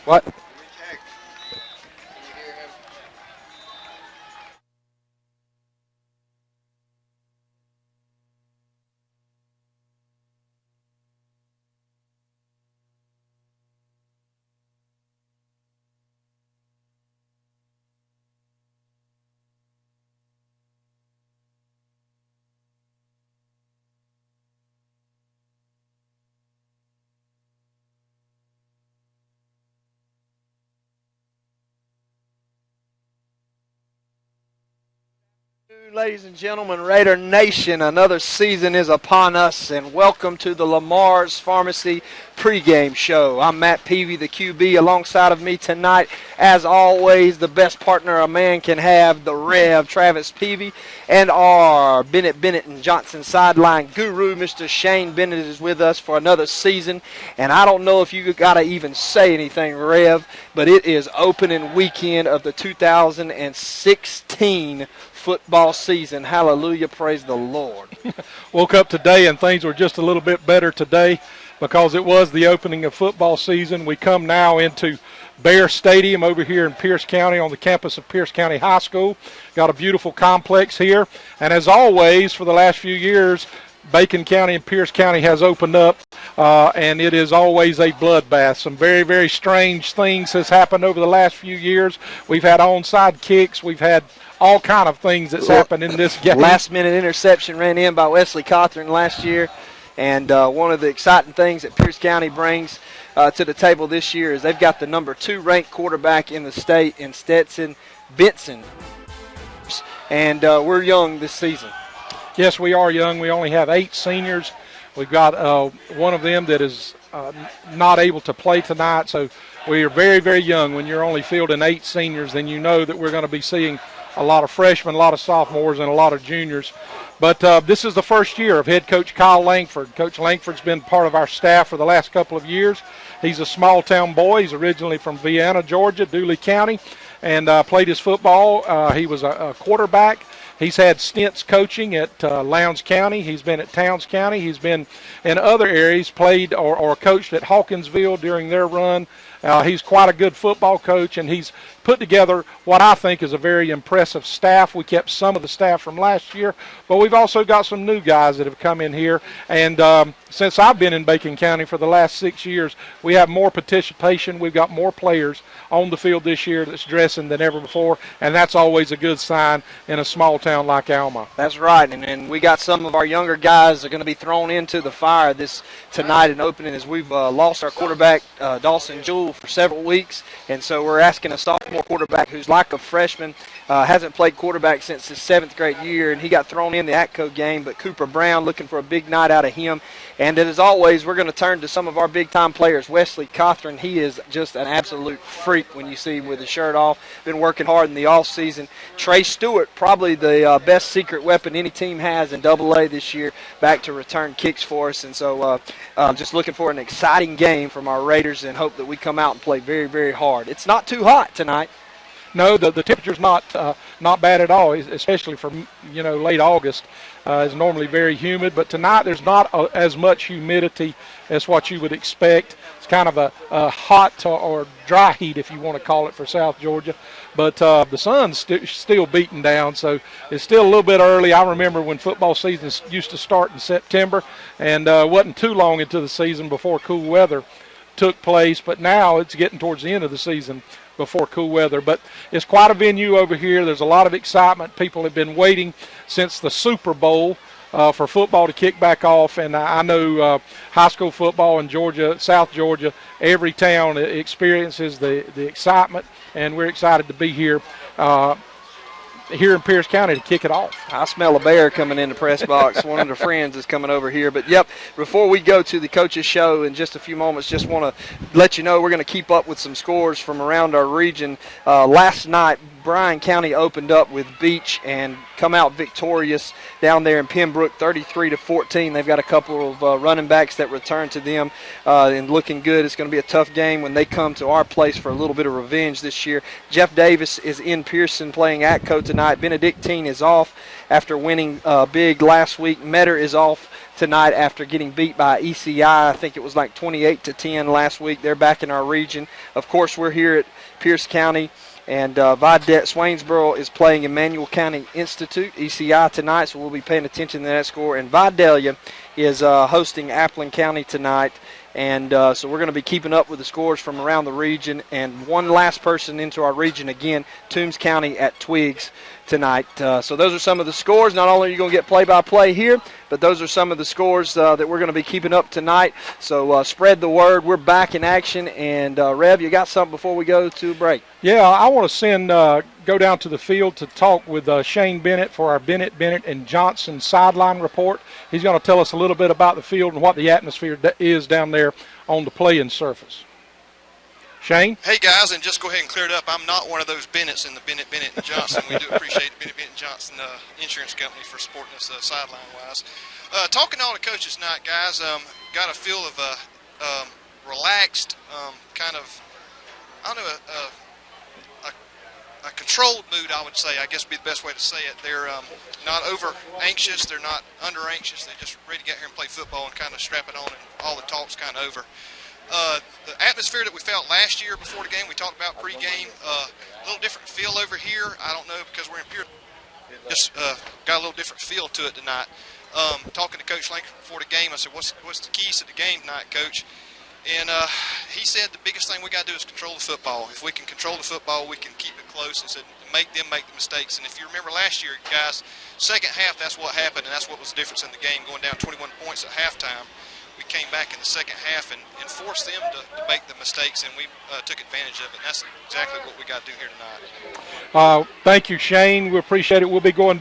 What? Ladies and gentlemen, Raider Nation, another season is upon us, and welcome to the Lamar's Pharmacy pregame show. I'm Matt Peavy, the QB. Alongside of me tonight, as always, the best partner a man can have, the Rev, Travis Peavy, and our Bennett and Johnson sideline guru, Mr. Shane Bennett, is with us for another season. And I don't know if you got to even say anything, Rev, but it is opening weekend of the 2016 football season. Hallelujah, praise the Lord. Woke up today and things were just a little bit better today because it was the opening of football season. We come now into Bear Stadium over here in Pierce County on the campus of Pierce County High School. Got a beautiful complex here. And as always, for the last few years, Bacon County and Pierce County has opened up, and it is always a bloodbath. Some very, very strange things has happened over the last few years. We've had onside kicks. We've had all kind of things that's happened in this game. Last-minute interception ran in by Wesley Cawthorn last year. And one of the exciting things that Pierce County brings to the table this year is they've got the number 2 ranked quarterback in the state in Stetson Benson. And we're young this season. Yes, we are young. We only have 8 seniors. We've got one of them that is not able to play tonight. So we are very, very young. When you're only fielding 8 seniors, then you know that we're going to be seeing a lot of freshmen, a lot of sophomores, and a lot of juniors. But this is the first year of head coach Kyle Langford. Coach Langford's been part of our staff for the last couple of years. He's a small-town boy. He's originally from Vienna, Georgia, Dooley County, and played his football. He was a quarterback. He's had stints coaching at Lowndes County. He's been at Towns County. He's been in other areas, played or coached at Hawkinsville during their run. He's quite a good football coach, and he's put together what I think is a very impressive staff. We kept some of the staff from last year, but we've also got some new guys that have come in here. And since I've been in Bacon County for the last 6 years, we have more participation. We've got more players on the field this year that's dressing than ever before, and that's always a good sign in a small town like Alma. That's right, and we got some of our younger guys that are going to be thrown into the fire this tonight in opening as we've lost our quarterback, Dawson Jewell, for several weeks, and so we're asking a sophomore quarterback who's like a freshman, hasn't played quarterback since his 7th grade year, and he got thrown in the ATCO game, but Cooper Brown looking for a big night out of him. And as always, we're going to turn to some of our big-time players. Wesley Cawthorn, he is just an absolute freak when you see him with his shirt off. Been working hard in the offseason. Trey Stewart, probably the best secret weapon any team has in AA this year, back to return kicks for us. And so just looking for an exciting game from our Raiders and hope that we come out and play very, very hard. It's not too hot tonight. No, the temperature's not bad at all, especially for late August. It's normally very humid, but tonight there's not as much humidity as what you would expect. It's kind of a hot or dry heat, if you want to call it, for South Georgia. But the sun's still beating down, so it's still a little bit early. I remember when football season used to start in September, and wasn't too long into the season before cool weather took place. But now it's getting towards the end of the season before cool weather. But it's quite a venue over here. There's a lot of excitement. People have been waiting since the Super Bowl for football to kick back off, and I know high school football in Georgia, South Georgia, every town experiences the excitement, and we're excited to be here in Pierce County to kick it off. I smell a bear coming in the press box. One of the friends is coming over here. But, yep, before we go to the coaches' show in just a few moments, just want to let you know we're going to keep up with some scores from around our region. Last night, Bryan County opened up with Beach and come out victorious down there in Pembroke, 33-14. They've got a couple of running backs that return to them and looking good. It's going to be a tough game when they come to our place for a little bit of revenge this year. Jeff Davis is in Pearson playing ATCO tonight. Benedictine is off after winning big last week. Metter is off tonight after getting beat by ECI. I think it was like 28-10 last week. They're back in our region. Of course, we're here at Pierce County, and Swainsboro is playing Emmanuel County Institute, ECI, tonight, so we'll be paying attention to that score. And Vidalia is hosting Appleton County tonight. And so we're going to be keeping up with the scores from around the region. And one last person into our region again, Toombs County at Twiggs tonight. So those are some of the scores. Not only are you going to get play-by-play here, but those are some of the scores that we're going to be keeping up tonight. So spread the word. We're back in action. And, Rev, you got something before we go to break? Yeah, I want to go down to the field to talk with Shane Bennett for our Bennett and Johnson sideline report. He's going to tell us a little bit about the field and what the atmosphere is down there on the playing surface. Shane? Hey, guys, and just go ahead and clear it up. I'm not one of those Bennetts in the Bennett and Johnson. We do appreciate the Bennett and Johnson insurance company for supporting us sideline-wise. Talking to all the coaches tonight, guys, got a feel of a relaxed kind of, I don't know, a controlled mood, I would say, I guess would be the best way to say it. They're not over anxious, they're not under anxious, they're just ready to get here and play football and kind of strap it on, and all the talk's kind of over. The atmosphere that we felt last year before the game, we talked about pregame, a little different feel over here. I don't know, because we're in Pierce, just got a little different feel to it tonight. Talking to Coach Lankford before the game, I said, what's the keys to the game tonight, Coach? And he said the biggest thing we got to do is control the football. If we can control the football, we can keep it close and said make them make the mistakes. And if you remember last year, guys, second half, that's what happened, and that's what was the difference in the game, going down 21 points at halftime. We came back in the second half and forced them to make the mistakes, and we took advantage of it. And that's exactly what we got to do here tonight. Thank you, Shane. We appreciate it. We'll be going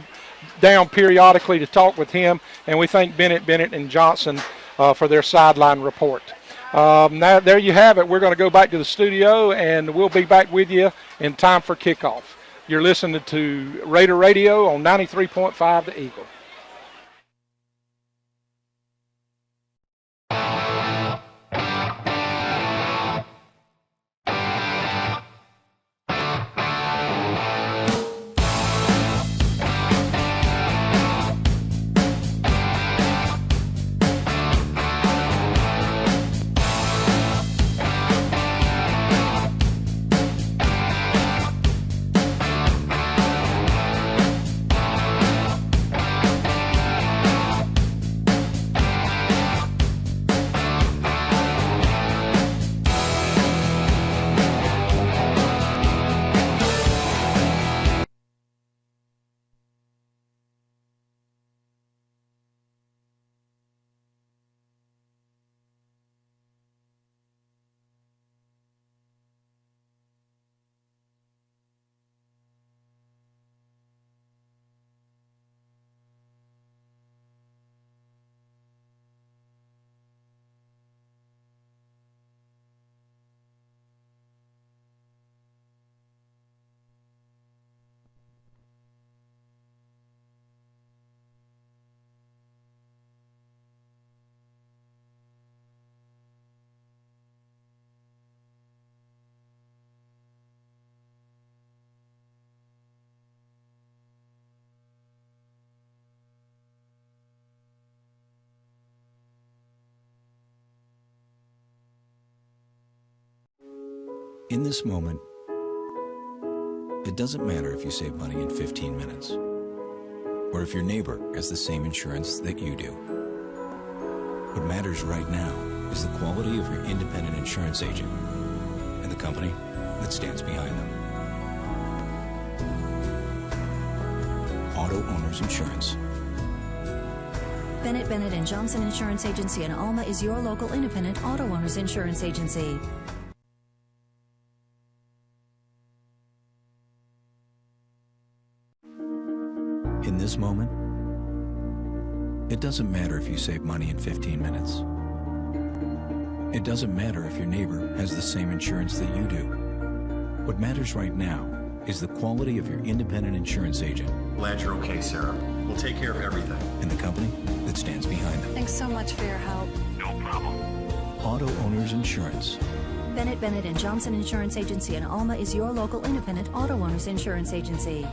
down periodically to talk with him, and we thank Bennett and Johnson for their sideline report. Now, there you have it. We're going to go back to the studio, and we'll be back with you in time for kickoff. You're listening to Raider Radio on 93.5 The Eagle. In this moment, it doesn't matter if you save money in 15 minutes or if your neighbor has the same insurance that you do. What matters right now is the quality of your independent insurance agent and the company that stands behind them. Auto Owners Insurance. Bennett and Johnson Insurance Agency in Alma is your local independent auto owners insurance agency. In this moment, it doesn't matter if you save money in 15 minutes. It doesn't matter if your neighbor has the same insurance that you do. What matters right now is the quality of your independent insurance agent. Glad you're okay, Sarah. We'll take care of everything. And the company that stands behind them. Thanks so much for your help. No problem. Auto Owners Insurance. Bennett and Johnson Insurance Agency in Alma is your local independent auto owners insurance agency.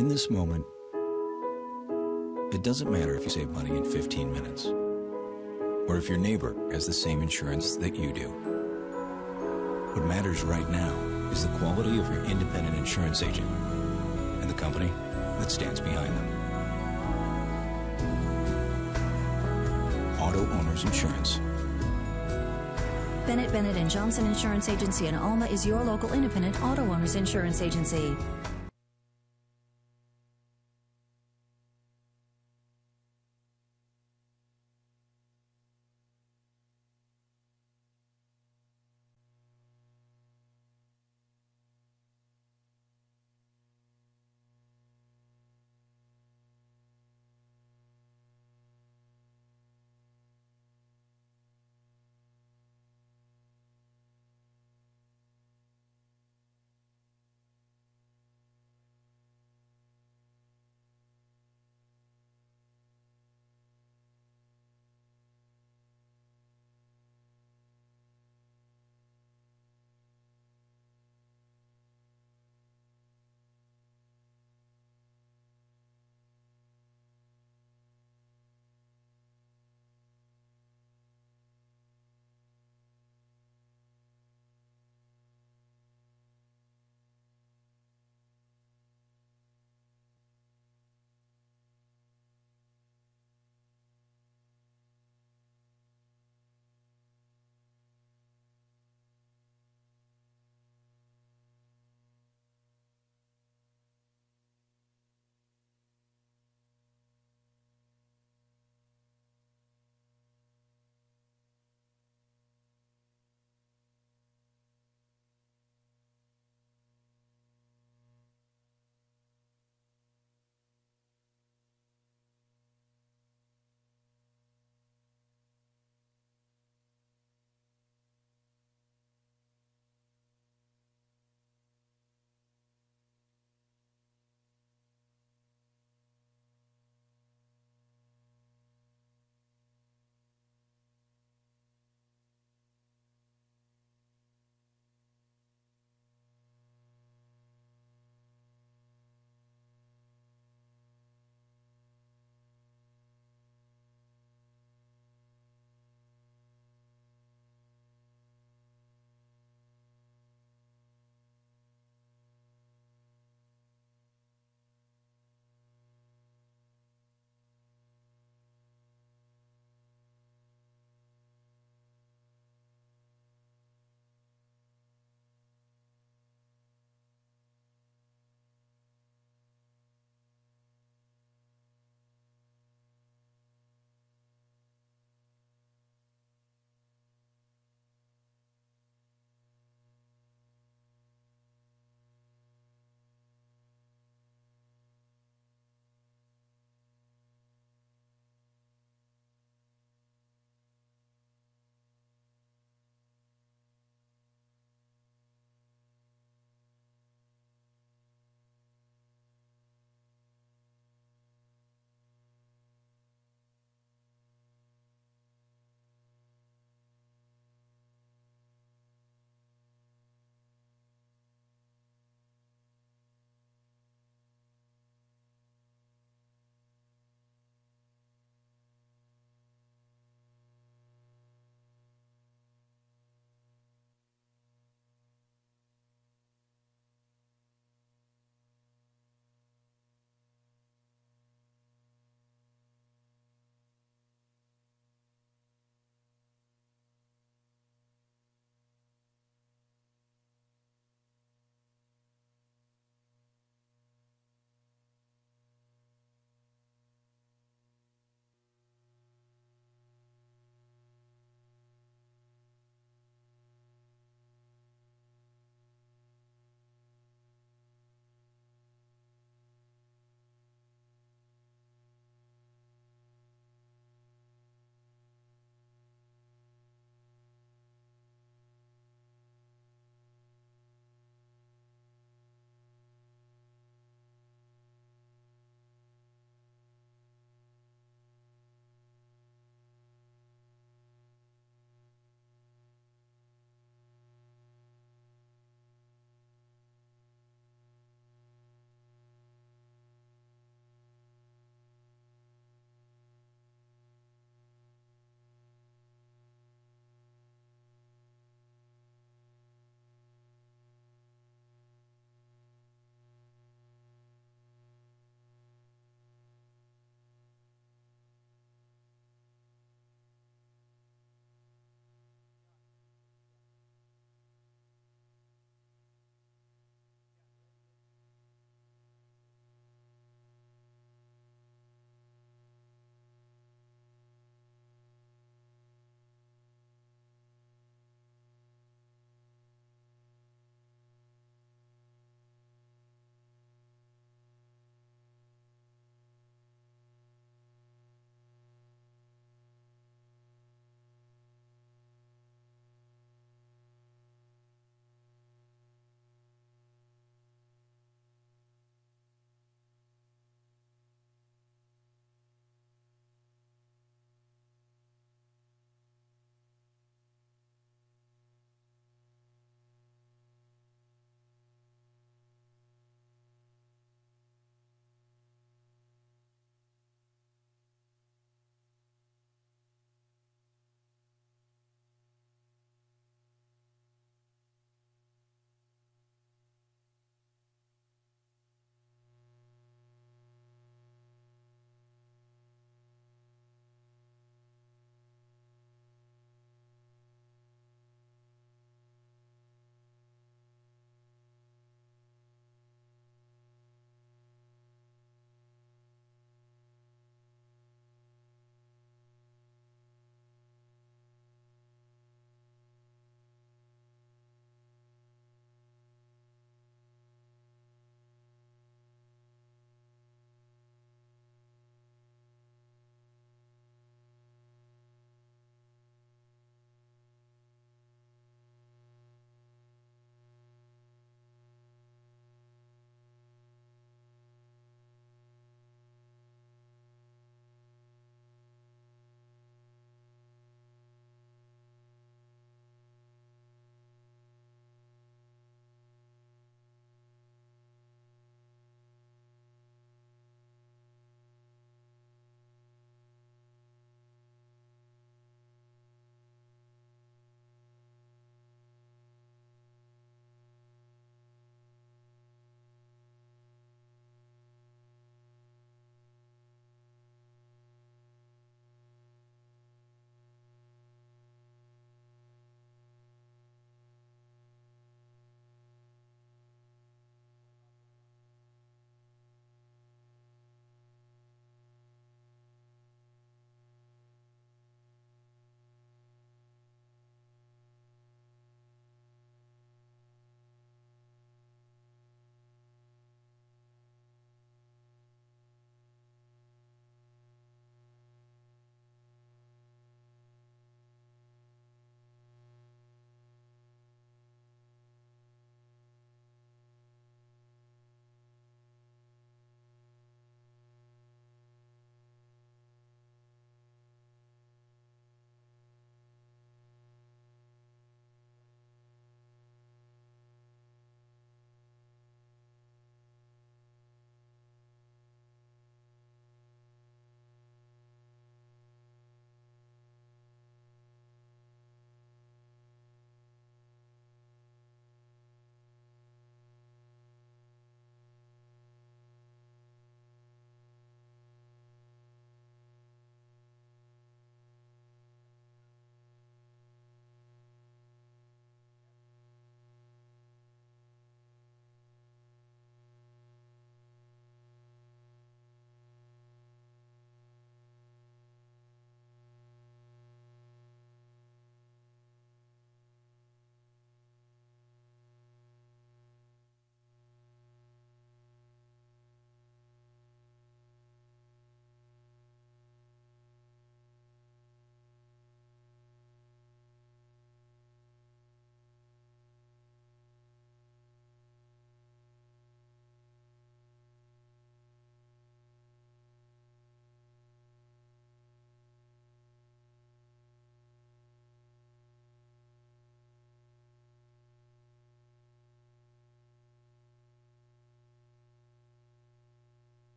In this moment, it doesn't matter if you save money in 15 minutes or if your neighbor has the same insurance that you do. What matters right now is the quality of your independent insurance agent and the company that stands behind them. Auto Owners Insurance. Bennett and Johnson Insurance Agency in Alma is your local independent auto owners insurance agency.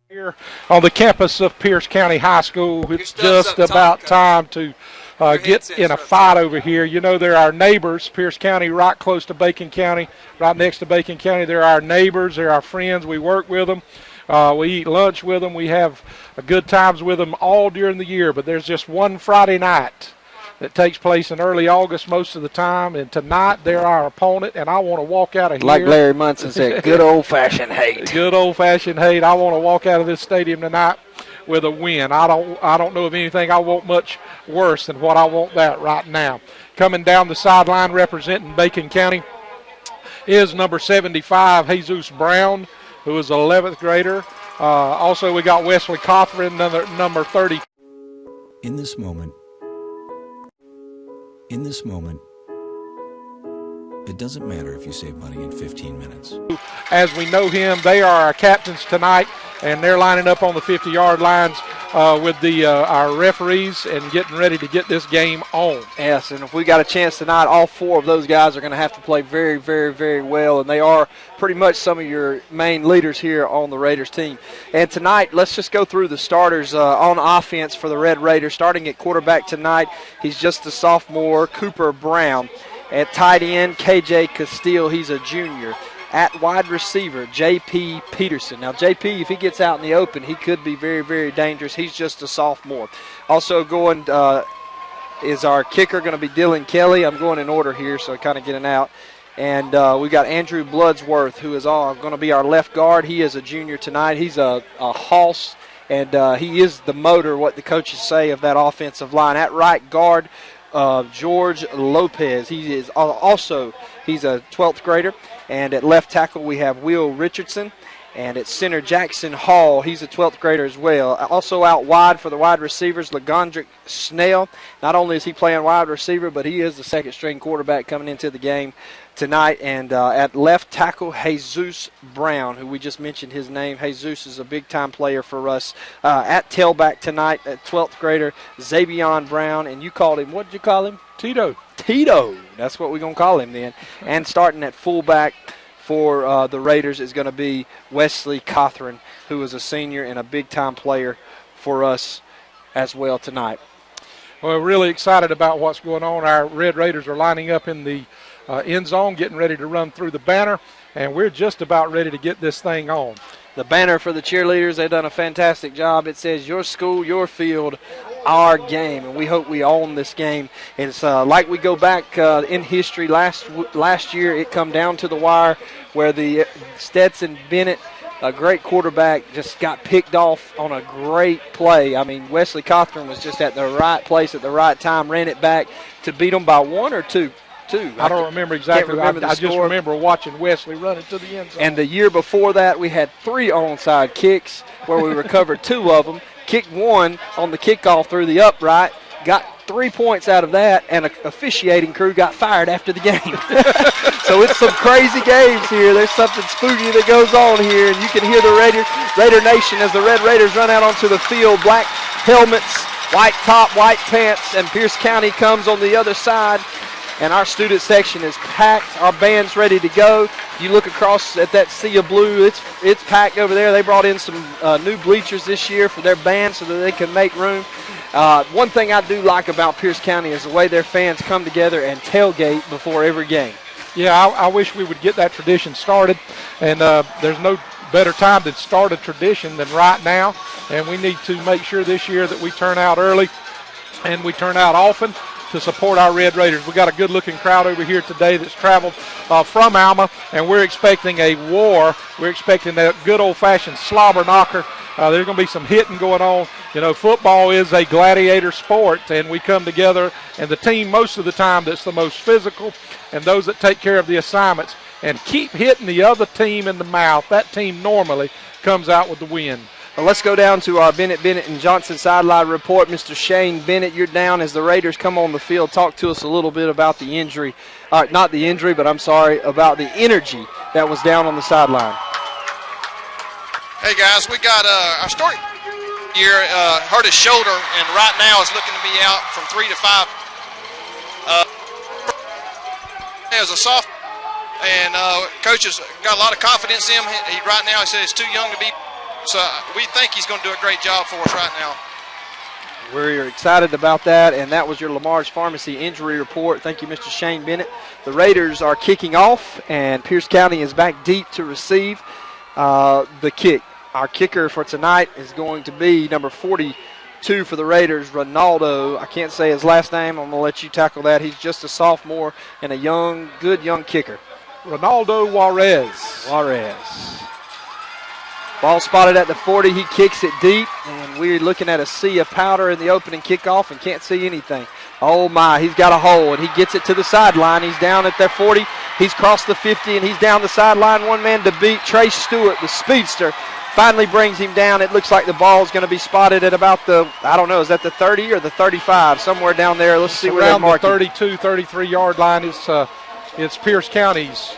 Here on the campus of Pierce County High School, it's just about time to get in a fight over here. You know, they're our neighbors. Pierce County, right close to Bacon County, right next to Bacon County. They're our neighbors. They're our friends. We work with them. We eat lunch with them. We have good times with them all during the year. But there's just one Friday night that takes place in early August most of the time. And tonight they're our opponent, and I want to walk out of here. Like Larry Munson said, good old-fashioned hate. Good old-fashioned hate. I want to walk out of this stadium tonight with a win. I don't know of anything I want much worse than what I want that right now. Coming down the sideline representing Bacon County is number 75, Jesus Brown, who is an 11th grader. Also, we got Wesley Cothran, number 30. In this moment, it doesn't matter if you save money in 15 minutes. As we know him, they are our captains tonight, and they're lining up on the 50-yard lines with our referees and getting ready to get this game on. Yes, and if we got a chance tonight, all four of those guys are going to have to play very, very, very well, and they are pretty much some of your main leaders here on the Raiders team. And tonight, let's just go through the starters on offense for the Red Raiders. Starting at quarterback tonight, he's just a sophomore, Cooper Brown. At tight end, KJ Castile, he's a junior. At wide receiver, J.P. Peterson. Now, J.P., if he gets out in the open, he could be very, very dangerous. He's just a sophomore. Also going is our kicker going to be Dylan Kelly. I'm going in order here, so kind of getting out. And we got Andrew Bloodsworth, who is going to be our left guard. He is a junior tonight. He's a hoss, and he is the motor, what the coaches say, of that offensive line. At right guard, George Lopez. He's a 12th grader. And at left tackle, we have Will Richardson. And at center, Jackson Hall. He's a 12th grader as well. Also out wide for the wide receivers, Legondrick Snell. Not only is he playing wide receiver, but he is the second-string quarterback coming into the game tonight. And at left tackle, Jesus Brown, who we just mentioned his name. Jesus is a big-time player for us. At tailback tonight, at 12th grader, Xavion Brown. And you called him, what did you call him? Tito. That's what we're going to call him then. And starting at fullback for the Raiders is going to be Wesley Cothran, who is a senior and a big-time player for us as well tonight. Well, we're really excited about what's going on. Our Red Raiders are lining up in the end zone, getting ready to run through the banner, and we're just about ready to get this thing on. The banner for the cheerleaders, they've done a fantastic job. It says, your school, your field, our game, and we hope we own this game. It's like we go back in history. Last year it come down to the wire where the Stetson Bennett, a great quarterback, just got picked off on a great play. I mean, Wesley Cothran was just at the right place at the right time, ran it back to beat them by 1 or 2. I don't remember exactly. I just remember watching Wesley run it to the end zone. And the year before that, we had 3 onside kicks where we recovered 2 of them, kicked 1 on the kickoff through the upright, got 3 points out of that, and an officiating crew got fired after the game. So it's some crazy games here. There's something spooky that goes on here, and you can hear the Raider Nation as the Red Raiders run out onto the field. Black helmets, white top, white pants, and Pierce County comes on the other side. And our student section is packed. Our band's ready to go. You look across at that sea of blue, it's packed over there. They brought in some new bleachers this year for their band so that they can make room. One thing I do like about Pierce County is the way their fans come together and tailgate before every game. Yeah, I wish we would get that tradition started. And there's no better time to start a tradition than right now. And we need to make sure this year that we turn out early and we turn out often to support our Red Raiders. We got a good-looking crowd over here today that's traveled from Alma, and we're expecting a war. We're expecting that good old-fashioned slobber knocker. There's going to be some hitting going on. You know, football is a gladiator sport, and we come together, and the team most of the time that's the most physical and those that take care of the assignments and keep hitting the other team in the mouth, that team normally comes out with the win. Well, let's go down to our Bennett and Johnson sideline report. Mr. Shane Bennett, you're down as the Raiders come on the field. Talk to us a little bit about the injury. Not the injury, but I'm sorry, about the energy that was down on the sideline. Hey, guys, we got our start year hurt his shoulder, and right now is looking to be out from 3 to 5. As a sophomore, and coach has got a lot of confidence in him. Right now he said he's too young to be So we think he's going to do a great job for us right now. We're excited about that, and that was your Lamar's Pharmacy injury report. Thank you, Mr. Shane Bennett. The Raiders are kicking off, and Pierce County is back deep to receive the kick. Our kicker for tonight is going to be number 42 for the Raiders, Ronaldo. I can't say his last name. I'm going to let you tackle that. He's just a sophomore and a good young kicker. Ronaldo Juarez. Ball spotted at the 40. He kicks it deep, and we're looking at a sea of powder in the opening kickoff and can't see anything. Oh, my, he's got a hole, and he gets it to the sideline. He's down at that 40. He's crossed the 50, and he's down the sideline. One man to beat. Trace Stewart, the speedster, finally brings him down. It looks like the ball is going to be spotted at about the, I don't know, is that the 30 or the 35? Somewhere down there. Let's see where they're marking. Around the 32, 33-yard line. It's Pierce County's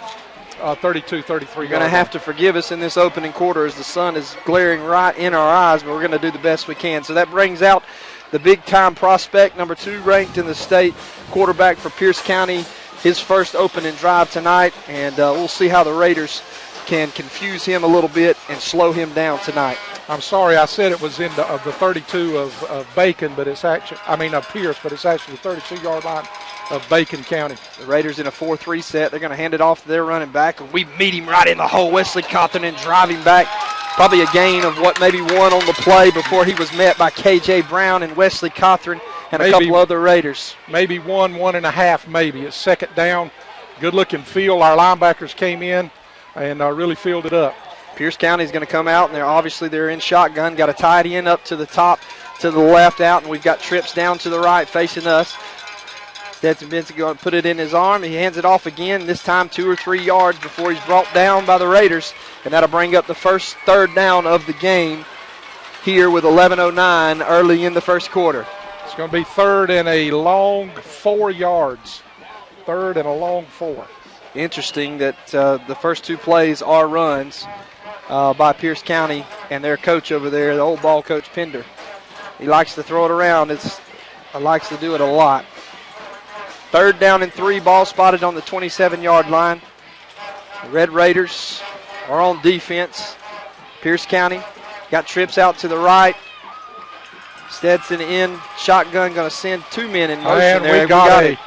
32, 33. You're going to have to forgive us in this opening quarter as the sun is glaring right in our eyes, but we're going to do the best we can. So that brings out the big-time prospect, number 2 ranked in the state, quarterback for Pierce County, his first opening drive tonight, and we'll see how the Raiders can confuse him a little bit and slow him down tonight. I'm sorry, I said it was of the 32 of Bacon, but it's actually, of Pierce, but it's actually the 32-yard line of Bacon County. The Raiders in a 4-3 set. They're going to hand it off to their running back, and we meet him right in the hole. Wesley Cawthon and drive him back. Probably a gain of maybe 1 on the play before he was met by K.J. Brown and Wesley Cawthon and a couple other Raiders. Maybe 1.5 maybe. It's second down. Good-looking field. Our linebackers came in and really filled it up. Pierce County is going to come out, and they're in shotgun. Got a tight end up to the top, to the left out, and we've got trips down to the right facing us. Stetson Benson going to put it in his arm. He hands it off again, this time 2 or 3 yards before he's brought down by the Raiders. And that'll bring up the first third down of the game here with 11:09 early in the first quarter. It's going to be third and a long 4 yards. Third and a long 4. Interesting that the first 2 plays are runs by Pierce County and their coach over there, the old ball coach Pender. He likes to throw it around. Likes to do it a lot. Third down and 3, ball spotted on the 27-yard line. The Red Raiders are on defense. Pierce County got trips out to the right. Stetson in shotgun, going to send 2 men in motion. And there. we got it.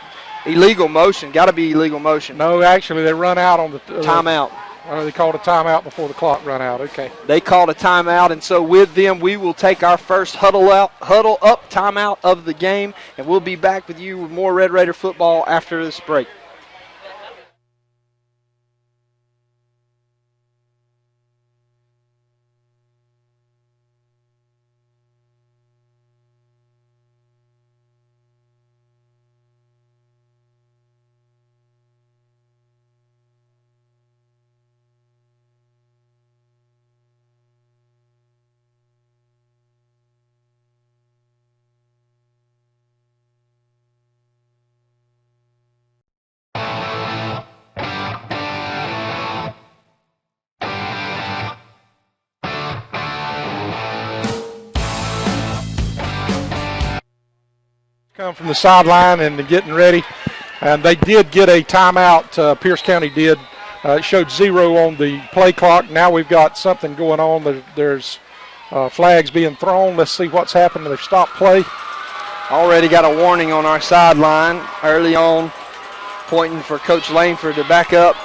Illegal motion. Got to be illegal motion. No, actually, they run out on the timeout. They called a timeout before the clock run out. Okay. They called a timeout, and so with them, we will take our first huddle up timeout of the game, and we'll be back with you with more Red Raider football after this break. Come from the sideline and getting ready. And they did get a timeout. Pierce County did. It showed 0 on the play clock. Now we've got something going on. There's flags being thrown. Let's see what's happened. They've stopped play. Already got a warning on our sideline early on, pointing for Coach Langford to back up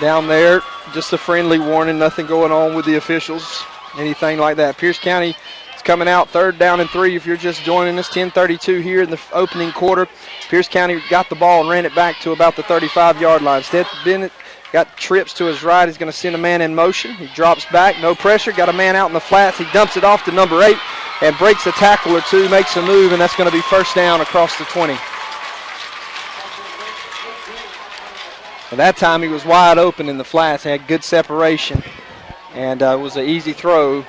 down there. Just a friendly warning, nothing going on with the officials, anything like that. Pierce County is coming out, third down and 3 if you're just joining us, 10:32 here in the opening quarter. Pierce County got the ball and ran it back to about the 35-yard line. Stetson Bennett got trips to his right. He's going to send a man in motion. He drops back, no pressure, got a man out in the flats. He dumps it off to number 8 and breaks a tackle or 2, makes a move, and that's going to be first down across the 20. At that time, he was wide open in the flats, had good separation, and it was an easy throw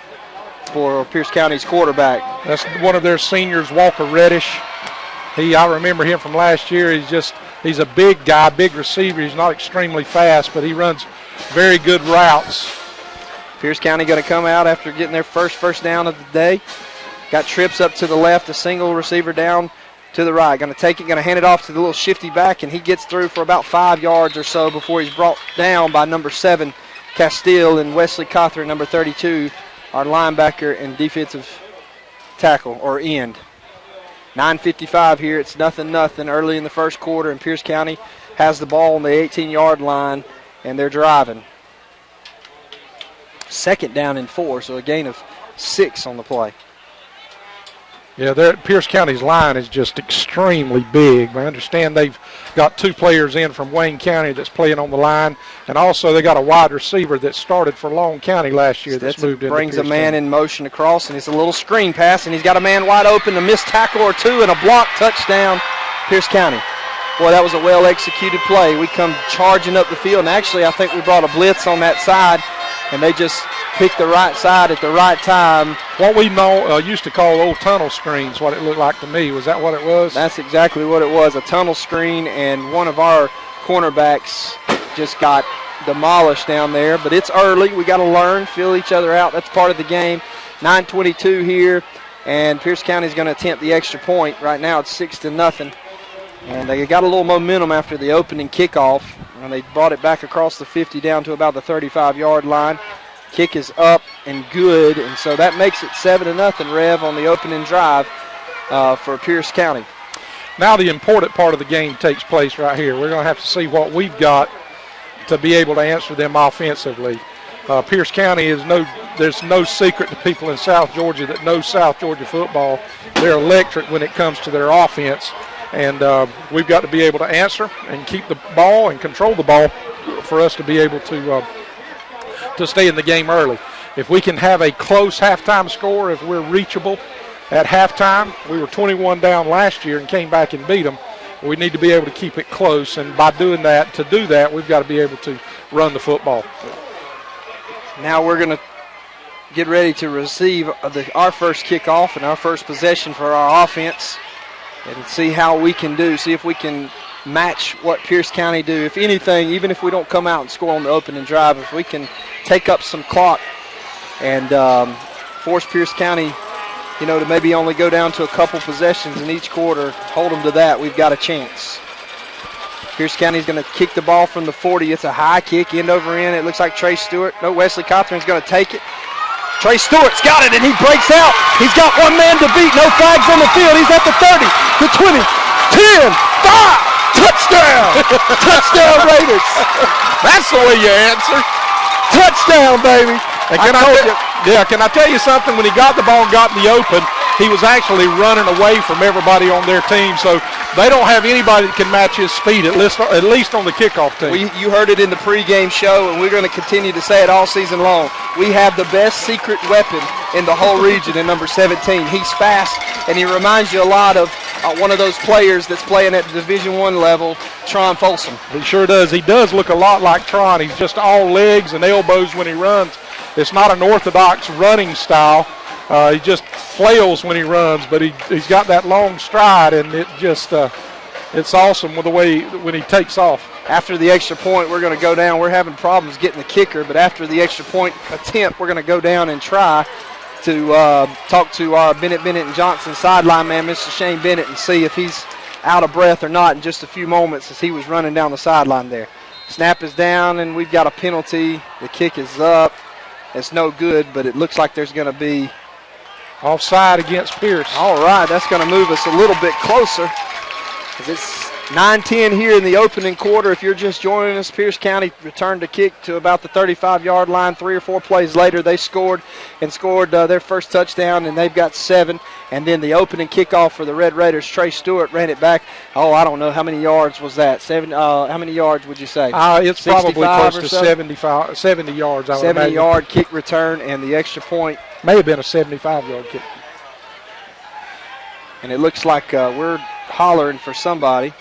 for Pierce County's quarterback. That's one of their seniors, Walker Reddish. I remember him from last year. He's a big guy, big receiver. He's not extremely fast, but he runs very good routes. Pierce County going to come out after getting their first down of the day. Got trips up to the left, a single receiver down to the right. Going to take it, going to hand it off to the little shifty back, and he gets through for about 5 yards or so before he's brought down by number 7, Castile and Wesley Cawthorn, number 32, our linebacker and defensive tackle or end. 9:55 here. It's 0-0 early in the first quarter, and Pierce County has the ball on the 18-yard line, and they're driving. 2nd down and 4, so a gain of 6 on the play. Yeah, Pierce County's line is just extremely big. I understand they've got 2 players in from Wayne County that's playing on the line, and also they got a wide receiver that started for Long County last year that's moved into brings Pierce a man County. in motion across, and it's a little screen pass, and he's got a man wide open, a missed tackle or 2, and a block touchdown, Pierce County. Boy, that was a well-executed play. We come charging up the field, and actually I think we brought a blitz on that side, and they just picked the right side at the right time. What we used to call old tunnel screens, what it looked like to me. Was that what it was? That's exactly what it was, a tunnel screen, and one of our cornerbacks just got demolished down there. But it's early. We got to learn, feel each other out. That's part of the game. 9:22 here, and Pierce County's going to attempt the extra point. Right now it's 6-0. And they got a little momentum after the opening kickoff, and they brought it back across the 50 down to about the 35-yard line. Kick is up and good, and so that makes it 7-0, Rev, on the opening drive for Pierce County. Now the important part of the game takes place right here. We're going to have to see what we've got to be able to answer them offensively. Pierce County there's no secret to people in South Georgia that know South Georgia football. They're electric when it comes to their offense. And we've got to be able to answer and keep the ball and control the ball for us to be able to stay in the game early. If we can have a close halftime score, if we're reachable at halftime, we were 21 down last year and came back and beat them. We need to be able to keep it close, and by doing that, we've got to be able to run the football. Now we're going to get ready to receive our first kickoff and our first possession for our offense, and see how we can do, see if we can match what Pierce County do. If anything, even if we don't come out and score on the opening drive, if we can take up some clock and force Pierce County, to maybe only go down to a couple possessions in each quarter, hold them to that, we've got a chance. Pierce County's going to kick the ball from the 40. It's a high kick, end over end. It looks like Trey Stewart. No, Wesley Cawthorn's going to take it. Trey Stewart's got it, and he breaks out. He's got one man to beat. No flags on the field. He's at the 30, the 20, 10, 5. Touchdown! Touchdown, Raiders. That's the way you answer. Touchdown, baby. And can I tell you something? When he got the ball and got in the open, he was actually running away from everybody on their team. So they don't have anybody that can match his speed, at least on the kickoff team. You heard it in the pregame show, and we're going to continue to say it all season long. We have the best secret weapon in the whole region in number 17. He's fast, and he reminds you a lot of one of those players that's playing at the Division I level, Tron Folsom. He sure does. He does look a lot like Tron. He's just all legs and elbows when he runs. It's not an orthodox running style. He just flails when he runs, but he's got that long stride, and it's awesome with the way when he takes off. After the extra point, we're going to go down. We're having problems getting the kicker, but after the extra point attempt, we're going to go down and try to talk to our Bennett and Johnson sideline man, Mr. Shane Bennett, and see if he's out of breath or not in just a few moments as he was running down the sideline there. Snap is down, and we've got a penalty. The kick is up. It's no good, but it looks like there's going to be offside against Pierce. All right, that's going to move us a little bit closer, because it's 9-10 here in the opening quarter. If you're just joining us, Pierce County returned a kick to about the 35-yard line. 3 or 4 plays later, they scored their first touchdown, and they've got 7. And then the opening kickoff for the Red Raiders, Trey Stewart ran it back. I don't know. How many yards was that? How many yards would you say? It's probably close to 70 yards. 70-yard kick return, and the extra point. May have been a 75-yard kick. And it looks like we're hollering for somebody.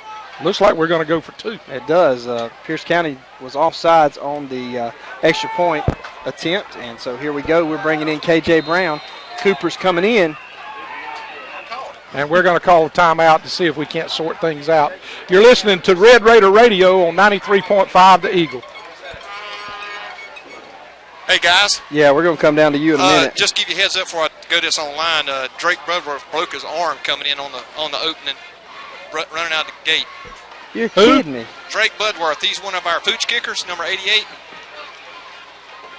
Looks like we're going to go for 2. It does. Pierce County was offsides on the extra point attempt, and so here we go. We're bringing in K.J. Brown. Cooper's coming in. And we're going to call a timeout to see if we can't sort things out. You're listening to Red Raider Radio on 93.5 The Eagle. Hey, guys. Yeah, we're going to come down to you in a minute. Just give you a heads up before I go this online. Drake Bloodworth broke his arm coming in on the opening, running out the gate. You're kidding me. Drake Bloodworth. He's one of our pooch kickers, number 88.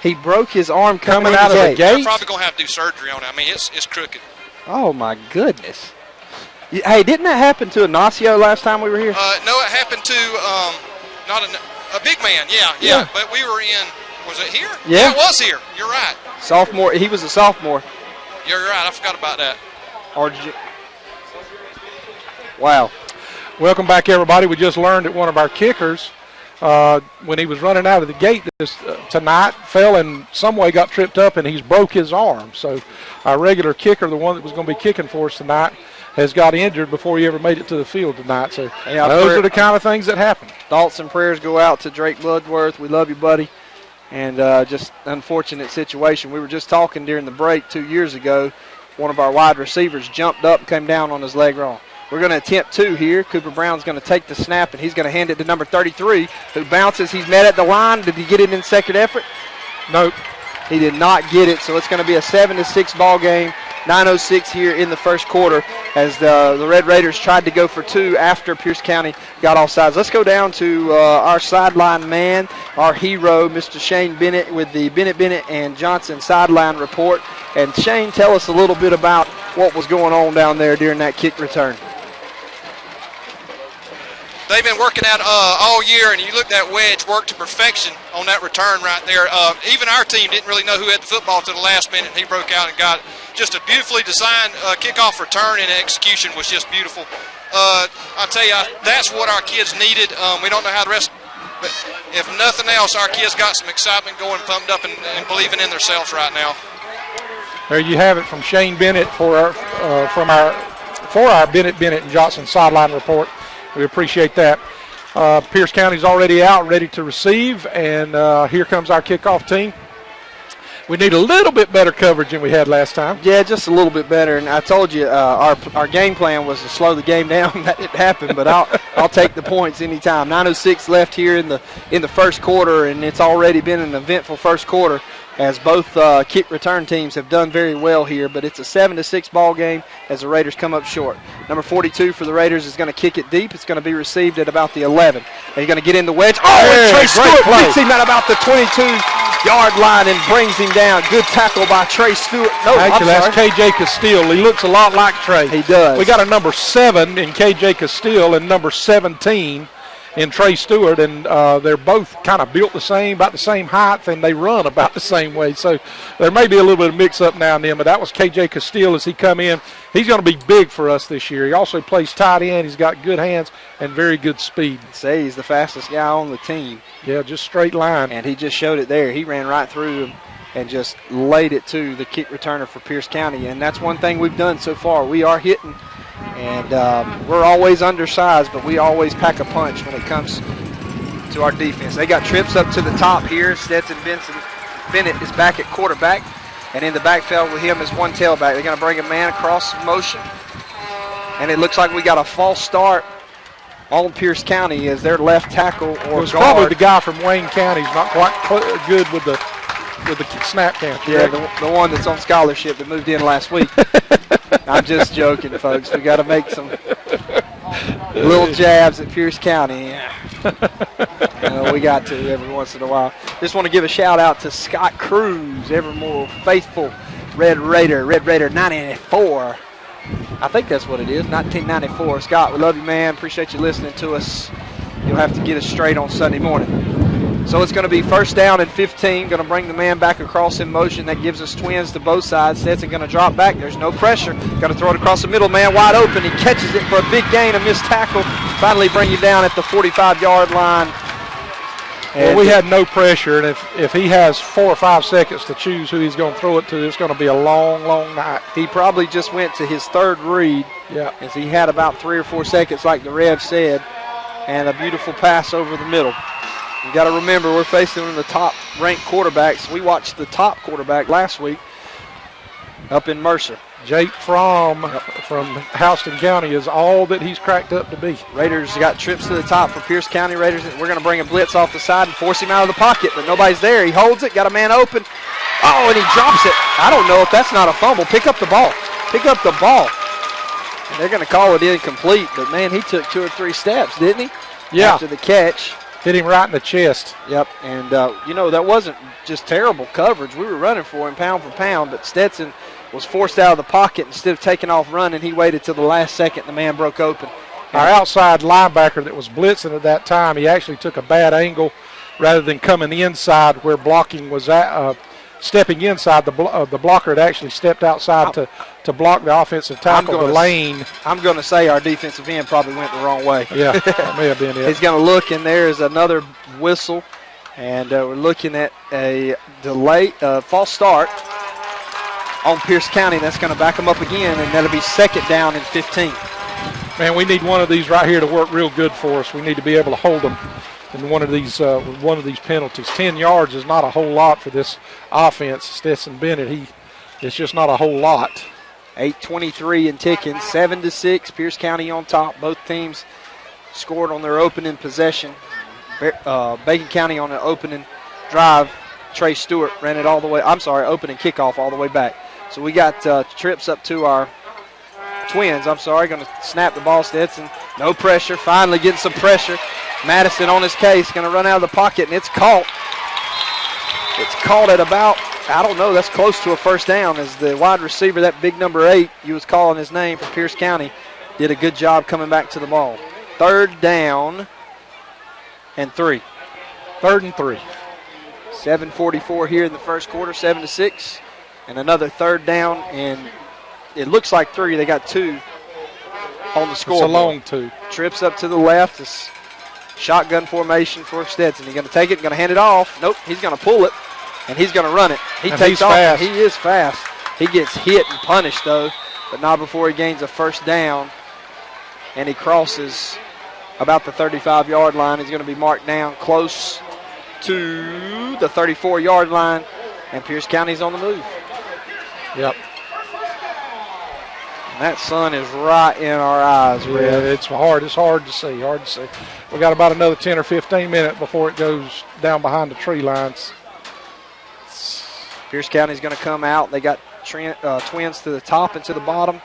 He broke his arm Coming in out of the They're gate. probably going to have to do surgery on it. I mean, it's crooked. Oh, my goodness. Hey, didn't that happen to Ignacio last time we were here? No, it happened to not a big man. Yeah. But we were in. Was it here? Yeah. It was here. You're right. Sophomore. He was a sophomore. You're right. I forgot about that. Wow. Welcome back, everybody. We just learned that one of our kickers, when he was running out of the gate tonight, fell and some way got tripped up, and he's broke his arm. So our regular kicker, the one that was going to be kicking for us tonight, has got injured before he ever made it to the field tonight. So those are the kind of things that happen. Thoughts and prayers go out to Drake Bloodworth. We love you, buddy. And just unfortunate situation. We were just talking during the break 2 years ago. One of our wide receivers jumped up and came down on his leg wrong. We're going to attempt 2 here. Cooper Brown's going to take the snap, and he's going to hand it to number 33, who bounces. He's met at the line. Did he get it in second effort? Nope. He did not get it, so it's going to be a 7-6 ball game. 9:06 here in the first quarter as the Red Raiders tried to go for 2 after Pierce County got offsides. Let's go down to our sideline man, our hero, Mr. Shane Bennett, with the Bennett and Johnson sideline report. And Shane, tell us a little bit about what was going on down there during that kick return. They've been working out all year, and you look at that wedge work to perfection on that return right there. Even our team didn't really know who had the football to the last minute, and he broke out and got just a beautifully designed kickoff return, and the execution was just beautiful. I tell you, that's what our kids needed. We don't know how the rest, but if nothing else, our kids got some excitement going, pumped up, and believing in themselves right now. There you have it from Shane Bennett for our Bennett and Johnson sideline report. We appreciate that. Pierce County's already out, ready to receive, and here comes our kickoff team. We need a little bit better coverage than we had last time. Yeah, just a little bit better. And I told you our game plan was to slow the game down. That didn't happen, but I'll take the points anytime. 9:06 left here in the first quarter, and it's already been an eventful first quarter as both kick return teams have done very well here. But it's a 7-6 ball game as the Raiders come up short. Number 42 for the Raiders is going to kick it deep. It's going to be received at about the 11. They're going to get in the wedge. Oh, and Trey Stewart beats him at about the 22-yard line and brings him down. Good tackle by Trey Stewart. No, actually, that's KJ Castile. He looks a lot like Trey. He does. We got a number 7 in KJ Castile and number 17 in Trey Stewart, and they're both kind of built the same, about the same height, and they run about the same way. So there may be a little bit of mix-up now and then, but that was KJ Castile as he come in. He's going to be big for us this year. He also plays tight end. He's got good hands and very good speed. Say he's the fastest guy on the team. Yeah, just straight line. And he just showed it there. He ran right through him and just laid it to the kick returner for Pierce County. And that's one thing we've done so far. We are hitting, and we're always undersized, but we always pack a punch when it comes to our defense. They got trips up to the top here. Stetson Bennett is back at quarterback, and in the backfield with him is one tailback. They're going to bring a man across motion, and it looks like we got a false start on Pierce County as their left tackle or guard. It was probably the guy from Wayne County. He's not quite good with the snap count. Yeah, the one that's on scholarship that moved in last week. I'm just joking, folks. We got to make some little jabs at Pierce County. We got to every once in a while. Just want to give a shout out to Scott Cruz, ever more faithful Red Raider 94. I think that's what it is, 1994. Scott, we love you, man. Appreciate you listening to us. You'll have to get us straight on Sunday morning. So it's going to be first down and 15. Going to bring the man back across in motion. That gives us twins to both sides. Stetson going to drop back. There's no pressure. Going to throw it across the middle. Man wide open. He catches it for a big gain, a missed tackle. Finally bring you down at the 45-yard line. Well, we had no pressure, and if he has 4 or 5 seconds to choose who he's going to throw it to, it's going to be a long, long night. He probably just went to his third read. Yeah. As he had about 3 or 4 seconds, like the Rev said, and a beautiful pass over the middle. You got to remember, we're facing one of the top-ranked quarterbacks. We watched the top quarterback last week up in Mercer. Jake Fromm from Houston County is all that he's cracked up to be. Raiders got trips to the top for Pierce County Raiders. We're going to bring a blitz off the side and force him out of the pocket, but nobody's there. He holds it, got a man open. Oh, and he drops it. I don't know if that's not a fumble. Pick up the ball. Pick up the ball. And they're going to call it incomplete, but, man, he took 2 or 3 steps, didn't he? Yeah. After the catch. Hit him right in the chest. Yep, and that wasn't just terrible coverage. We were running for him pound for pound, but Stetson was forced out of the pocket. Instead of taking off running, he waited till the last second. The man broke open. Our outside linebacker that was blitzing at that time, he actually took a bad angle rather than coming inside where blocking was at. Stepping inside, the blocker had actually stepped outside to block the offensive tackle, the lane. I'm going to say our defensive end probably went the wrong way. Yeah, that may have been it. He's going to look, and there is another whistle, and we're looking at a delay, false start on Pierce County. That's going to back them up again, and that'll be 2nd down and 15. Man, we need one of these right here to work real good for us. We need to be able to hold them in one of these penalties. 10 yards is not a whole lot for this offense. Stetson Bennett, it's just not a whole lot. 8:23 and ticking, 7-6. Pierce County on top. Both teams scored on their opening possession. Bacon County on an opening drive. Trey Stewart ran it all the way. Opening kickoff all the way back. So we got trips up to our Twins. Going to snap the ball. Stetson, no pressure. Finally getting some pressure. Madison on his case, going to run out of the pocket, and it's caught. It's caught at about, that's close to a first down as the wide receiver, that big number 8, you was calling his name for Pierce County, did a good job coming back to the ball. 3rd down and 3. 3rd and 3. 7:44 here in the first quarter, 7-6. And another 3rd down, and it looks like 3. They got 2 on the scoreboard. It's a long 2. Trips up to the left. It's shotgun formation for Stetson. He's going to take it, going to hand it off. Nope, he's going to pull it, and he's going to run it. He takes off. Fast. He is fast. He gets hit and punished, though, but not before he gains a first down, and he crosses about the 35-yard line. He's going to be marked down close to the 34-yard line, and Pierce County's on the move. Yep. And that sun is right in our eyes, Red. Yeah, it's hard. It's hard to see. We got about another 10 or 15 minutes before it goes down behind the tree lines. Pierce County's going to come out. They got Twins to the top and to the bottom.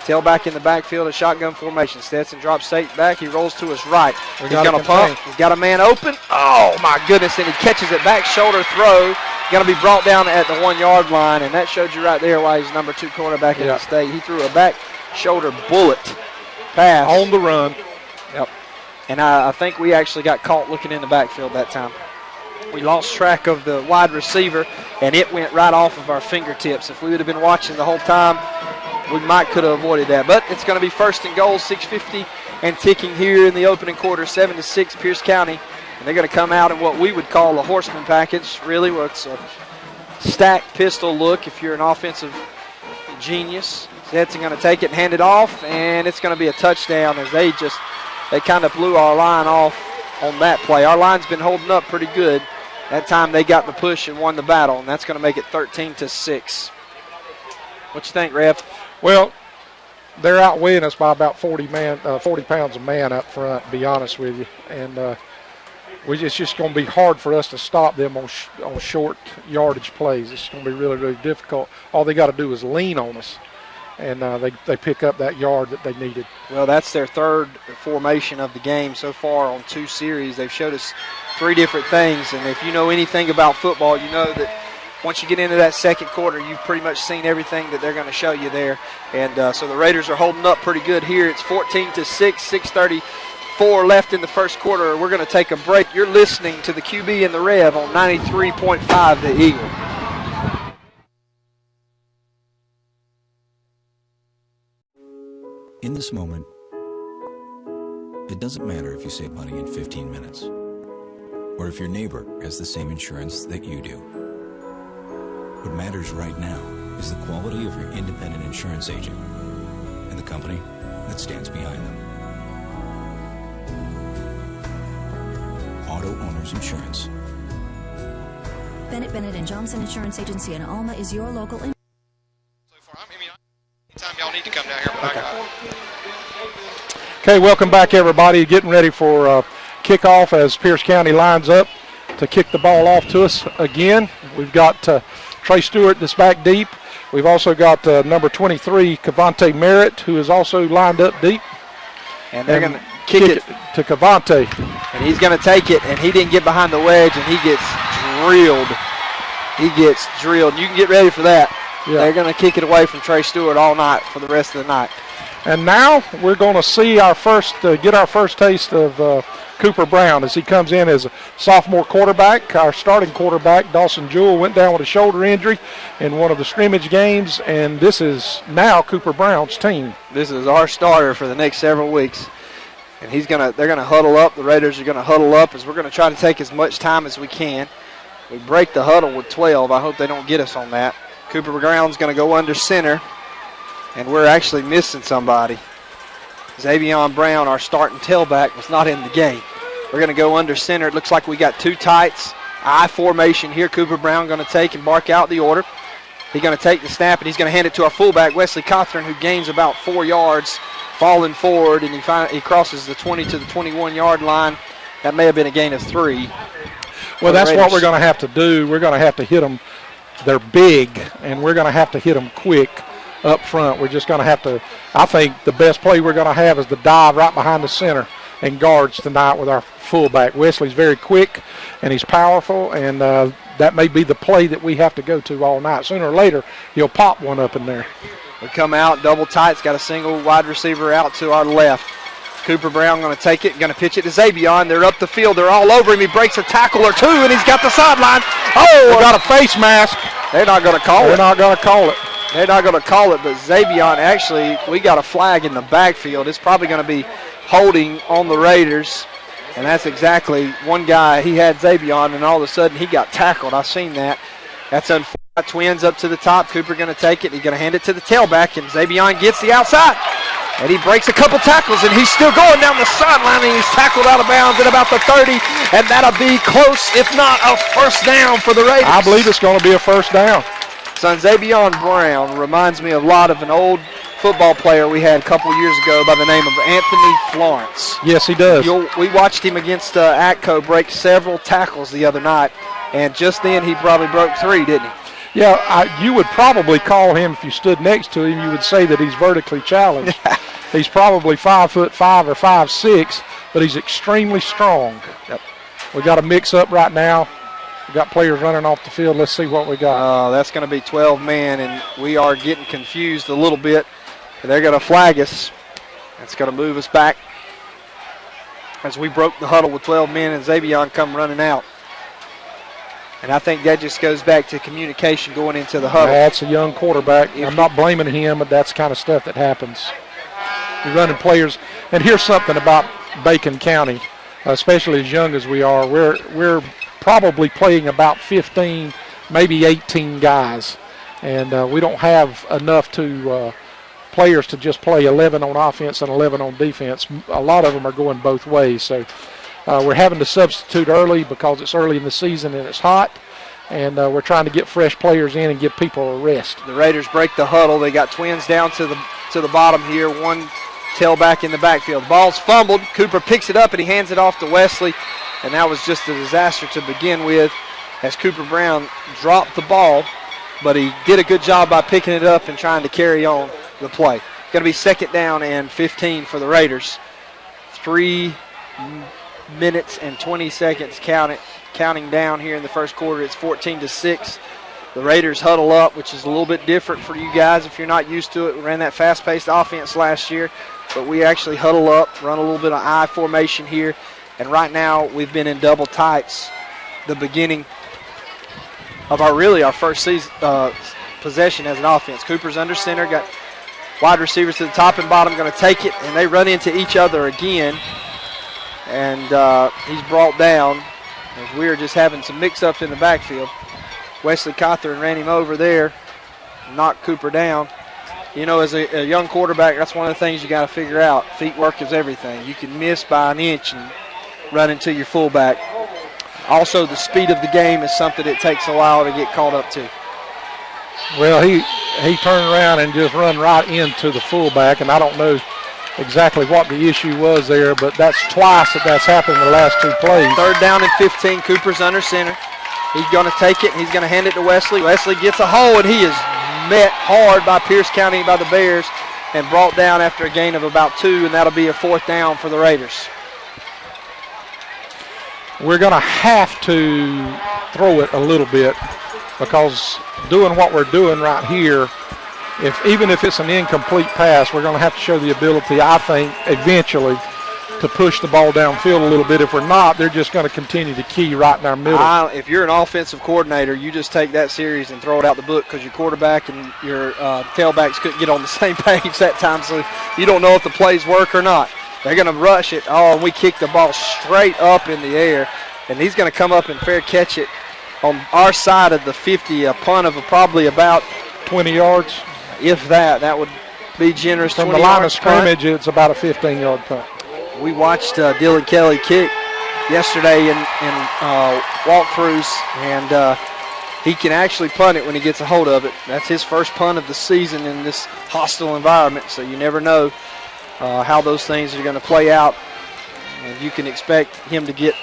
Tailback in the backfield, a shotgun formation. Stetson drops straight back. He rolls to his right. He's going to pump. He's got a man open. Oh, my goodness. And he catches it back, shoulder throw. Going to be brought down at the 1-yard line. And that showed you right there why he's number 2 cornerback in the state. He threw a back shoulder bullet pass. On the run. Yep. And I think we actually got caught looking in the backfield that time. We lost track of the wide receiver, and it went right off of our fingertips. If we would have been watching the whole time, we could have avoided that. But it's going to be 1st and goal, 6:50 and ticking here in the opening quarter, 7-6 Pierce County. And they're going to come out in what we would call a horseman package, really, where it's a stacked pistol look if you're an offensive genius. Stetson going to take it and hand it off, and it's going to be a touchdown as they kind of blew our line off on that play. Our line's been holding up pretty good. That time they got the push and won the battle, and that's going to make it 13-6. What you think, Rev? Well, they're outweighing us by about 40 pounds a man up front, to be honest with you. And it's just going to be hard for us to stop them on short yardage plays. It's going to be really, really difficult. All they got to do is lean on us, and they pick up that yard that they needed. Well, that's their 3rd formation of the game so far on 2 series. They've showed us 3 different things, and if you know anything about football, you know that once you get into that 2nd quarter, you've pretty much seen everything that they're going to show you there. And so the Raiders are holding up pretty good here. It's 14-6, 6:34 left in the first quarter. We're going to take a break. You're listening to the QB and the Rev on 93.5 The Eagle. In this moment, it doesn't matter if you save money in 15 minutes or if your neighbor has the same insurance that you do. What matters right now is the quality of your independent insurance agent and the company that stands behind them. Auto Owners Insurance. Bennett and Johnson Insurance Agency in Alma is your local. So far, anytime y'all need to come down here, but I got it. Okay, welcome back, everybody. Getting ready for kickoff as Pierce County lines up to kick the ball off to us again. We've got Trey Stewart that's back deep. We've also got number 23, Cavante Merritt, who is also lined up deep. And they're going kick it, to Cavante. and he's going to take it, and he didn't get behind the wedge, and he gets drilled. He gets drilled. You can get ready for that. Yeah. They're going to kick it away from Trey Stewart all night for the rest of the night. And now we're going to see our first, get our first taste of Cooper Brown as he comes in as a sophomore quarterback. Our starting quarterback, Dawson Jewell, went down with a shoulder injury in one of the scrimmage games, and this is now Cooper Brown's team. This is our starter for the next several weeks. And they're gonna huddle up. The Raiders are gonna huddle up as we're gonna try to take as much time as we can. We break the huddle with 12. I hope they don't get us on that. Cooper Brown's gonna go under center, and we're actually missing somebody. Xavion Brown, our starting tailback, was not in the game. We're gonna go under center. It looks like we got two tights. I formation here. Cooper Brown gonna take and bark out the order. He's gonna take the snap, and he's gonna hand it to our fullback, Wesley Cothran, who gains about 4 yards. Falling forward, and he crosses the 20 to the 21-yard line. That may have been a gain of 3. Well, that's what we're going to have to do. We're going to have to hit them. They're big, and we're going to have to hit them quick up front. We're just going to have to. I think the best play we're going to have is the dive right behind the center and guards tonight with our fullback. Wesley's very quick, and he's powerful, and that may be the play that we have to go to all night. Sooner or later, he'll pop one up in there. We come out, double tights, got a single wide receiver out to our left. Cooper Brown going to take it, going to pitch it to Xavion. They're up the field. They're all over him. He breaks a tackle or two, and he's got the sideline. Oh, we got a face mask. They're not going to call it. They're not going to call it. They're not going to call it, but Xavion, actually, we got a flag in the backfield. It's probably going to be holding on the Raiders, and that's exactly one guy. He had Xavion, and all of a sudden he got tackled. I've seen that. That's unfortunate. Twins up to the top. Cooper going to take it. He's going to hand it to the tailback, and Xavion gets the outside. And he breaks a couple tackles, and he's still going down the sideline, and he's tackled out of bounds at about the 30, and that'll be close, if not a first down for the Raiders. I believe it's going to be a first down. Son, Xavion Brown reminds me a lot of an old football player we had a couple years ago by the name of Anthony Florence. Yes, he does. We watched him against Atco break several tackles the other night, and just then he probably broke 3, didn't he? Yeah, you would probably call him, if you stood next to him, you would say that he's vertically challenged. He's probably 5'5" or 5'6", but he's extremely strong. Yep. We got a mix-up right now. We got players running off the field. Let's see what we got. That's going to be 12 men, and we are getting confused a little bit. They're going to flag us. That's going to move us back as we broke the huddle with 12 men, and Xavion come running out. And I think that just goes back to communication going into the huddle. That's a young quarterback. I'm not blaming him, but that's the kind of stuff that happens. You're running players. And here's something about Bacon County, especially as young as we are. We're probably playing about 15, maybe 18 guys. And we don't have enough players to just play 11 on offense and 11 on defense. A lot of them are going both ways. So we're having to substitute early because it's early in the season and it's hot, and we're trying to get fresh players in and give people a rest. The Raiders break the huddle. They got twins down to the bottom here, one tailback in the backfield. The ball's fumbled. Cooper picks it up, and he hands it off to Wesley, and that was just a disaster to begin with as Cooper Brown dropped the ball, but he did a good job by picking it up and trying to carry on the play. Going to be 2nd down and 15 for the Raiders. 3 minutes and 20 seconds counting down here in the first quarter. It's 14-6. The Raiders huddle up, which is a little bit different for you guys if you're not used to it. We ran that fast-paced offense last year, but we actually huddle up, run a little bit of I formation here, and right now we've been in double tights the beginning of our first season, possession as an offense. Cooper's under center, got wide receivers to the top and bottom, going to take it, and they run into each other again. And he's brought down as we are just having some mix-ups in the backfield. Wesley Cothran ran him over there, knocked Cooper down. You know, as a young quarterback, that's one of the things you got to figure out. Feet work is everything. You can miss by an inch and run into your fullback. Also, the speed of the game is something that takes a while to get caught up to. Well, he turned around and just run right into the fullback, and I don't know exactly what the issue was there, but that's twice that's happened in the last 2 plays. 3rd down and 15. Cooper's under center. He's going to take it. He's going to hand it to Wesley. Wesley gets a hole, and he is met hard by Pierce County, by the Bears. and brought down after a gain of about 2, and that'll be a 4th down for the Raiders. We're going to have to throw it a little bit because doing what we're doing right here, even if it's an incomplete pass, we're going to have to show the ability, I think, eventually to push the ball downfield a little bit. If we're not, they're just going to continue to key right in our middle. If you're an offensive coordinator, you just take that series and throw it out the book because your quarterback and your tailbacks couldn't get on the same page that time, so you don't know if the plays work or not. They're going to rush it. Oh, and we kick the ball straight up in the air, and he's going to come up and fair catch it on our side of the 50, a punt of probably about 20 yards. If that would be generous. From the line of scrimmage, it's about a 15-yard punt. We watched Dylan Kelly kick yesterday in walkthroughs, and he can actually punt it when he gets a hold of it. That's his first punt of the season in this hostile environment, so you never know how those things are going to play out, and you can expect him to get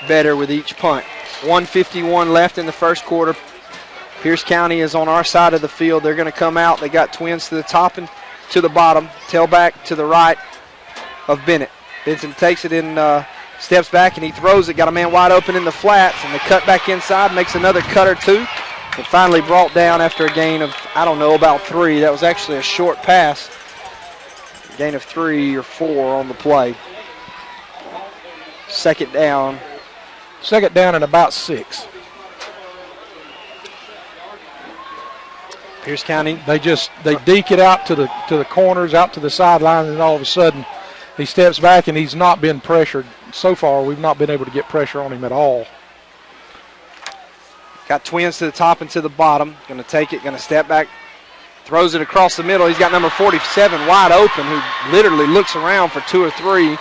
better with each punt. 1:51 left in the first quarter. Pierce County is on our side of the field. They're going to come out. They got twins to the top and to the bottom, tailback to the right of Bennett. Benson takes it in, steps back, and he throws it. Got a man wide open in the flats, and the cut back inside makes another cut or two. And finally brought down after a gain of, I don't know, about 3. That was actually a short pass. Gain of 3 or 4 on the play. Second down. Second down and about 6. Pierce County. They deke it out to the corners, out to the sideline, and all of a sudden he steps back, and he's not been pressured. So far, we've not been able to get pressure on him at all. Got twins to the top and to the bottom. Going to take it, going to step back, throws it across the middle. He's got number 47 wide open, who literally looks around for 2 or 3,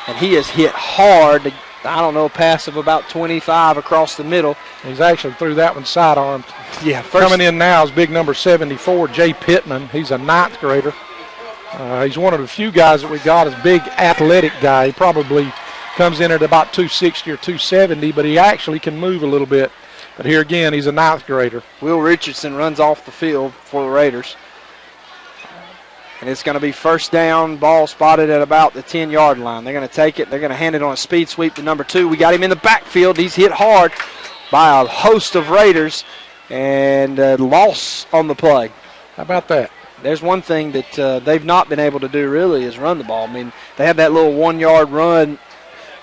and he is hit hard. I don't know, a pass of about 25 across the middle. He's actually threw that one sidearmed. Yeah, coming in now is big number 74, Jay Pittman. He's a 9th grader. He's one of the few guys that we got, is a big athletic guy. He probably comes in at about 260 or 270, but he actually can move a little bit. But here again, he's a 9th grader. Will Richardson runs off the field for the Raiders. And it's going to be first down, ball spotted at about the 10-yard line. They're going to take it. They're going to hand it on a speed sweep to number 2. We got him in the backfield. He's hit hard by a host of Raiders, and loss on the play. How about that? There's one thing that they've not been able to do really is run the ball. I mean, they had that little 1-yard run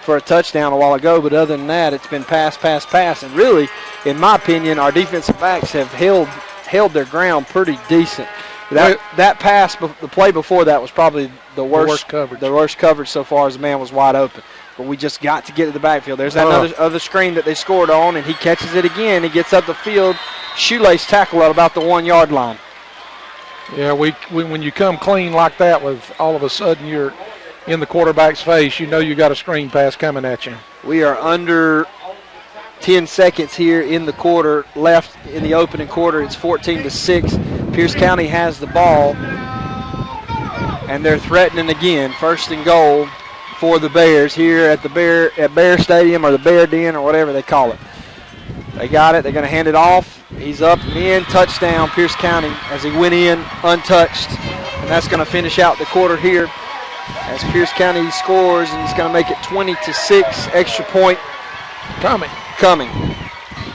for a touchdown a while ago, but other than that, it's been pass. And really, in my opinion, our defensive backs have held their ground pretty decent. That pass, the play before that was probably the worst coverage. The worst coverage so far, as the man was wide open. But we just got to get to the backfield. There's that other screen that they scored on, and he catches it again. He gets up the field, shoelace tackle at about the 1-yard line. Yeah, when you come clean like that, with all of a sudden you're in the quarterback's face, you know you got a screen pass coming at you. We are under 10 seconds here in the quarter left in the opening quarter. It's 14-6. Pierce County has the ball, and they're threatening again. First and goal for the Bears here at Bear Stadium, or the Bear Den, or whatever they call it. They got it. They're going to hand it off. He's up and in. Touchdown, Pierce County, as he went in untouched. And that's going to finish out the quarter here as Pierce County scores, and he's going to make it 20-6. Extra point coming.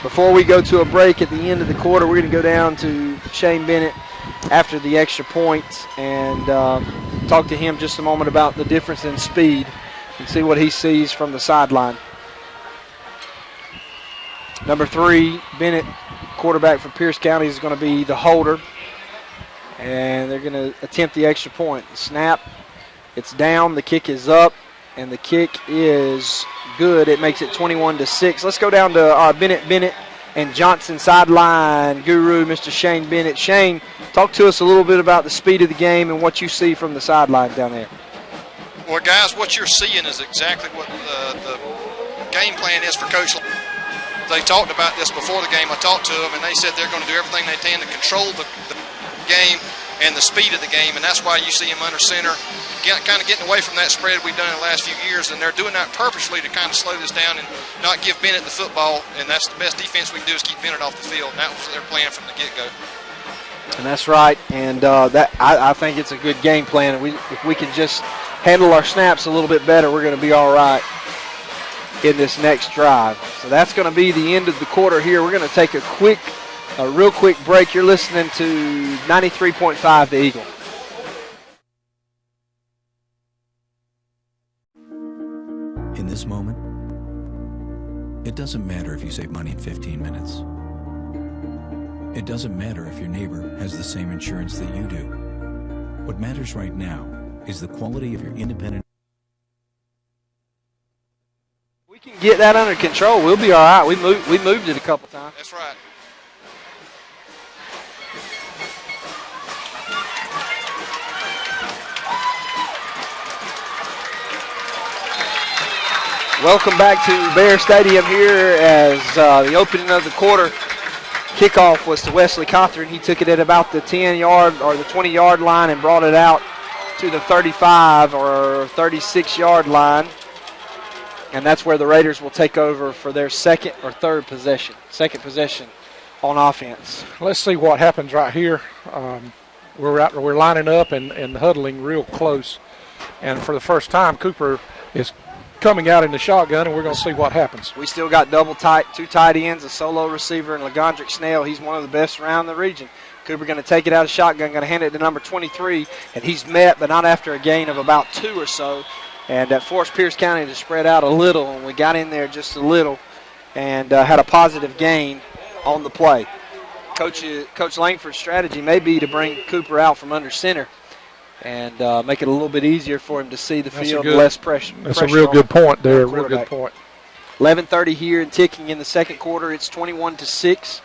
Before we go to a break at the end of the quarter, we're going to go down to Shane Bennett after the extra point and talk to him just a moment about the difference in speed and see what he sees from the sideline. Number 3, Bennett, quarterback for Pierce County, is going to be the holder. And they're going to attempt the extra point. The snap, it's down, the kick is up, and the kick is good. It makes it 21-6. Let's go down to our Bennett and Johnson sideline guru, Mr. Shane Bennett. Shane, talk to us a little bit about the speed of the game and what you see from the sideline down there. Well, guys, what you're seeing is exactly what the game plan is for Coach. They talked about this before the game. I talked to them, and they said they're going to do everything they can to control the game and the speed of the game, and that's why you see them under center, kind of getting away from that spread we've done in the last few years, and they're doing that purposely to kind of slow this down and not give Bennett the football, and that's the best defense we can do is keep Bennett off the field, and that was their plan from the get-go. And that's right. And I think it's a good game plan. And if we can just handle our snaps a little bit better, we're going to be all right in this next drive. So that's going to be the end of the quarter here. We're going to take a real quick break. You're listening to 93.5 The Eagle. In this moment, it doesn't matter if you save money in 15 minutes. It doesn't matter if your neighbor has the same insurance that you do. What matters right now is the quality of your independent. We can get that under control. We'll be all right. We moved it a couple times. That's right. Welcome back to Bear Stadium here as the opening of the quarter. Kickoff was to Wesley Cothran. He took it at about the 10-yard or the 20-yard line and brought it out to the 35 or 36-yard line. And that's where the Raiders will take over for their second possession on offense. Let's see what happens right here. We're lining up and huddling real close. And for the first time, Cooper is coming out in the shotgun, and we're going to see what happens. We still got two tight ends, a solo receiver, and Legondrick Snell. He's one of the best around the region. Cooper going to take it out of shotgun, going to hand it to number 23, and he's met, but not after a gain of about 2 or so. And that forced Pierce County to spread out a little, and we got in there just a little and had a positive gain on the play. Coach Langford's strategy may be to bring Cooper out from under center and make it a little bit easier for him to see the field, less pressure. That's a real good point there, real good point. 11:30 here and ticking in the second quarter. It's 21-6.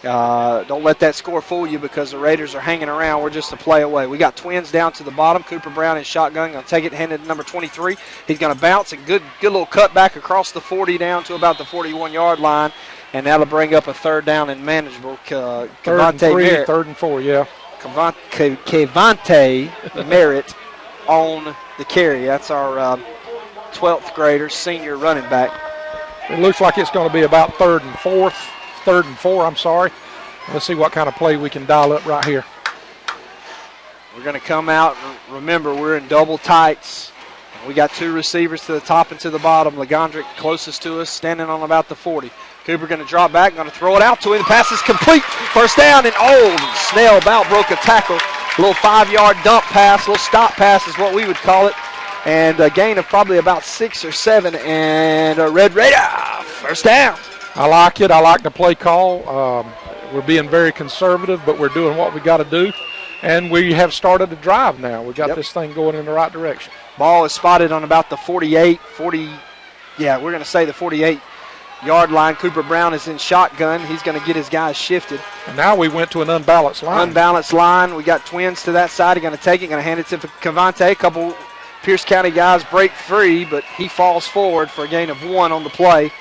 Don't let that score fool you because the Raiders are hanging around. We're just a play away. We got twins down to the bottom. Cooper Brown in shotgun. Going to take it, hand it to number 23. He's going to bounce. A good little cut back across the 40 down to about the 41-yard line, and that'll bring up a third down and manageable. Third and 4, yeah. Kevante Merritt on the carry. That's our 12th grader, senior running back. It looks like it's going to be about third and 4. Let's see what kind of play we can dial up right here. We're going to come out. Remember, we're in double tights. We got 2 receivers to the top and to the bottom. Legondrick closest to us, standing on about the 40. Cooper going to drop back, going to throw it out to him. The pass is complete. First down, and Snell about broke a tackle. A little 5-yard dump pass, a little stop pass is what we would call it. And a gain of probably about 6 or 7, and a Red Raider, first down. I like it. I like the play call. We're being very conservative, but we're doing what we got to do. And we have started to drive now. We got this thing going in the right direction. Ball is spotted on about the 48, we're going to say the 48-yard line. Cooper Brown is in shotgun. He's going to get his guys shifted. And now we went to an unbalanced line. Unbalanced line. We got twins to that side. He's going to take it, going to hand it to Kevante. A couple Pierce County guys break free, but he falls forward for a gain of 1 on the play.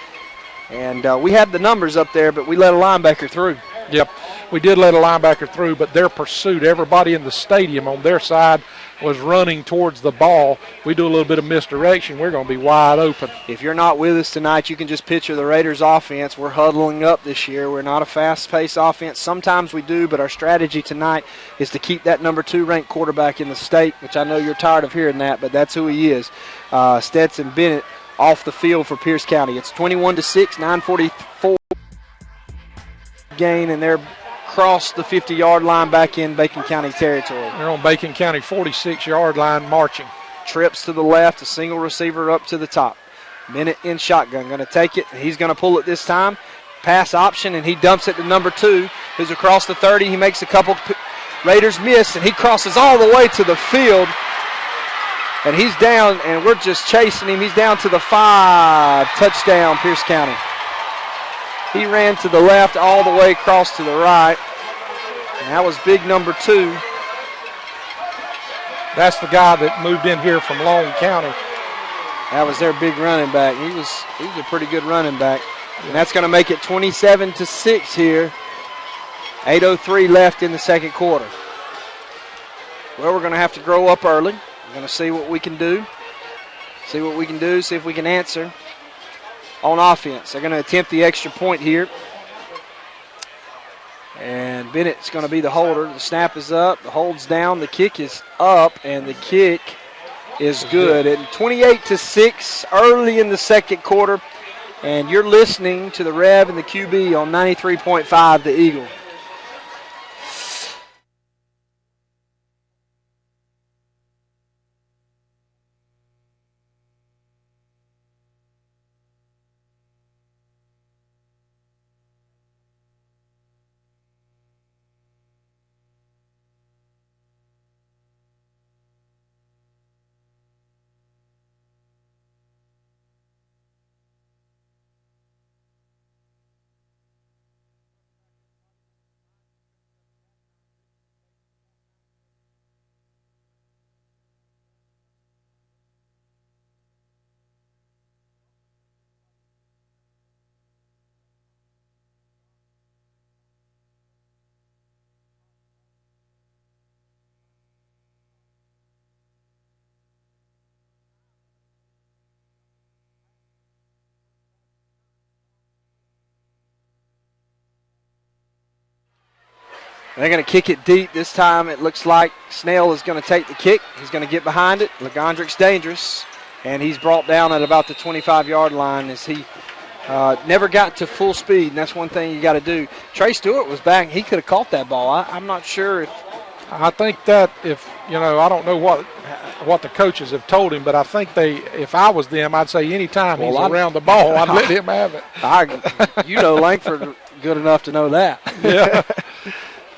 And we had the numbers up there, but we let a linebacker through. Yep, we did let a linebacker through, but their pursuit, everybody in the stadium on their side was running towards the ball. We do a little bit of misdirection, we're going to be wide open. If you're not with us tonight, you can just picture the Raiders' offense. We're huddling up this year. We're not a fast-paced offense. Sometimes we do, but our strategy tonight is to keep that number 2 ranked quarterback in the state, which I know you're tired of hearing that, but that's who he is. Stetson Bennett off the field for Pierce County. It's 21-6, 9:44 gain, and they're crossed the 50-yard line back in Bacon County territory. They're on Bacon County 46-yard line marching. Trips to the left, a single receiver up to the top. Bennett in shotgun, going to take it. He's going to pull it this time. Pass option, and he dumps it to number 2, who's across the 30. He makes a couple. Raiders miss, and he crosses all the way to the field. And he's down, and we're just chasing him. He's down to the 5. Touchdown, Pierce County. He ran to the left all the way across to the right. And that was big number 2. That's the guy that moved in here from Long County. That was their big running back. He was a pretty good running back. And that's going to make it 27-6 here. 8:03 left in the second quarter. Well, we're going to have to grow up early. We're going to see what we can do. See if we can answer on offense. They're going to attempt the extra point here. And And Bennett's going to be the holder. The snap is up, the hold's down, the kick is up, and the kick is good. And 28-6 early in the second quarter. And you're listening to the Rev and the QB on 93.5 The Eagle. They're going to kick it deep. This time it looks like Snell is going to take the kick. He's going to get behind it. LeGondrick's dangerous, and he's brought down at about the 25-yard line as he never got to full speed, and that's one thing you got to do. Trey Stewart was back. He could have caught that ball. I'm not sure if. I think that if, I don't know what the coaches have told him, but I think if I was them, I'd say anytime he's around the ball, I'd let him have it. Langford good enough to know that. Yeah.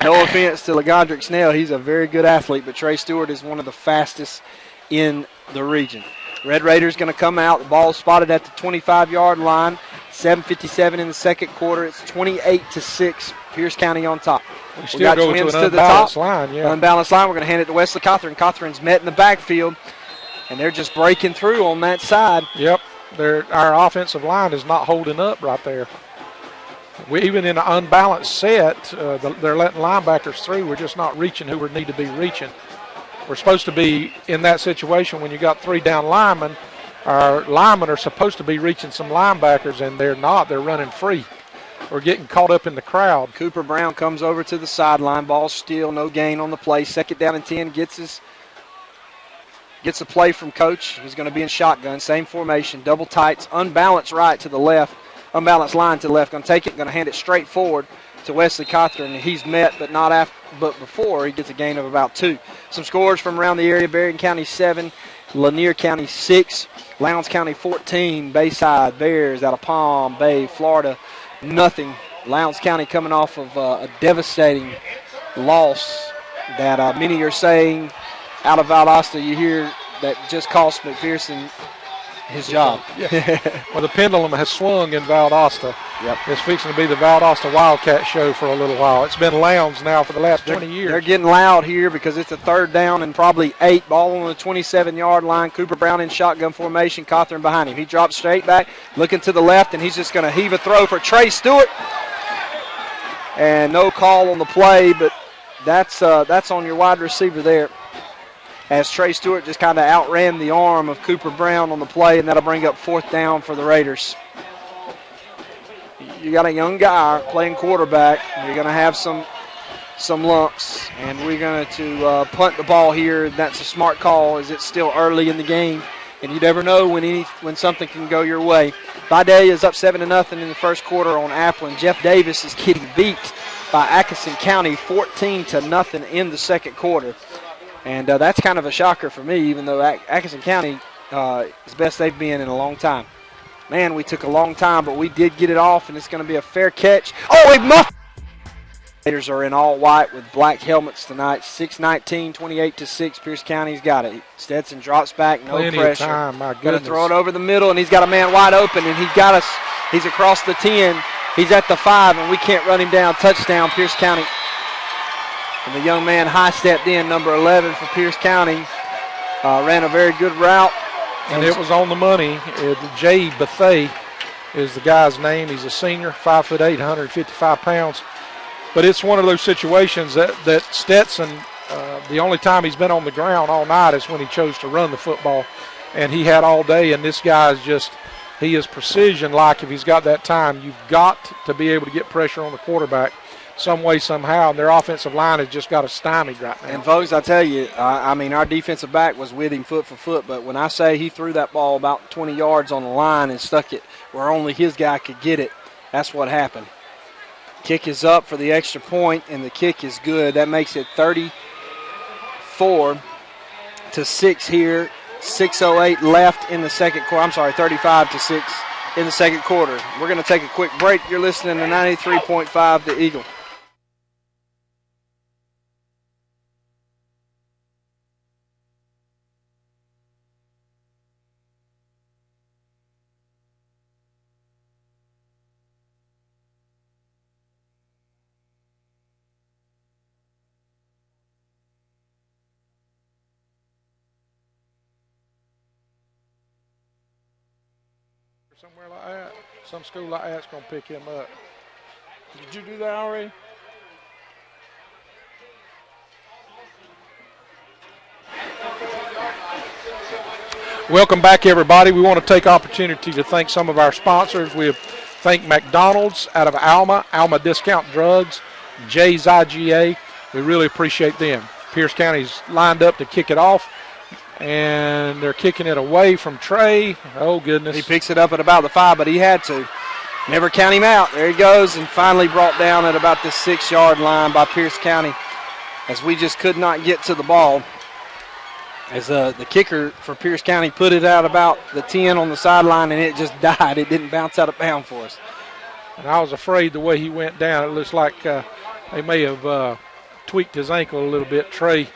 No offense to LeGondrick Snell. He's a very good athlete, but Trey Stewart is one of the fastest in the region. Red Raiders going to come out. The ball spotted at the 25-yard line. 7:57 in the second quarter. It's 28-6. Pierce County on top. We still go to an unbalanced line, yeah. Unbalanced line. We're going to hand it to Wesley Cothran. Cothran's met in the backfield, and they're just breaking through on that side. Yep. Our offensive line is not holding up right there. Even in an unbalanced set, they're letting linebackers through. We're just not reaching who we need to be reaching. We're supposed to be in that situation when you got 3 down linemen. Our linemen are supposed to be reaching some linebackers, and they're not. They're running free. We're getting caught up in the crowd. Cooper Brown comes over to the sideline. Ball still, no gain on the play. 2nd down and 10, gets a play from Coach. He's going to be in shotgun. Same formation, double tights, unbalanced right to the left. Unbalanced line to the left. Going to take it, going to hand it straight forward to Wesley Cothran. He's met, but before he gets a gain of about 2. Some scores from around the area: Berrien County 7, Lanier County 6, Lowndes County 14, Bayside Bears out of Palm Bay, Florida, nothing. Lowndes County coming off of a devastating loss that many are saying out of Valdosta. You hear that just cost McPherson his job. Yeah. Well, the pendulum has swung in Valdosta. Yep. It's fixing to be the Valdosta Wildcat show for a little while. It's been Lowndes now for the last 20 years. They're getting loud here because it's a 3rd down and probably 8. Ball on the 27-yard line. Cooper Brown in shotgun formation. Cothran behind him. He drops straight back, looking to the left, and he's just going to heave a throw for Trey Stewart. And no call on the play, but that's on your wide receiver there, as Trey Stewart just kind of outran the arm of Cooper Brown on the play, and that'll bring up 4th down for the Raiders. You got a young guy playing quarterback. You're going to have some lumps, and we're going to punt the ball here. That's a smart call, as it's still early in the game, and you never know when something can go your way. Vidalia is up 7-0 in the first quarter on Applin. Jeff Davis is getting beat by Atkinson County 14-0 in the second quarter. And that's kind of a shocker for me, even though Atkinson County is best they've been in a long time. Man, we took a long time, but we did get it off, and it's going to be a fair catch. Oh, he muffed. Raiders are in all white with black helmets tonight. 6-19, 28-6. Pierce County's got it. Stetson drops back, no Plenty pressure. Of time, my goodness. Going to throw it over the middle, and he's got a man wide open, and he's got us. He's across the 10. He's at the 5, and we can't run him down. Touchdown, Pierce County. And the young man high-stepped in, number 11 for Pierce County. Ran a very good route. And it was on the money. Jay Bethay is the guy's name. He's a senior, 5'8", 155 pounds. But it's one of those situations that Stetson, the only time he's been on the ground all night is when he chose to run the football. And he had all day, and this guy is he is precision-like if he's got that time. You've got to be able to get pressure on the quarterback. some way, somehow, and their offensive line has just got us stymied right now. And, folks, I tell you, I mean, our defensive back was with him foot for foot, but when I say he threw that ball about 20 yards on the line and stuck it where only his guy could get it, that's what happened. Kick is up for the extra point, and the kick is good. That makes it 34-6 here. 6:08 left in the second quarter. I'm sorry, 35-6 in the second quarter. We're going to take a quick break. You're listening to 93.5 The Eagle. Somewhere like that, some school like that's going to pick him up. Did you do that already? Welcome back, everybody. We want to take opportunity to thank some of our sponsors. We thank McDonald's out of Alma Discount Drugs, Jay's IGA. We really appreciate them. Pierce County's lined up to kick it off. And they're kicking it away from Trey. Oh, goodness. He picks it up at about the 5, but he had to. Never count him out. There he goes, and finally brought down at about the 6-yard line by Pierce County, as we just could not get to the ball. As the kicker for Pierce County put it out about the 10 on the sideline, and it just died. It didn't bounce out of bounds for us. And I was afraid the way he went down. It looks like they may have tweaked his ankle a little bit. Trey,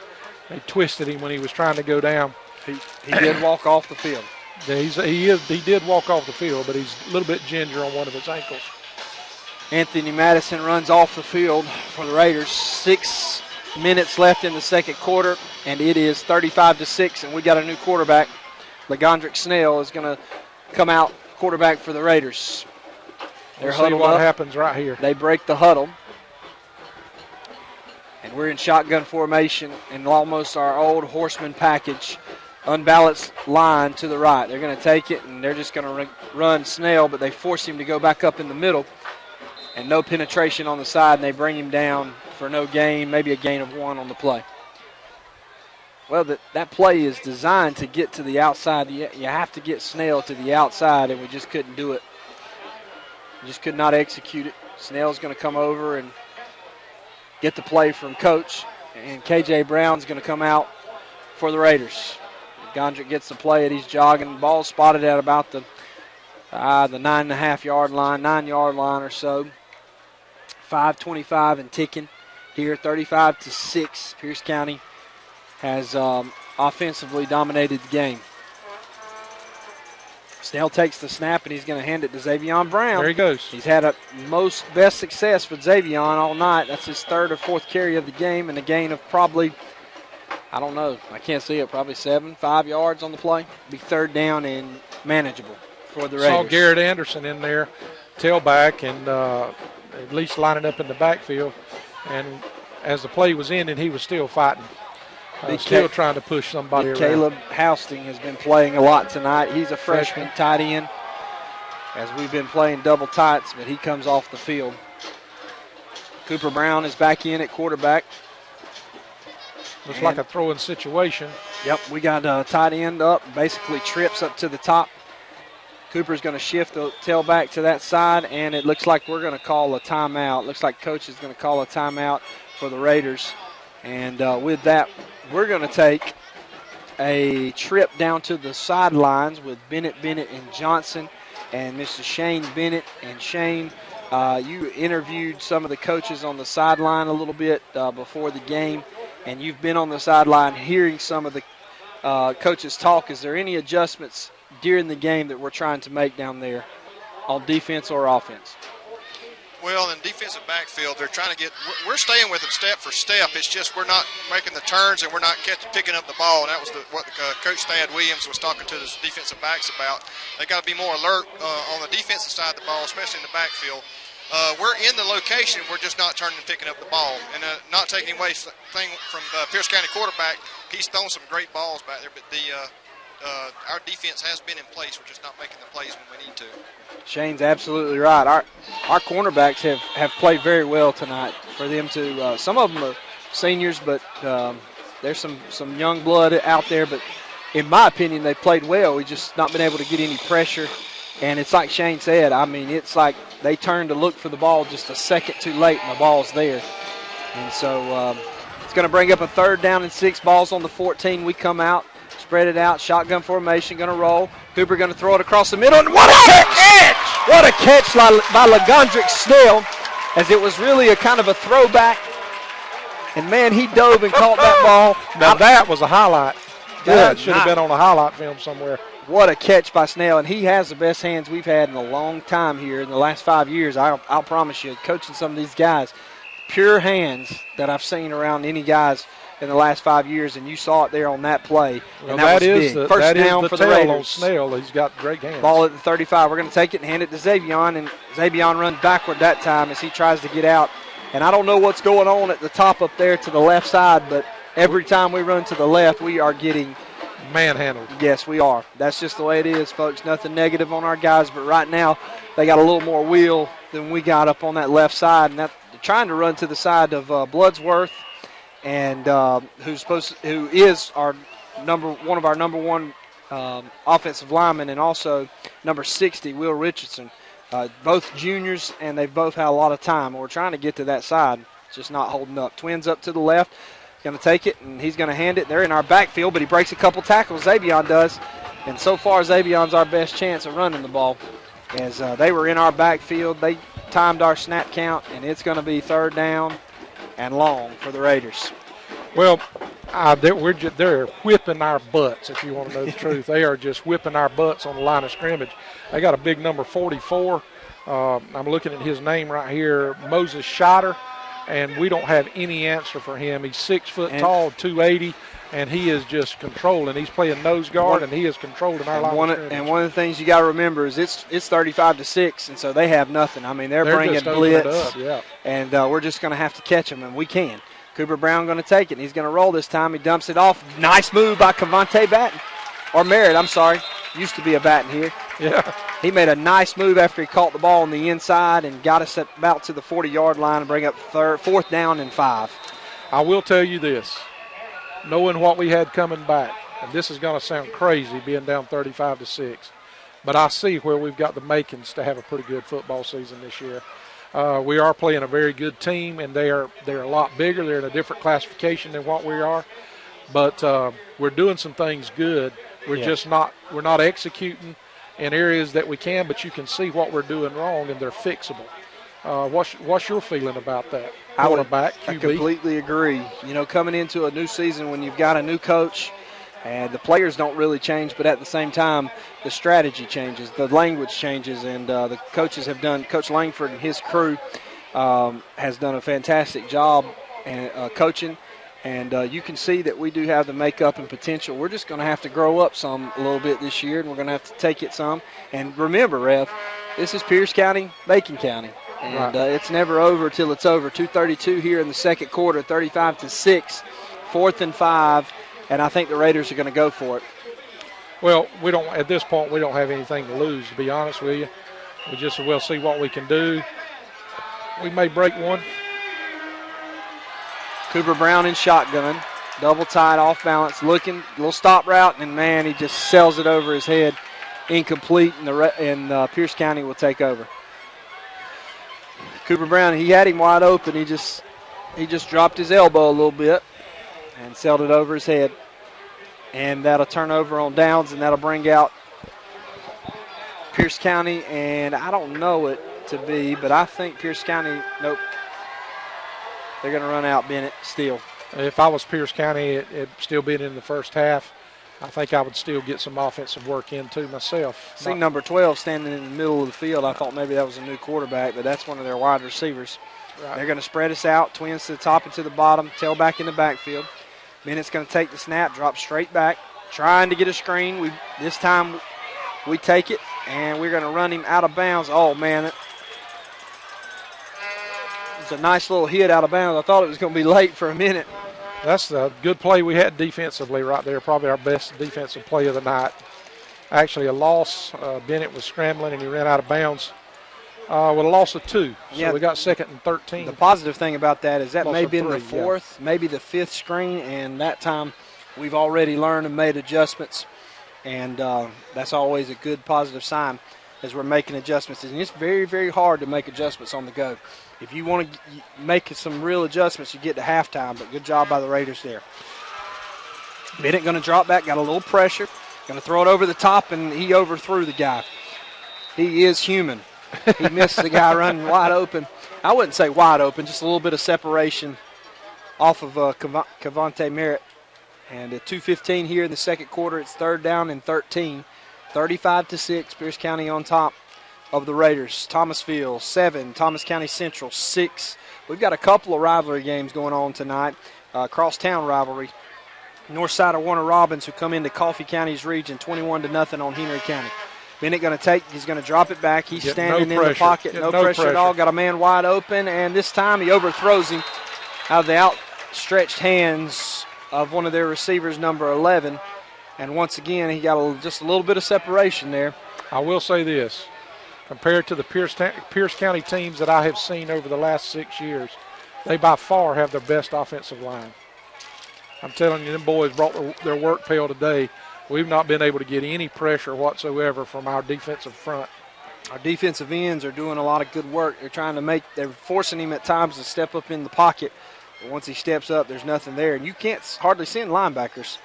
they twisted him when he was trying to go down. He did walk off the field. Yeah, he did walk off the field, but he's a little bit ginger on one of his ankles. Anthony Madison runs off the field for the Raiders. 6 minutes left in the second quarter, and it is 35-6, and we got a new quarterback. LeGondrick Snell is going to come out quarterback for the Raiders. They're We'll see huddled what up. happens right here. They break the huddle. And we're in shotgun formation and almost our old horseman package. Unbalanced line to the right. They're going to take it, and they're just going to run Snell, but they force him to go back up in the middle. And no penetration on the side, and they bring him down for no gain, maybe a gain of 1 on the play. Well, that play is designed to get to the outside. You have to get Snell to the outside, and we just couldn't do it. We just could not execute it. Snell's going to come over and get the play from Coach, and K.J. Brown's going to come out for the Raiders. Gondrick gets the play, and he's jogging. Ball spotted at about the 9.5-yard line, 9-yard line or so. 5:25 and ticking here, 35-6. Pierce County has offensively dominated the game. Snell takes the snap, and he's going to hand it to Xavion Brown. There he goes. He's had a best success with Xavion all night. That's his 3rd or 4th carry of the game, and a gain of probably, I don't know, I can't see it, probably 5 yards on the play. Be 3rd down and manageable for the Raiders. Saw Garrett Anderson in there, tailback, and at least lining up in the backfield. And as the play was ending, he was still fighting. Still trying to push somebody around. Caleb Houston has been playing a lot tonight. He's a freshman tight end, as we've been playing double tights, but he comes off the field. Cooper Brown is back in at quarterback. Looks like a throwing situation. Yep, we got a tight end up, basically trips up to the top. Cooper's going to shift the tailback to that side, and it looks like we're going to call a timeout. Looks like Coach is going to call a timeout for the Raiders. And with that, we're going to take a trip down to the sidelines with Bennett, and Johnson, and Mr. Shane Bennett. And Shane, you interviewed some of the coaches on the sideline a little bit before the game, and you've been on the sideline hearing some of the coaches talk. Is there any adjustments during the game that we're trying to make down there on defense or offense? Well, in defensive backfield, they're trying to we're staying with them step for step. It's just we're not making the turns and we're not picking up the ball. And that was what Coach Thad Williams was talking to the defensive backs about. They got to be more alert on the defensive side of the ball, especially in the backfield. We're in the location. We're just not turning and picking up the ball. And not taking away thing from Pierce County quarterback, he's thrown some great balls back there. But our defense has been in place. We're just not making the plays when we need to. Shane's absolutely right. Our cornerbacks have played very well tonight. for them to. Some of them are seniors, but there's some young blood out there. But in my opinion, they played well. We just not been able to get any pressure. And it's like Shane said. I mean, it's like they turned to look for the ball just a second too late, and the ball's there. And so it's going to bring up a 3rd down and 6. Balls on the 14. We come out, spread it out, shotgun formation, going to roll. Cooper going to throw it across the middle, and what a catch! What a catch by LaGondrick Snell, as it was really a kind of a throwback. And, man, he dove and caught that ball. Now that was a highlight. That should have night. been on a highlight film somewhere. What a catch by Snell, and he has the best hands we've had in a long time here in the last 5 years. I'll promise you, coaching some of these guys, pure hands that I've seen around any guys in the last 5 years, and you saw it there on that play. Well, and that was is big. First down for the tell on Raiders. Snell. He's got great hands. Ball at the 35. We're going to take it and hand it to Xavion, and Xavion runs backward that time as he tries to get out. And I don't know what's going on at the top up there to the left side, but every time we run to the left, we are getting manhandled. Yes, we are. That's just the way it is, folks. Nothing negative on our guys, but right now they got a little more wheel than we got up on that left side, and they're trying to run to the side of Bloodsworth, and who is our one of our number one offensive linemen, and also number 60, Will Richardson. Both juniors, and they've both had a lot of time. We're trying to get to that side. It's just not holding up. Twins up to the left. Going to take it, and he's going to hand it. They're in our backfield, but he breaks a couple tackles. Xavion does. And so far, Xavion's our best chance of running the ball. As they were in our backfield, they timed our snap count, and it's going to be 3rd down and long for the Raiders. Well, they're whipping our butts, if you want to know the truth. They are just whipping our butts on the line of scrimmage. They got a big number 44. I'm looking at his name right here, Moses Schotter, and we don't have any answer for him. He's 6 foot tall, 280, and he is just controlling. He's playing nose guard, and he is controlling our line of scrimmage. And one of the things you got to remember is it's 35-6, and so they have nothing. I mean, they're bringing blitz, and we're just going to have to catch them, and we can. Cooper Brown going to take it, and he's going to roll this time. He dumps it off. Nice move by Cavante Batten. Or Merritt, I'm sorry. Used to be a Batten here. Yeah. He made a nice move after he caught the ball on the inside and got us about to the 40-yard line and bring up 4th down and 5. I will tell you this. Knowing what we had coming back, and this is going to sound crazy being down 35-6, but I see where we've got the makings to have a pretty good football season this year. We are playing a very good team, and they're a lot bigger. They're in a different classification than what we are, but we're doing some things good. We're not executing in areas that we can, but you can see what we're doing wrong, and they're fixable. What's your feeling about that? Quarterback, QB? I completely agree. You know, coming into a new season when you've got a new coach, and the players don't really change, but at the same time, the strategy changes, the language changes, and the coaches have done. Coach Langford and his crew has done a fantastic job coaching. And you can see that we do have the makeup and potential. We're just going to have to grow up a little bit this year, and we're going to have to take it some. And remember, Rev, this is Pierce County, Macon County. And it's never over till it's over. 2:32 here in the second quarter, 35-6, 4th and 5. And I think the Raiders are going to go for it. Well, at this point, we don't have anything to lose, to be honest with you. We'll see what we can do. We may break one. Cooper Brown in shotgun, double tight, off balance, looking, little stop route, and man, he just sails it over his head, incomplete, and Pierce County will take over. Cooper Brown, he had him wide open. He just dropped his elbow a little bit and sailed it over his head, and that'll turn over on downs, and that'll bring out Pierce County, and I don't know it to be, but I think Pierce County, nope. They're going to run out Bennett still. If I was Pierce County, it'd still be in the first half. I think I would still get some offensive work in, too, myself. See number 12 standing in the middle of the field. I thought maybe that was a new quarterback, but that's one of their wide receivers. Right. They're going to spread us out, twins to the top and to the bottom, tailback in the backfield. Bennett's going to take the snap, drop straight back, trying to get a screen. This time we take it, and we're going to run him out of bounds. Oh, man. It's a nice little hit out of bounds. I thought it was going to be late for a minute. That's a good play we had defensively right there. Probably our best defensive play of the night. Actually, a loss. Bennett was scrambling, and he ran out of bounds. With a loss of 2. So Yeah. we got second and 13. The positive thing about that is that Loss may of have been the 3, yeah. fourth, maybe the fifth screen, and that time we've already learned and made adjustments, and that's always a good positive sign as we're making adjustments. And it's very, very hard to make adjustments on the go. If you want to make some real adjustments, you get to halftime, but good job by the Raiders there. Bennett going to drop back, got a little pressure, going to throw it over the top, and he overthrew the guy. He is human. He missed the guy running wide open. I wouldn't say wide open, just a little bit of separation off of Cavante Merritt. And at 2:15 here in the second quarter, it's third down and 13. 35-6, Pierce County on top of the Raiders. Thomasville 7, Thomas County Central 6. We've got a couple of rivalry games going on tonight. Crosstown rivalry. North side of Warner Robins, who come into Coffee County's region, 21-0 on Henry County. Bennett going to he's going to drop it back. He's standing in the pocket. No pressure at all. Got a man wide open, and this time he overthrows him out of the outstretched hands of one of their receivers, number 11. And once again, he got just a little bit of separation there. I will say this. Compared to the Pierce County teams that I have seen over the last 6 years, they by far have their best offensive line. I'm telling you, them boys brought their work pail today. We've not been able to get any pressure whatsoever from our defensive front. Our defensive ends are doing a lot of good work. They're forcing him at times to step up in the pocket. But once he steps up, there's nothing there. And you can't hardly send linebackers.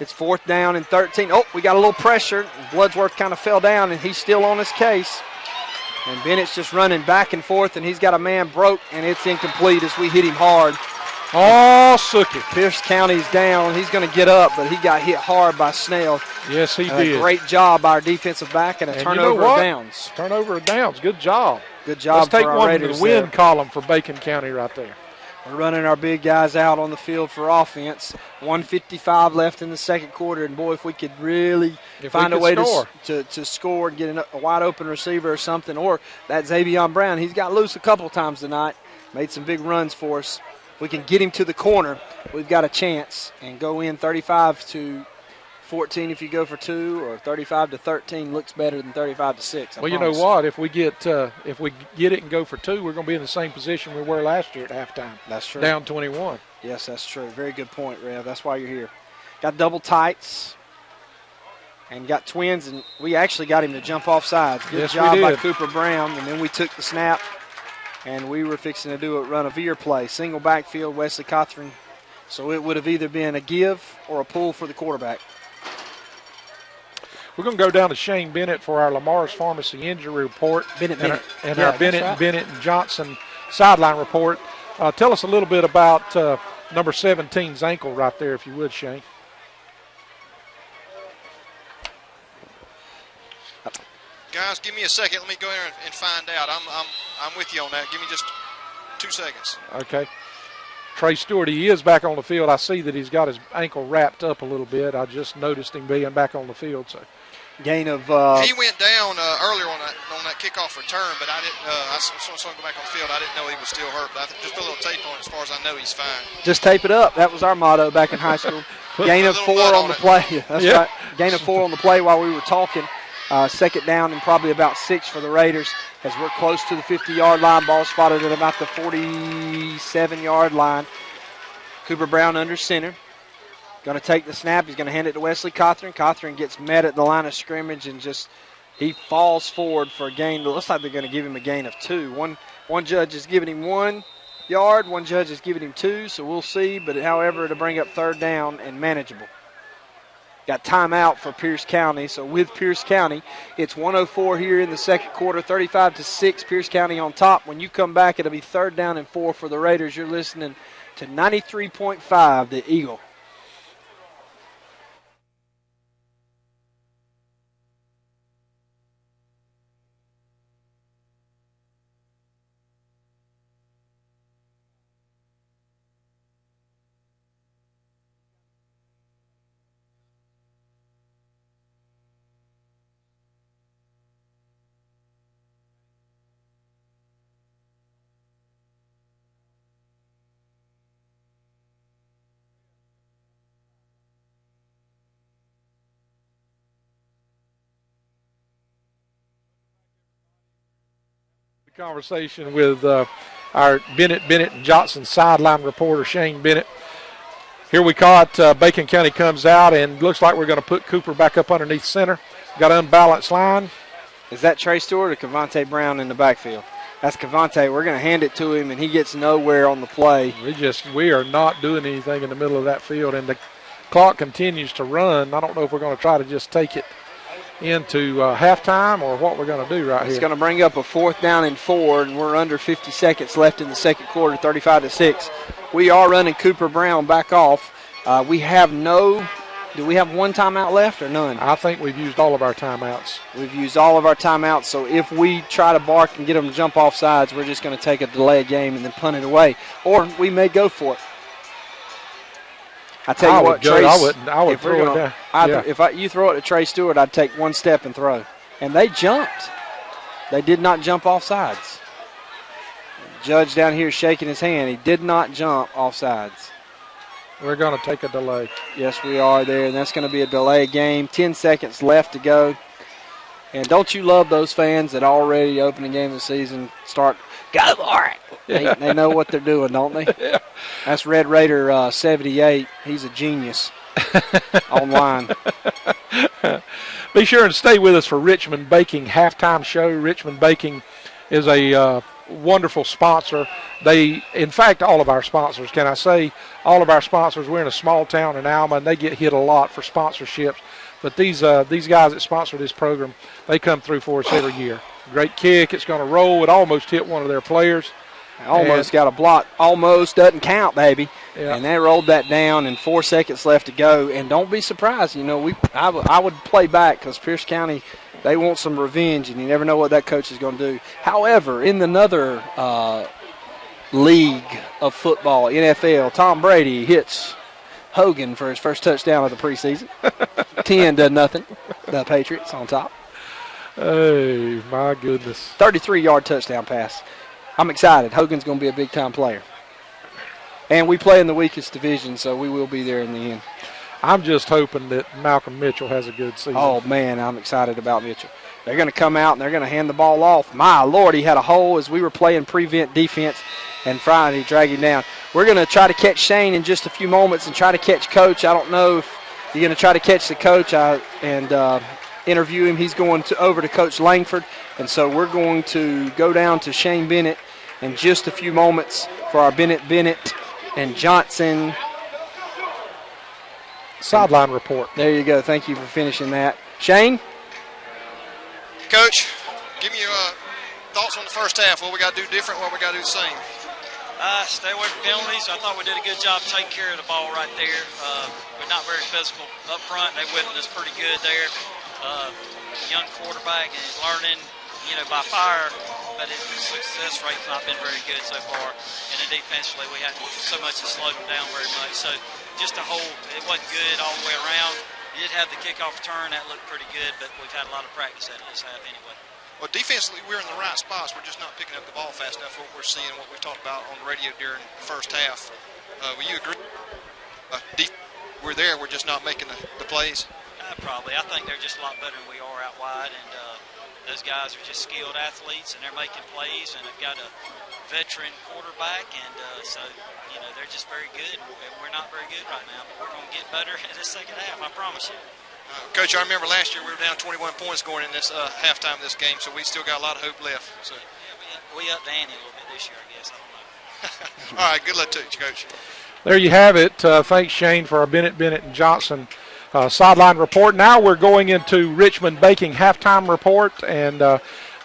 It's fourth down and 13. Oh, we got a little pressure. Bloodsworth kind of fell down, and he's still on his case. And Bennett's just running back and forth, and he's got a man broke, and it's incomplete as we hit him hard. Oh, Sookie. Pierce County's down. He's going to get up, but he got hit hard by Snell. Yes, he did. Great job by our defensive back, and a turnover of downs. Turnover of downs. Good job. Good job. Let's take for our one Raiders to the win there. column for Bacon County right there. We're running our big guys out on the field for offense. 1:55 left in the second quarter, and boy, if we could really find a way to score and get a wide open receiver or something, or that Xavion Brown, he's got loose a couple times tonight, made some big runs for us. We can get him to the corner, we've got a chance, and go in 35-14 if you go for 2, or 35-13 looks better than 35-6. Well, you know what? If we get it and go for 2, we're going to be in the same position we were last year at halftime. That's true. Down 21. Yes, that's true. Very good point, Rev. That's why you're here. Got double tights and got twins, and we actually got him to jump off sides. Good job by Cooper Brown, and then we took the snap, and we were fixing to run a veer play. Single backfield, Wesley Cothran. So it would have either been a give or a pull for the quarterback. We're going to go down to Shane Bennett for our Lamar's Pharmacy injury report. Our Bennett and Johnson sideline report. Tell us a little bit about number 17's ankle right there, if you would, Shane. Guys, give me a second. Let me go in and find out. I'm with you on that. Give me just 2 seconds. Okay. Trey Stewart, he is back on the field. I see that he's got his ankle wrapped up a little bit. I just noticed him being back on the field. So, gain of. He went down earlier on that kickoff return, but I didn't. I saw him go back on the field. I didn't know he was still hurt. But I just put a little tape on it. As far as I know, he's fine. Just tape it up. That was our motto back in high school. Gain of 4 on the play. That's right. Gain of 4 on the play while we were talking. Second down and probably about 6 for the Raiders as we're close to the 50-yard line. Ball spotted at about the 47-yard line. Cooper Brown under center. Going to take the snap. He's going to hand it to Wesley Cothran. Cothran gets met at the line of scrimmage and he falls forward for a gain. It looks like they're going to give him a gain of 2. One judge is giving him 1 yard. One judge is giving him 2, so we'll see. But however, to bring up third down and manageable. Got timeout for Pierce County. So with Pierce County, it's 1:04 here in the second quarter, 35-6, Pierce County on top. When you come back, it'll be third down and 4 for the Raiders. You're listening to 93.5, the Eagle. conversation with our Bennett and Johnson sideline reporter, Shane Bennett. Here we caught Bacon County comes out, and looks like we're going to put Cooper back up underneath center. Got an unbalanced line. Is that Trey Stewart or Cavante Brown in the backfield? That's Cavante. We're going to hand it to him, and he gets nowhere on the play. We are not doing anything in the middle of that field, and the clock continues to run. I don't know if we're going to try to just take it into halftime or what we're going to do right here. It's going to bring up a 4th down and 4, and we're under 50 seconds left in the second quarter, 35-6. We are running Cooper Brown back off. Do we have one timeout left or none? I think we've used all of our timeouts. We've used all of our timeouts, so if we try to bark and get them to jump off sides, we're just going to take a delayed game and then punt it away. Or we may go for it. I tell you what, Trace, I would throw it down. If you throw it to Trey Stewart, I'd take one step and throw. And they jumped. They did not jump off sides. Judge down here shaking his hand. He did not jump off sides. We're going to take a delay. Yes, we are there, and that's going to be a delay game. 10 seconds left to go. And don't you love those fans that already opening game of the season start, go for it. They know what they're doing, don't they? Yeah. That's Red Raider 78. He's a genius online. Be sure and stay with us for Richmond Baking halftime show. Richmond Baking is a wonderful sponsor. In fact, all of our sponsors, can I say, all of our sponsors, we're in a small town in Alma, and they get hit a lot for sponsorships. But these guys that sponsor this program, they come through for us every year. Great kick. It's going to roll. It almost hit one of their players. Almost got a block. Almost doesn't count, baby. Yeah. And they rolled that down, and 4 seconds left to go. And don't be surprised. I would play back because Pierce County, they want some revenge, and you never know what that coach is going to do. However, in another league of football, NFL, Tom Brady hits Hogan for his first touchdown of the preseason. 10 to nothing. The Patriots on top. Hey, my goodness. 33-yard touchdown pass. I'm excited. Hogan's going to be a big-time player. And we play in the weakest division, so we will be there in the end. I'm just hoping that Malcolm Mitchell has a good season. Oh, man, I'm excited about Mitchell. They're going to come out, and they're going to hand the ball off. My Lord, he had a hole as we were playing prevent defense, and Friday dragged him down. We're going to try to catch Shane in just a few moments and try to catch Coach. I don't know if you're going to try to catch the coach and interview him. He's going over to Coach Langford, and so we're going to go down to Shane Bennett in just a few moments for our Bennett and Johnson sideline report. There you go. Thank you for finishing that. Shane? Coach, give me your thoughts on the first half. What we got to do different, what we got to do the same. Stay away from penalties. I thought we did a good job taking care of the ball right there. We're not very physical up front. They whipped us pretty good there. Young quarterback, and he's learning, by fire, but his success rate's not been very good so far. And then defensively, we had so much to slow them down very much. So just a whole, it wasn't good all the way around. We did have the kickoff return. That looked pretty good, but we've had a lot of practice at it this half anyway. Well, defensively, we're in the right spots. We're just not picking up the ball fast enough. What we're seeing, what we talked about on the radio during the first half. Will you agree? We're there. We're just not making the plays. Probably. I think they're just a lot better than we are out wide, and those guys are just skilled athletes, and they're making plays, and they've got a veteran quarterback, and so they're just very good. And we're not very good right now, but we're going to get better in the second half. I promise you. Coach, I remember last year we were down 21 points going in this halftime of this game, so we still got a lot of hope left. So. Yeah, we upped the ante a little bit this year, I guess. I don't know. All right, good luck to you, Coach. There you have it. Thanks, Shane, for our Bennett and Johnson sideline report. Now we're going into Richmond Baking halftime report, and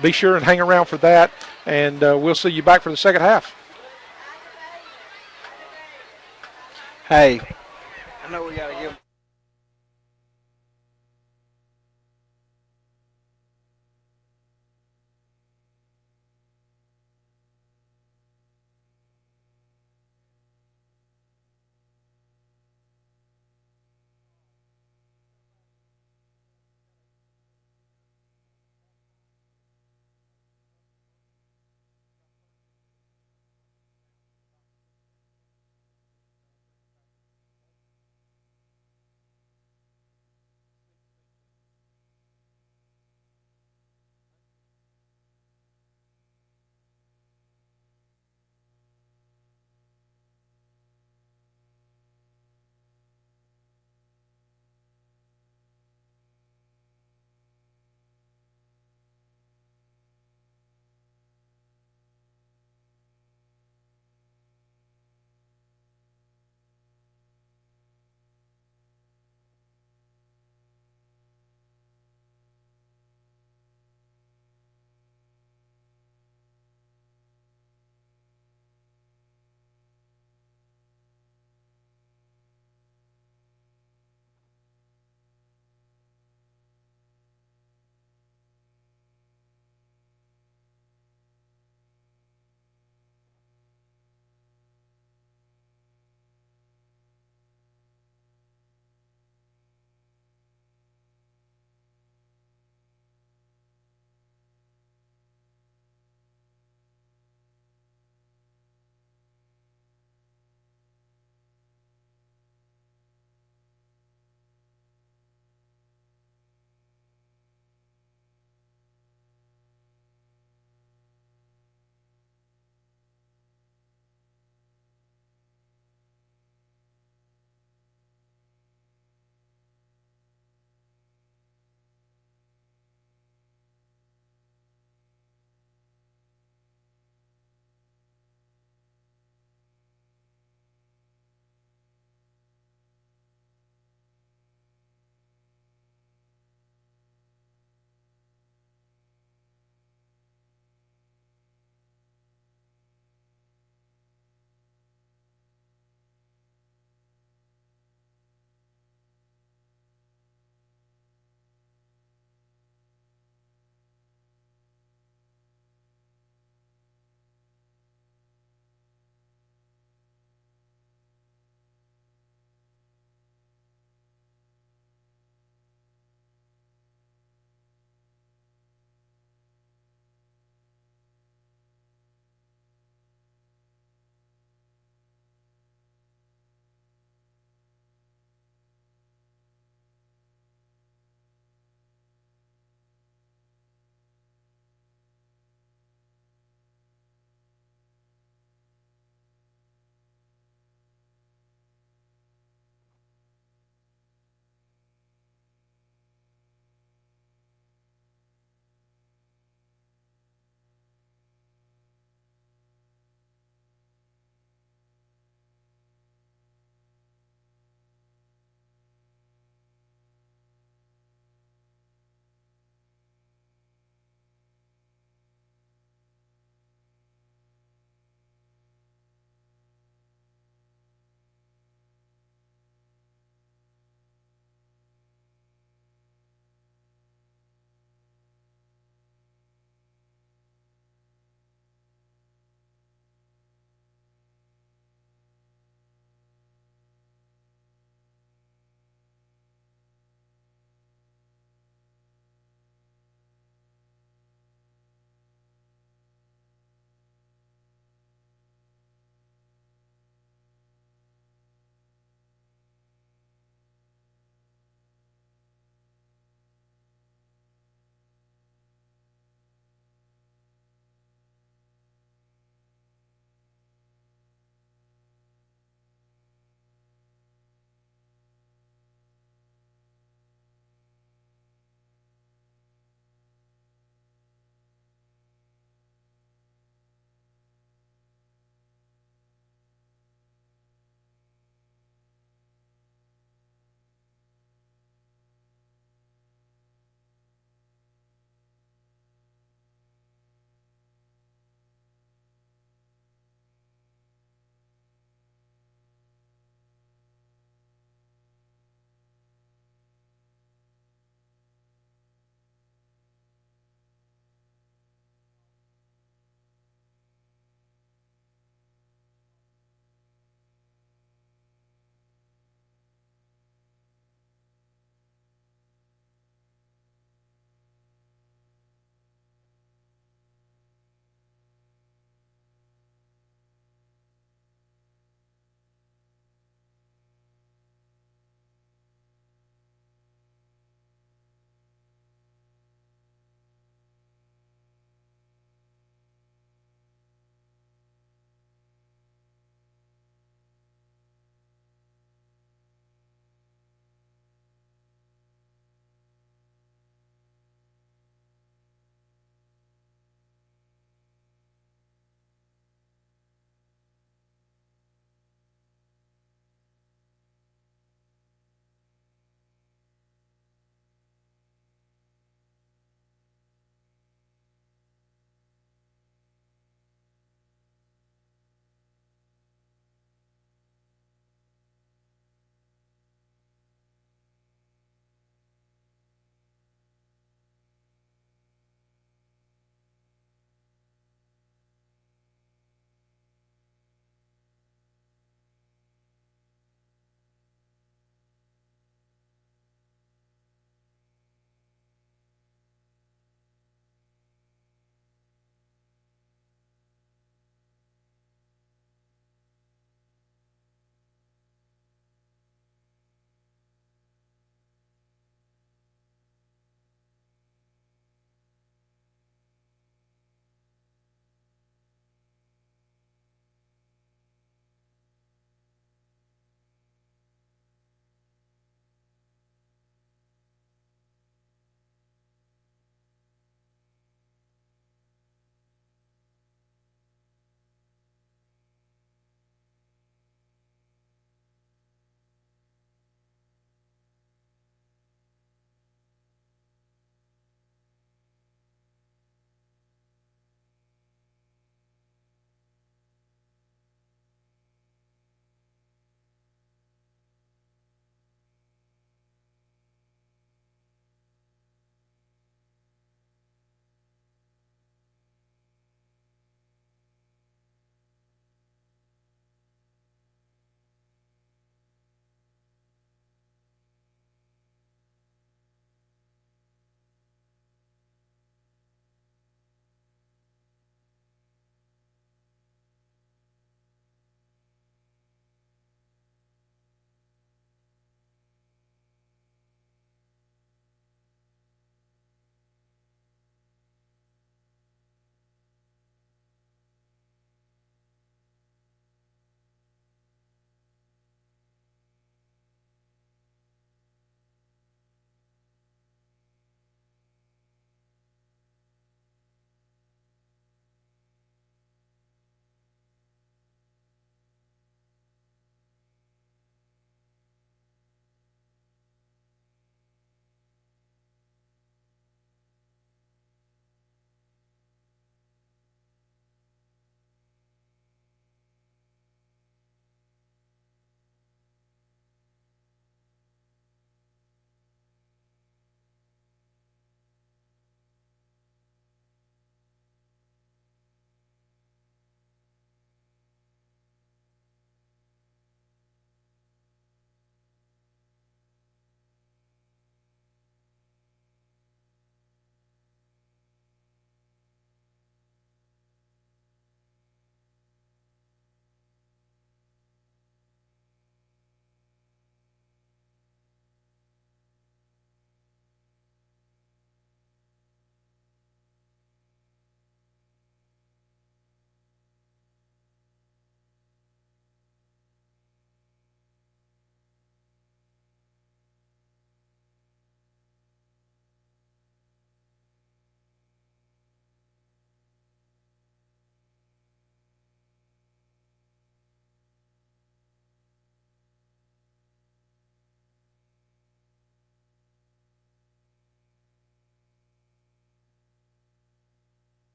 be sure and hang around for that, and we'll see you back for the second half. Hey, I know we got to give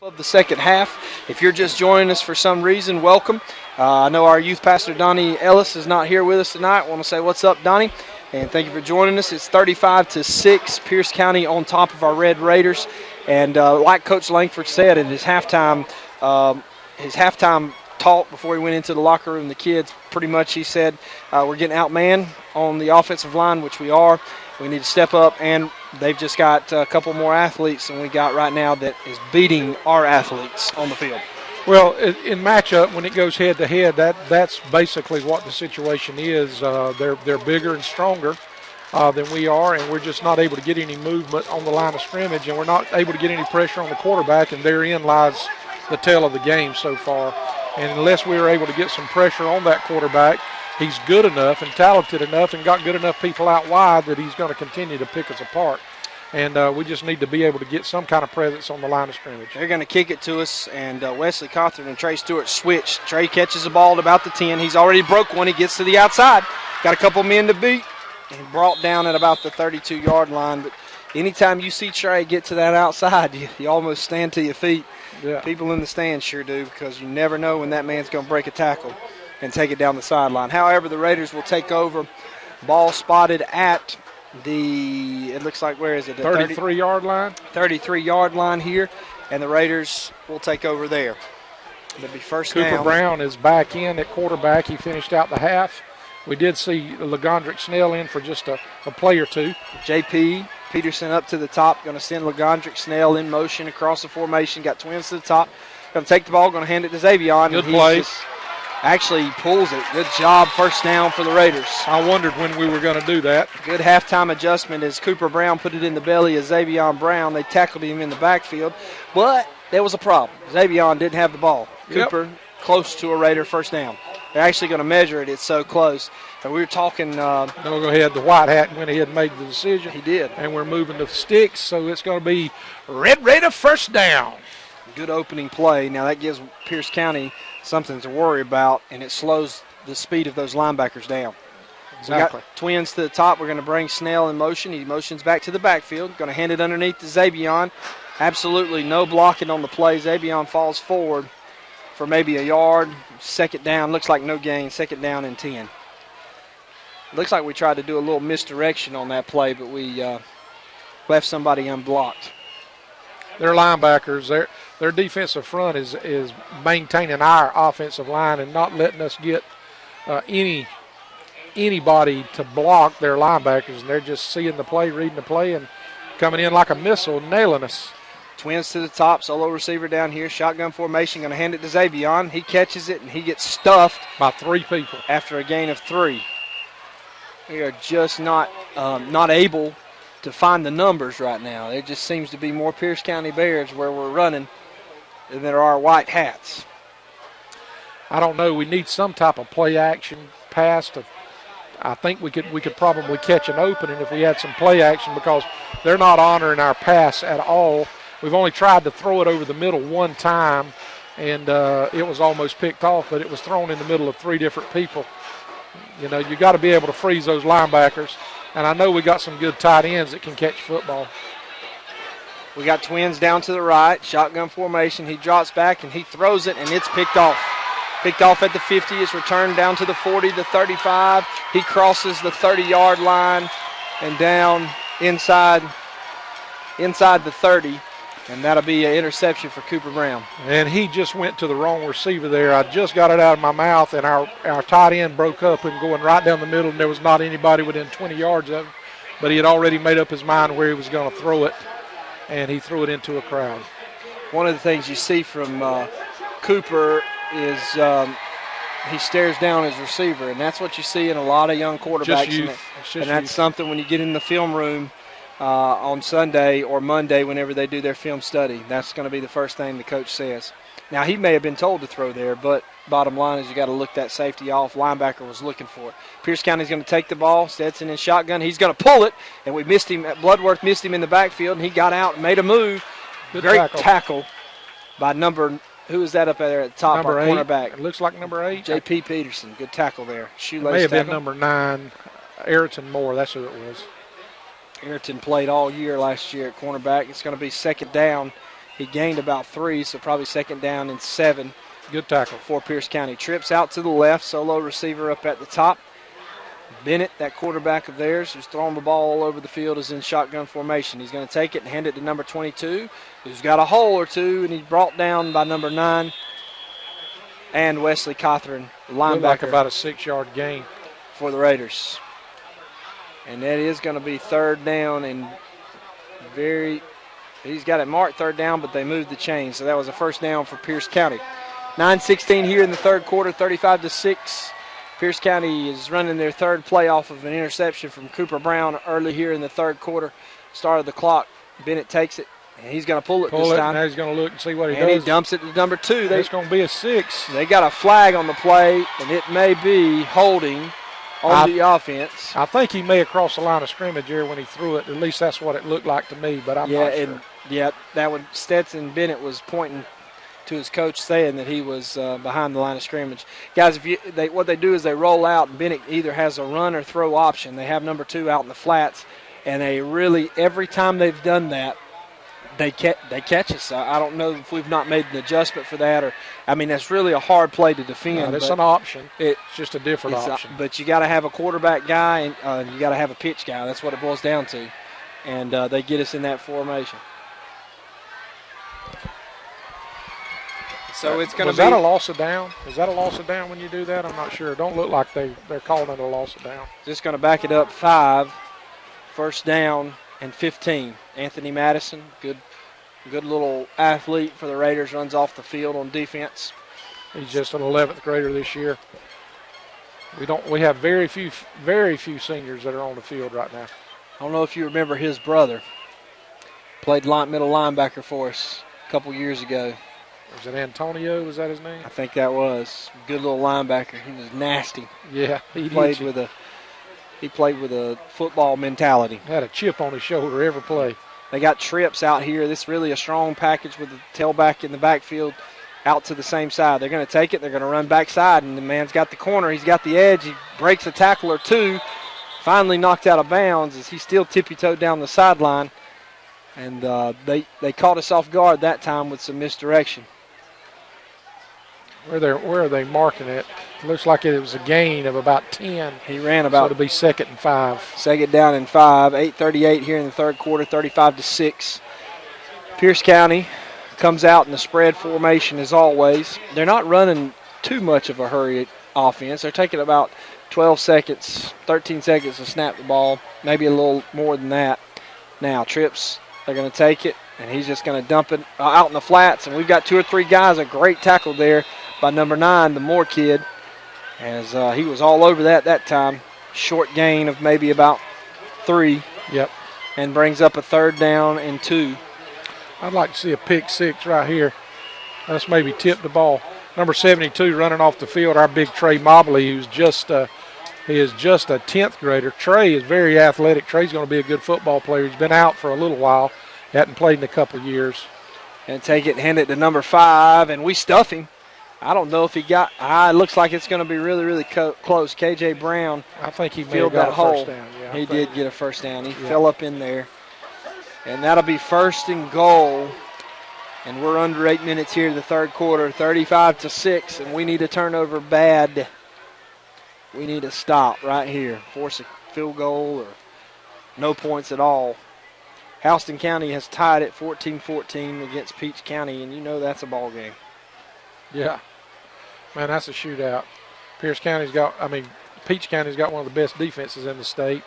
Of the second half. If you're just joining us for some reason, welcome. I know our youth pastor Donnie Ellis is not here with us tonight. I want to say what's up, Donnie, and thank you for joining us. It's 35-6, Pierce County on top of our Red Raiders, and like Coach Langford said in his halftime talk before he went into the locker room, the kids pretty much he said we're getting outmanned on the offensive line, which we are. We need to step up, and they've just got a couple more athletes than we got right now that is beating our athletes on the field. Well, in matchup, when it goes head-to-head, that's basically what the situation is. They're bigger and stronger than we are, and we're just not able to get any movement on the line of scrimmage, and we're not able to get any pressure on the quarterback, and therein lies the tale of the game so far. And unless we were able to get some pressure on that quarterback, he's good enough and talented enough and got good enough people out wide that he's going to continue to pick us apart. And we just need to be able to get some kind of presence on the line of scrimmage. They're going to kick it to us, and Wesley Cawthorn and Trey Stewart switch. Trey catches the ball at about the 10. He's already broke one. He gets to the outside. Got a couple men to beat. And brought down at about the 32-yard line. But anytime you see Trey get to that outside, you almost stand to your feet. Yeah. People in the stands sure do, because you never know when that man's going to break a tackle and take it down the sideline. However, the Raiders will take over. Ball spotted at the, it looks like, where is it? The 33-yard line? 33-yard line here, and the Raiders will take over there. It'll be first down. Cooper Brown is back in at quarterback. He finished out the half. We did see LaGondrick Snell in for just a play or two. J.P. Peterson up to the top, going to send LaGondrick Snell in motion across the formation. Got twins to the top. Going to take the ball, going to hand it to Xavion. Good play. Actually pulls it. Good job, first down for the Raiders. I wondered when we were going to do that. Good halftime adjustment as Cooper Brown put it in the belly of Xavion Brown. They tackled him in the backfield, but there was a problem. Xavion didn't have the ball. Cooper close to a Raider first down. They're actually going to measure it. It's so close. And we were talking. No, go ahead. The white hat went ahead and made the decision. He did. And we're moving to sticks, so it's going to be Red Raider first down. Good opening play. Now that gives Pierce County something to worry about, and it slows the speed of those linebackers down. Exactly. We got twins to the top. We're going to bring Snell in motion. He motions back to the backfield. Going to hand it underneath to Xavion. Absolutely no blocking on the play. Xavion falls forward for maybe a yard. Second down. Looks like no gain. Second down and 10. Looks like we tried to do a little misdirection on that play, but we left somebody unblocked. Their linebackers, their defensive front is maintaining our offensive line and not letting us get anybody to block their linebackers. And they're just seeing the play, reading the play, and coming in like a missile, nailing us. Twins to the top, solo receiver down here, shotgun formation, going to hand it to Xavion. He catches it, and he gets stuffed by 3 people after a gain of 3. We are just not able to find the numbers right now. There just seems to be more Pierce County Bears where we're running than there are white hats. I don't know. We need some type of play action pass to. I think we could probably catch an opening if we had some play action, because they're not honoring our pass at all. We've only tried to throw it over the middle one time, and it was almost picked off, but it was thrown in the middle of 3 different people. You know, you got to be able to freeze those linebackers. And I know we got some good tight ends that can catch football. We got twins down to the right, shotgun formation. He drops back and he throws it, and it's picked off. Picked off at the 50. It's returned down to the 40, the 35. He crosses the 30-yard line and down inside the 30. And that'll be an interception for Cooper Brown. And he just went to the wrong receiver there. I just got it out of my mouth, and our tight end broke up and going right down the middle, and there was not anybody within 20 yards of him. But he had already made up his mind where he was going to throw it, and he threw it into a crowd. One of the things you see from Cooper is he stares down his receiver, and that's what you see in a lot of young quarterbacks. Just youth. And that's something when you get in the film room on Sunday or Monday, whenever they do their film study, that's going to be the first thing the coach says. Now, he may have been told to throw there, but bottom line is you got to look that safety off. Linebacker was looking for it. Pierce County's going to take the ball. Stetson in shotgun. He's going to pull it, and we missed him. Bloodworth missed him in the backfield, and he got out and made a move. Good Great tackle by who is that up there at the top? Number our 8. cornerback. It looks like number 8. J.P. Peterson. Good tackle there. Shoelace may have tackle. been number 9. Ayrton Moore. That's who it was. Ayrton played all year last year at cornerback. It's going to be second down He gained about 3, so probably second down and 7 Good tackle. for Pierce County. Trips out to the left, solo receiver up at the top. Bennett, that quarterback of theirs, who's throwing the ball all over the field, is in shotgun formation. He's going to take it and hand it to number 22, who's got a hole or two, and he's brought down by number 9 and Wesley Cothran, the Looked like linebacker about a 6-yard gain. for the Raiders. And that is going to be third down and he's got it marked third down, but they moved the chain. So that was a first down for Pierce County. 9:16 here in the third quarter, 35-6. Pierce County is running their third play off of an interception from Cooper Brown early here in the third quarter. Started the clock. Bennett takes it, and he's going to pull it this time. Now he's going to look and see what he And does. he dumps it to number 2. It's going to be a 6. They got a flag on the play, and it may be holding on the offense. I think he may have crossed the line of scrimmage here when he threw it. At least that's what it looked like to me, but I'm not sure. That one, Stetson Bennett was pointing to his coach saying that he was behind the line of scrimmage. Guys, what they do is they roll out, and Bennett either has a run or throw option. They have number 2 out in the flats, and every time they've done that, they catch us. I don't know if we've not made an adjustment for that, that's really a hard play to defend. It's an option. It's just a different option. But you got to have a quarterback guy, and you got to have a pitch guy. That's what it boils down to. And they get us in that formation. So it's going to be. Was that a loss of down? Is that a loss of down when you do that? I'm not sure. It don't look like they're calling it a loss of down. Just going to back it up 5. First down and 15. Anthony Madison, good little athlete for the Raiders, runs off the field on defense. He's just an 11th grader this year. We have very few seniors that are on the field right now. I don't know if you remember his brother. Played middle linebacker for us a couple years ago. Was it Antonio? Was that his name? I think that was. Good little linebacker. He was nasty. Yeah, he played with a football mentality. Had a chip on his shoulder every play. They got trips out here. This is really a strong package with the tailback in the backfield out to the same side. They're going to take it. They're going to run backside, and the man's got the corner. He's got the edge. He breaks a tackle or two. Finally knocked out of bounds as he still tippy-toed down the sideline. And they caught us off guard that time with some misdirection. Where are they marking it? It looks like it was a gain of about 10. He ran about. So it'll be 2nd and 5. Second down and 5. 8:38 here in the third quarter, 35-6. Pierce County comes out in the spread formation as always. They're not running too much of a hurried offense. They're taking about 12 seconds, 13 seconds to snap the ball, maybe a little more than that. Now, trips, they're going to take it, and he's just going to dump it out in the flats. And we've got 2 or 3 guys. A great tackle there by number 9, the Moore kid, as he was all over that time. Short gain of maybe about 3. Yep. And brings up a third down and 2. I'd like to see a pick 6 right here. Let's maybe tip the ball. Number 72 running off the field, our big Trey Mobley, who's he is just a 10th grader. Trey is very athletic. Trey's going to be a good football player. He's been out for a little while. He hadn't played in a couple of years. And take it and hand it to number 5, and we stuff him. I don't know if he got. It looks like it's going to be really, really close. KJ Brown. I think he filled got that a hole. first down. Yeah, he did get a first down. He fell up in there, and that'll be first and goal. And we're under 8 minutes here in the third quarter, 35-6, and we need a turnover bad. We need a stop right here, force a field goal or no points at all. Houston County has tied at 14-14 against Peach County, and you know that's a ball game. Yeah. Man, that's a shootout. Peach County's got one of the best defenses in the state,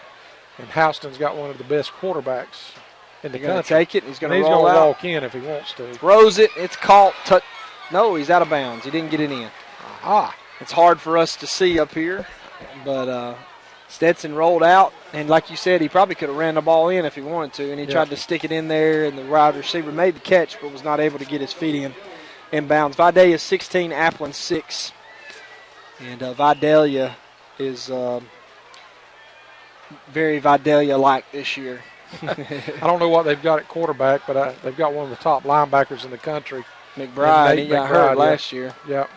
and Houston's got one of the best quarterbacks in the country. He's going to take it. He's going to roll out. He's going to walk in if he wants to. Throws it. It's caught. No, he's out of bounds. He didn't get it in. It's hard for us to see up here, but Stetson rolled out, and like you said, he probably could have ran the ball in if he wanted to, and he tried to stick it in there, and the wide receiver made the catch but was not able to get his feet in bounds. Vidalia 16, Applin 6, and Vidalia is very Vidalia-like this year. I don't know what they've got at quarterback, but they've got one of the top linebackers in the country. McBride, he got hurt last year. Yep.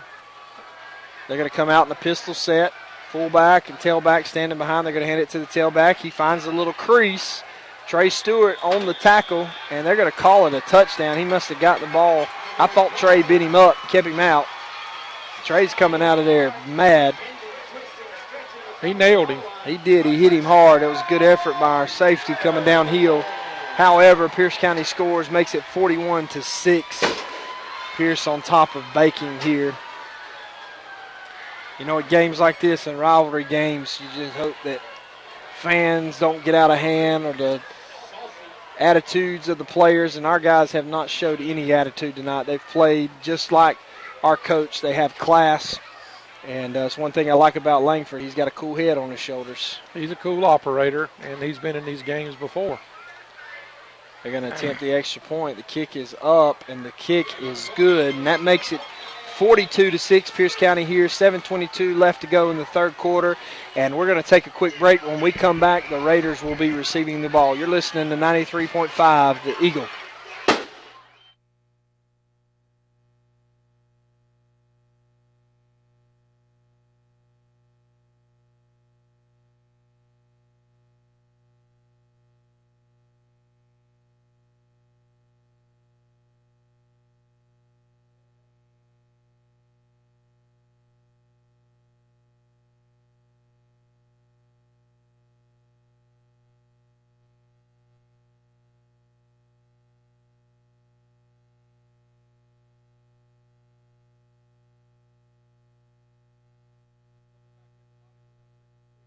They're going to come out in the pistol set. Fullback and tailback standing behind. They're going to hand it to the tailback. He finds a little crease, Trey Stewart on the tackle, and they're going to call it a touchdown. He must have got the ball. I thought Trey beat him up, kept him out. Trey's coming out of there mad. He nailed him. He did. He hit him hard. It was a good effort by our safety coming downhill. However, Pierce County scores, makes it 41-6. Pierce on top of Baking here. You know, at games like this and rivalry games, you just hope that fans don't get out of hand or the attitudes of the players, and our guys have not showed any attitude tonight. They've played just like our coach. They have class, and it's one thing I like about Langford. He's got a cool head on his shoulders. He's a cool operator, and he's been in these games before. They're going to attempt the extra point. The kick is up, and the kick is good, and that makes it 42-6, Pierce County here. 7:22 left to go in the third quarter, and we're going to take a quick break. When we come back, the Raiders will be receiving the ball. You're listening to 93.5, The Eagle.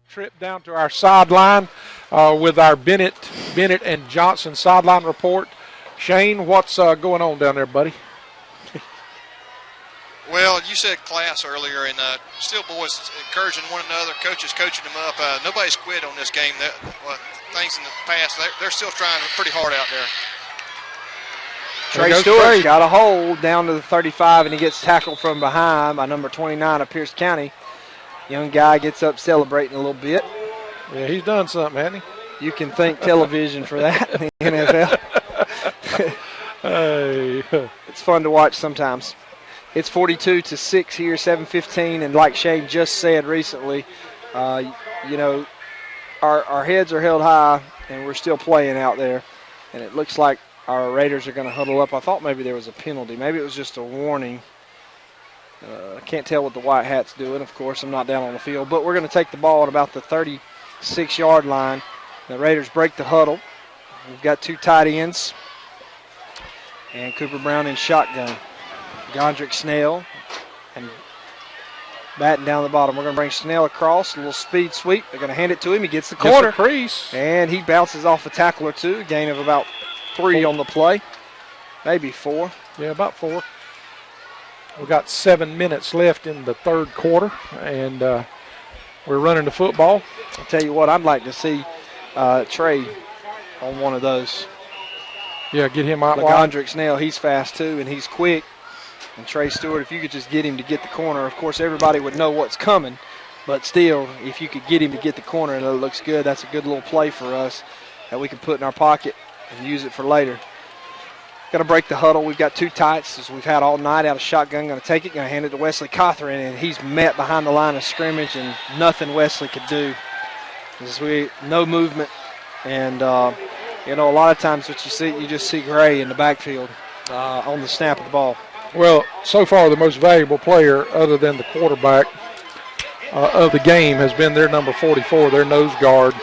Trip down to our sideline with our Bennett and Johnson sideline report. Shane, what's going on down there, buddy? Well, you said class earlier, and still boys encouraging one another, coaches coaching them up. Nobody's quit on this game. Things in the past, they're still trying pretty hard out there. Trey Stewart's got a hold down to the 35, and he gets tackled from behind by number 29 of Pierce County. Young guy gets up celebrating a little bit. Yeah, he's done something, hasn't he? You can thank television for that in the NFL. Hey. It's fun to watch sometimes. It's 42-6 here, 7:15, and like Shane just said recently, you know, our heads are held high, and we're still playing out there, and it looks like our Raiders are going to huddle up. I thought maybe there was a penalty. Maybe it was just a warning. I can't tell what the white hat's doing. Of course, I'm not down on the field. But we're going to take the ball at about the 36-yard line. The Raiders break the huddle. We've got two tight ends. And Cooper Brown in shotgun. Gondrick Snell and batting down the bottom. We're going to bring Snell across. A little speed sweep. They're going to hand it to him. He gets the corner. Gets the crease. And he bounces off a tackle or two. A gain of about 3 on the play. Maybe 4. Yeah, about 4. We've got 7 minutes left in the third quarter, and we're running the football. I'll tell you what, I'd like to see Trey on one of those. Yeah, get him out wide. Gondrick Snell, he's fast too, and he's quick. And Trey Stewart, if you could just get him to get the corner, of course everybody would know what's coming, but still, if you could get him to get the corner and it looks good, that's a good little play for us that we can put in our pocket and use it for later. Got to break the huddle. We've got two tights, as we've had all night, out of shotgun. Going to take it, going to hand it to Wesley Cothran, and he's met behind the line of scrimmage, and nothing Wesley could do. No movement, and you know, a lot of times what you see, you just see Gray in the backfield on the snap of the ball. Well, so far the most valuable player, other than the quarterback of the game, has been their number 44, their nose guard.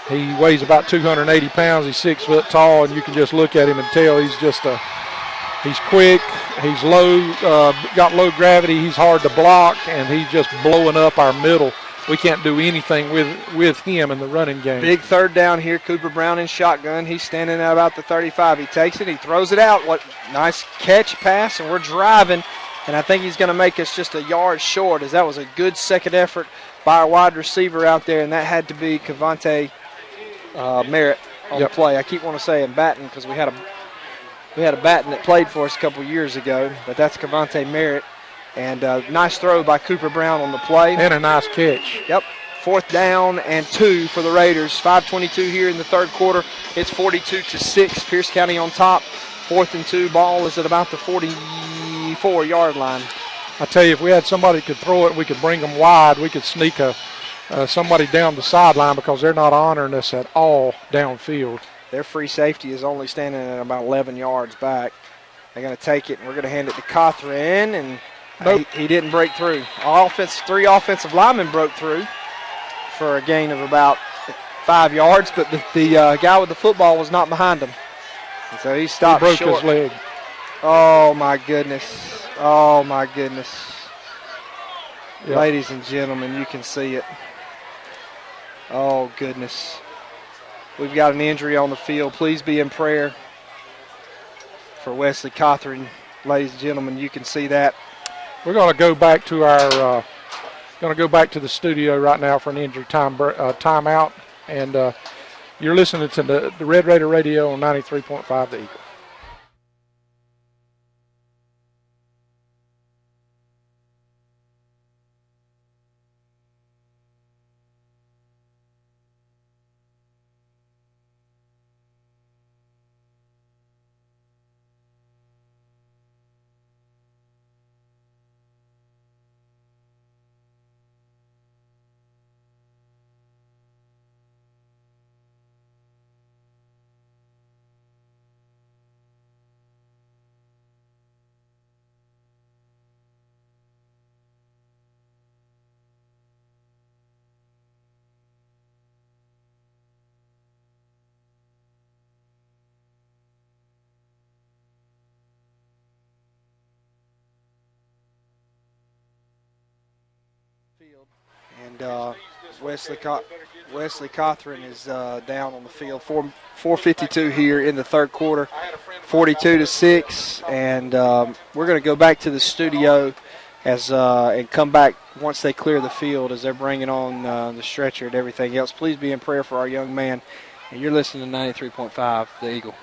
He weighs about 280 pounds. He's 6 foot tall, and you can just look at him and tell he's he's quick. He's low, got low gravity. He's hard to block, and he's just blowing up our middle. We can't do anything with him in the running game. Big third down here. Cooper Brown in shotgun. He's standing at about the 35. He takes it. He throws it out. What nice catch pass, and we're driving. And I think he's going to make us just a yard short, as that was a good second effort by our wide receiver out there, and that had to be Cavante Merritt on the play. I keep wanting to say Batten because we had a Batten that played for us a couple years ago, but that's Cavante Merritt. And nice throw by Cooper Brown on the play. And a nice catch. Yep. 4th down and 2 for the Raiders. 5:22 here in the third quarter. It's 42-6. Pierce County on top. 4th and 2. Ball is at about the 44-yard line. I tell you, if we had somebody that could throw it, we could bring them wide. We could sneak somebody down the sideline because they're not honoring us at all downfield. Their free safety is only standing at about 11 yards back. They're going to take it, and we're going to hand it to Cothran, and Nope. he didn't break through. Three offensive linemen broke through for a gain of about 5 yards, but the guy with the football was not behind him. And so he He stopped broke short. his leg. Oh, my goodness. Oh, my goodness. Yep. Ladies and gentlemen, you can see it. Oh, goodness. We've got an injury on the field. Please be in prayer for Wesley Cothran. Ladies and gentlemen, you can see that. We're going to go back to the studio right now for an injury timeout. And you're listening to the Red Raider Radio on 93.5 The Eagle. And Wesley Cothran is down on the field. 4:52 here in the third quarter, 42-6, and we're going to go back to the studio and come back once they clear the field as they're bringing on the stretcher and everything else. Please be in prayer for our young man. And you're listening to 93.5 The Eagle.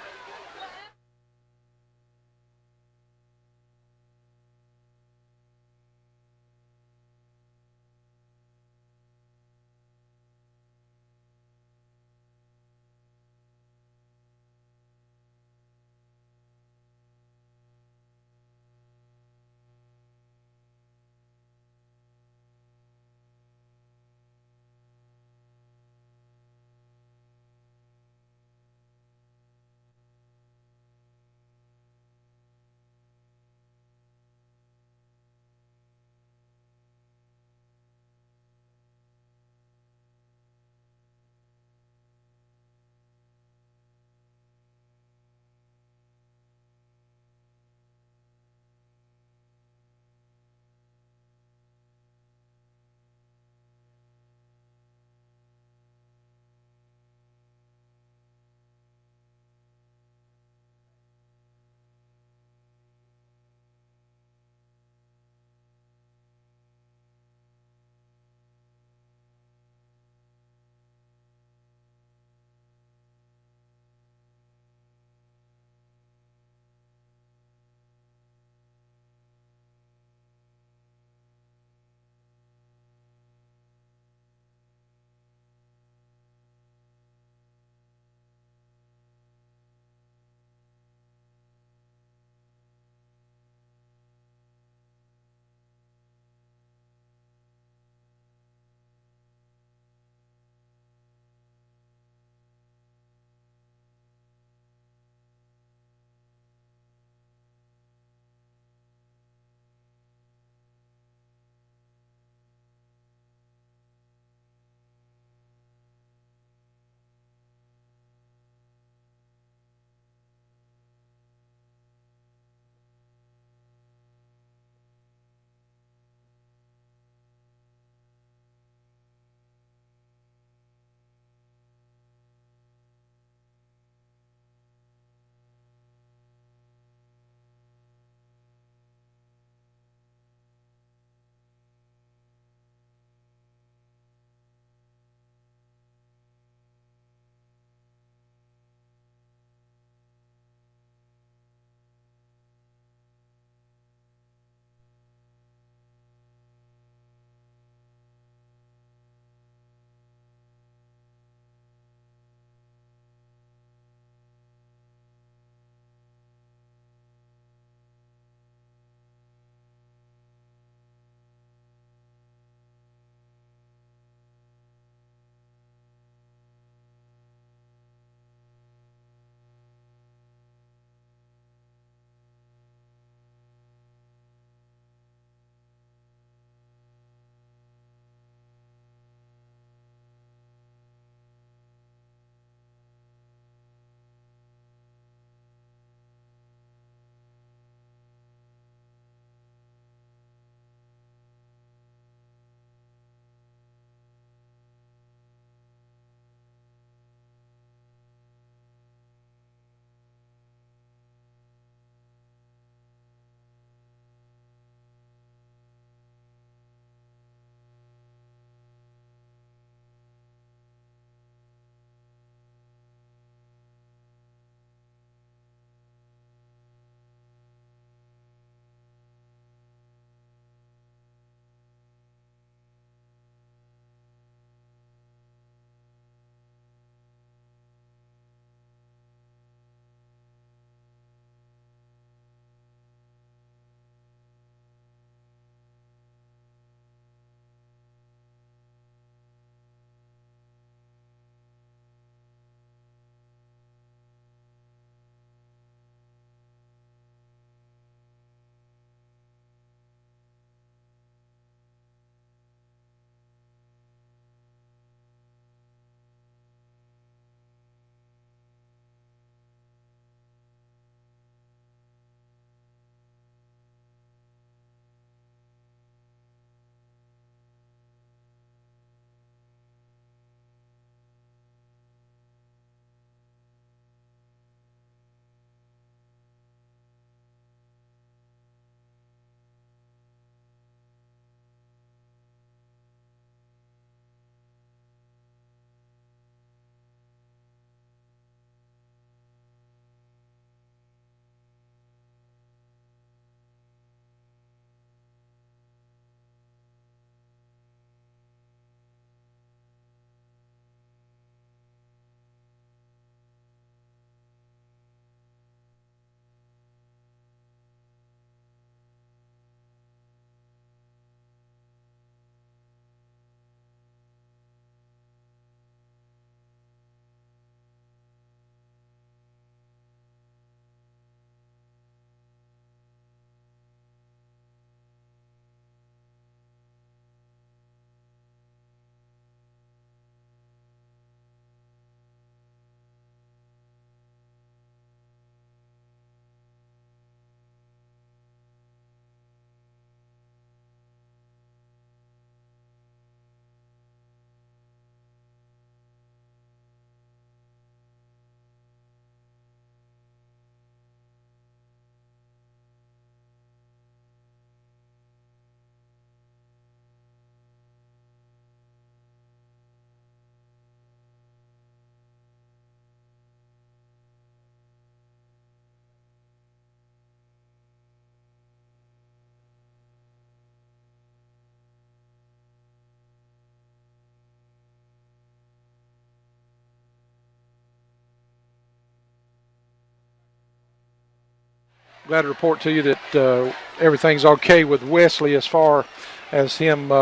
glad to report to you that everything's okay with Wesley as far as him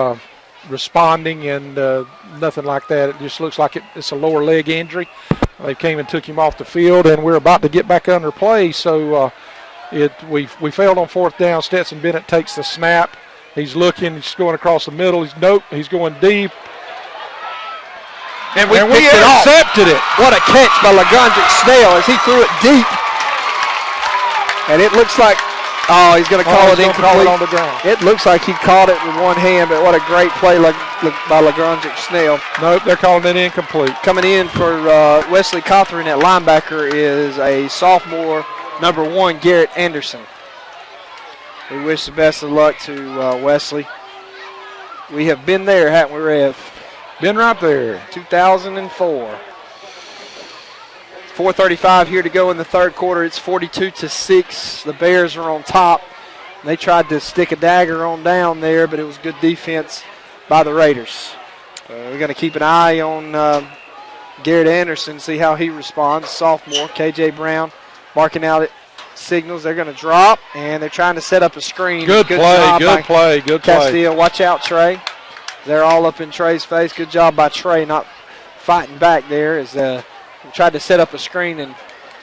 responding and nothing like that. It just looks like it's a lower leg injury. They came and took him off the field, and we're about to get back under play. So we failed on fourth down. Stetson Bennett takes the snap. He's looking. He's going across the middle. He's going deep. And we intercepted it. What a catch by LaGrandrick Snell as he threw it deep. And it looks like, he's going to call it incomplete. On the ground. It looks like he caught it with one hand, but what a great play by LaGrandrick Snell. Nope, they're calling it incomplete. Coming in for Wesley Cawthorn at linebacker is a sophomore, number 1, Garrett Anderson. We wish the best of luck to Wesley. We have been there, haven't we, Rev? Been right there. 2004. 4:35 here to go in the third quarter. It's 42-6. The Bears are on top. They tried to stick a dagger on down there, but it was good defense by the Raiders. We're going to keep an eye on Garrett Anderson, see how he responds. Sophomore, K.J. Brown barking out signals. They're going to drop, and they're trying to set up a screen. Good play. Castile. Watch out, Trey. They're all up in Trey's face. Good job by Trey not fighting back there as tried to set up a screen, and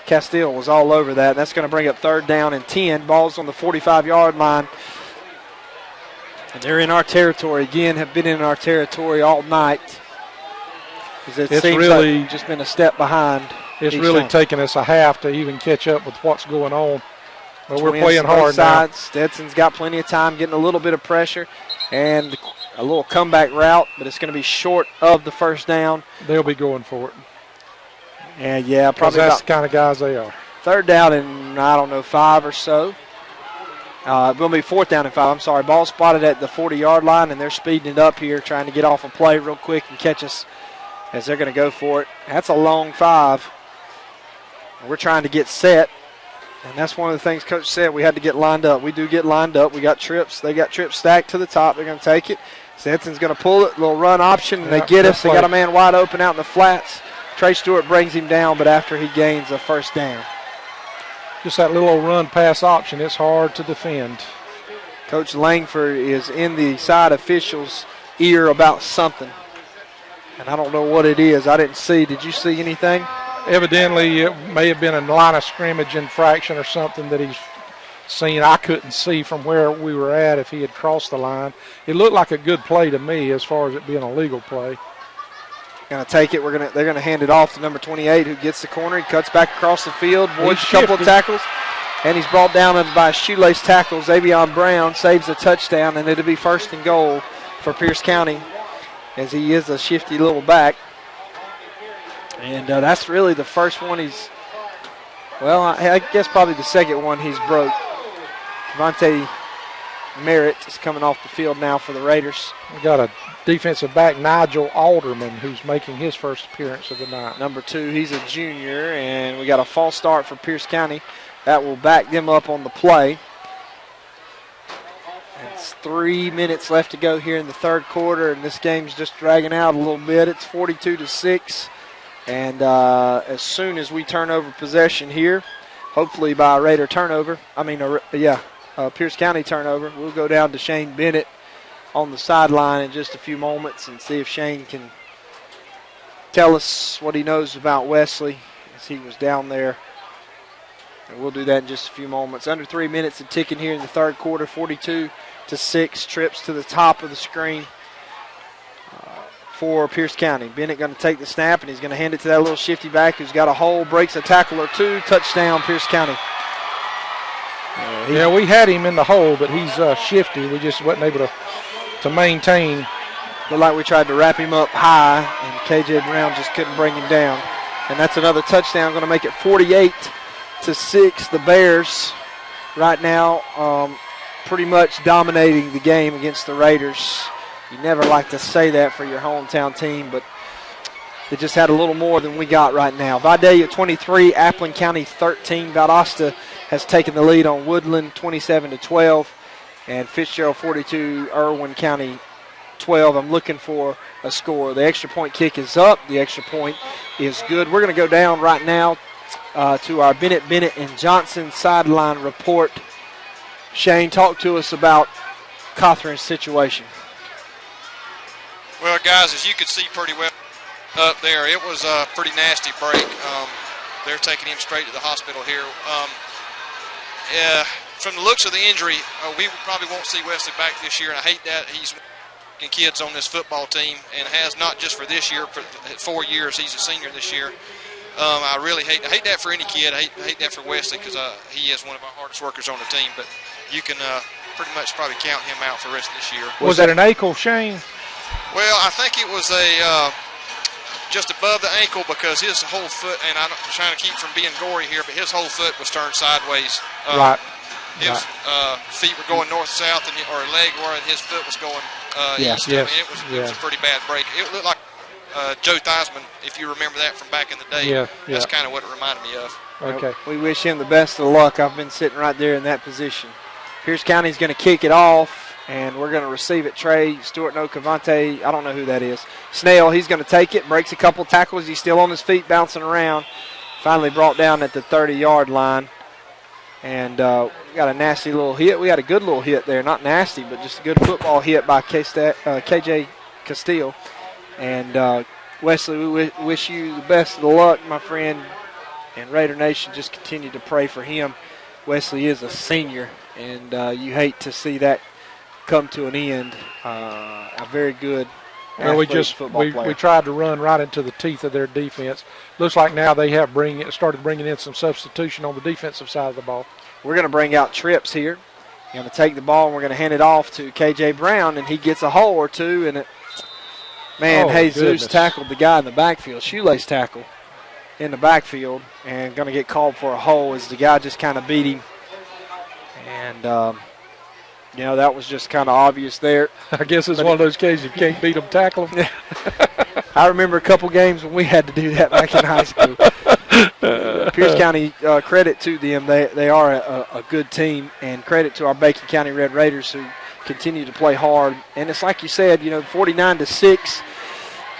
Castile was all over that. That's going to bring up third down and 10. Ball's on the 45-yard line. And they're in our territory again, have been in our territory all night. It seems really like just been a step behind. It's really taken us a half to even catch up with what's going on. But we're playing hard now. Stetson's got plenty of time, getting a little bit of pressure, and a little comeback route, but it's going to be short of the first down. They'll be going for it. And yeah, probably that's the kind of guys they are. Third down and 5 or so. It will be fourth down and 5. I'm sorry. Ball spotted at the 40-yard line, and they're speeding it up here, trying to get off a play real quick and catch us as they're going to go for it. That's a long 5. We're trying to get set, and that's one of the things Coach said. We had to get lined up. We do get lined up. We got trips. They got trips stacked to the top. They're going to take it. Stetson's going to pull it. Little run option, and they get us. They got a man wide open out in the flats. Trey Stewart brings him down, but after he gains a first down. Just that little run pass option, it's hard to defend. Coach Langford is in the side official's ear about something, and I don't know what it is. I didn't see. Did you see anything? Evidently, it may have been a line of scrimmage infraction or something that he's seen. I couldn't see from where we were at if he had crossed the line. It looked like a good play to me as far as it being a legal play. Going to take it. They're going to hand it off to number 28, who gets the corner. He cuts back across the field, avoids a couple of tackles, and he's brought down by a shoelace tackle. Xavion Brown saves a touchdown, and it'll be first and goal for Pierce County, as he is a shifty little back. And that's really the first one I guess probably the second one he's broke. Devontae Merritt is coming off the field now for the Raiders. We got a defensive back, Nigel Alderman, who's making his first appearance of the night. Number 2, he's a junior, and we got a false start for Pierce County. That will back them up on the play. It's 3 minutes left to go here in the third quarter, and this game's just dragging out a little bit. It's 42-6, and as soon as we turn over possession here, hopefully by a Raider turnover, Pierce County turnover, we'll go down to Shane Bennett on the sideline in just a few moments and see if Shane can tell us what he knows about Wesley as he was down there. And we'll do that in just a few moments. Under 3 minutes of ticking here in the third quarter, 42-6. Trips to the top of the screen for Pierce County. Bennett going to take the snap, and he's going to hand it to that little shifty back who's got a hole, breaks a tackle or two. Touchdown, Pierce County. We had him in the hole, but he's shifty. We just wasn't able to maintain. Looked like we tried to wrap him up high, and K.J. Brown just couldn't bring him down. And that's another touchdown, going to make it 48-6. The Bears right now pretty much dominating the game against the Raiders. You never like to say that for your hometown team, but they just had a little more than we got right now. Vidalia 23, Appling County 13. Valdosta has taken the lead on Woodland 27-12, and Fitzgerald 42, Irwin County 12. I'm looking for a score. The extra point kick is up. The extra point is good. We're going to go down right now to our Bennett and Johnson sideline report. Shane, talk to us about Cothran's situation. Well, guys, as you could see pretty well up there, it was a pretty nasty break. They're taking him straight to the hospital here. From the looks of the injury, we probably won't see Wesley back this year, and I hate that. He's kids on this football team and has not just for this year, for 4 years. He's a senior this year. I really hate that for any kid. I hate that for Wesley because he is one of our hardest workers on the team, but you can pretty much probably count him out for the rest of this year. Was that an ankle, Shane? Well, I think it was just above the ankle because his whole foot, and I'm trying to keep from being gory here, but his whole foot was turned sideways. Right. His feet were going north-south, or leg where his foot was going east. Yes. I mean, it was a pretty bad break. It looked like Joe Theismann, if you remember that from back in the day. Yeah. That's kind of what it reminded me of. Okay. We wish him the best of luck. I've been sitting right there in that position. Pierce County's going to kick it off, and we're going to receive it. Trey Stewart, no, Cavante, I don't know who that is. Snell, he's going to take it, breaks a couple tackles. He's still on his feet, bouncing around. Finally brought down at the 30-yard line. And we got a nasty little hit. We had a good little hit there. Not nasty, but just a good football hit by KJ Castile. And Wesley, we wish you the best of the luck, my friend. And Raider Nation, just continue to pray for him. Wesley is a senior, and you hate to see that come to an end. A very good football player. We tried to run right into the teeth of their defense. Looks like now they have started bringing in some substitution on the defensive side of the ball. We're going to bring out Trips here. Going to take the ball, and we're going to hand it off to KJ Brown, and he gets a hole or two. And Jesus tackled the guy in the backfield, shoelace tackle in the backfield, and going to get called for a hole as the guy just kind of beat him. And, that was just kind of obvious there. I guess it's one of those cases you can't beat them, tackle them. I remember a couple games when we had to do that back in high school. Pierce County, credit to them. They are a good team, and credit to our Bacon County Red Raiders who continue to play hard. And it's like you said, 49-6.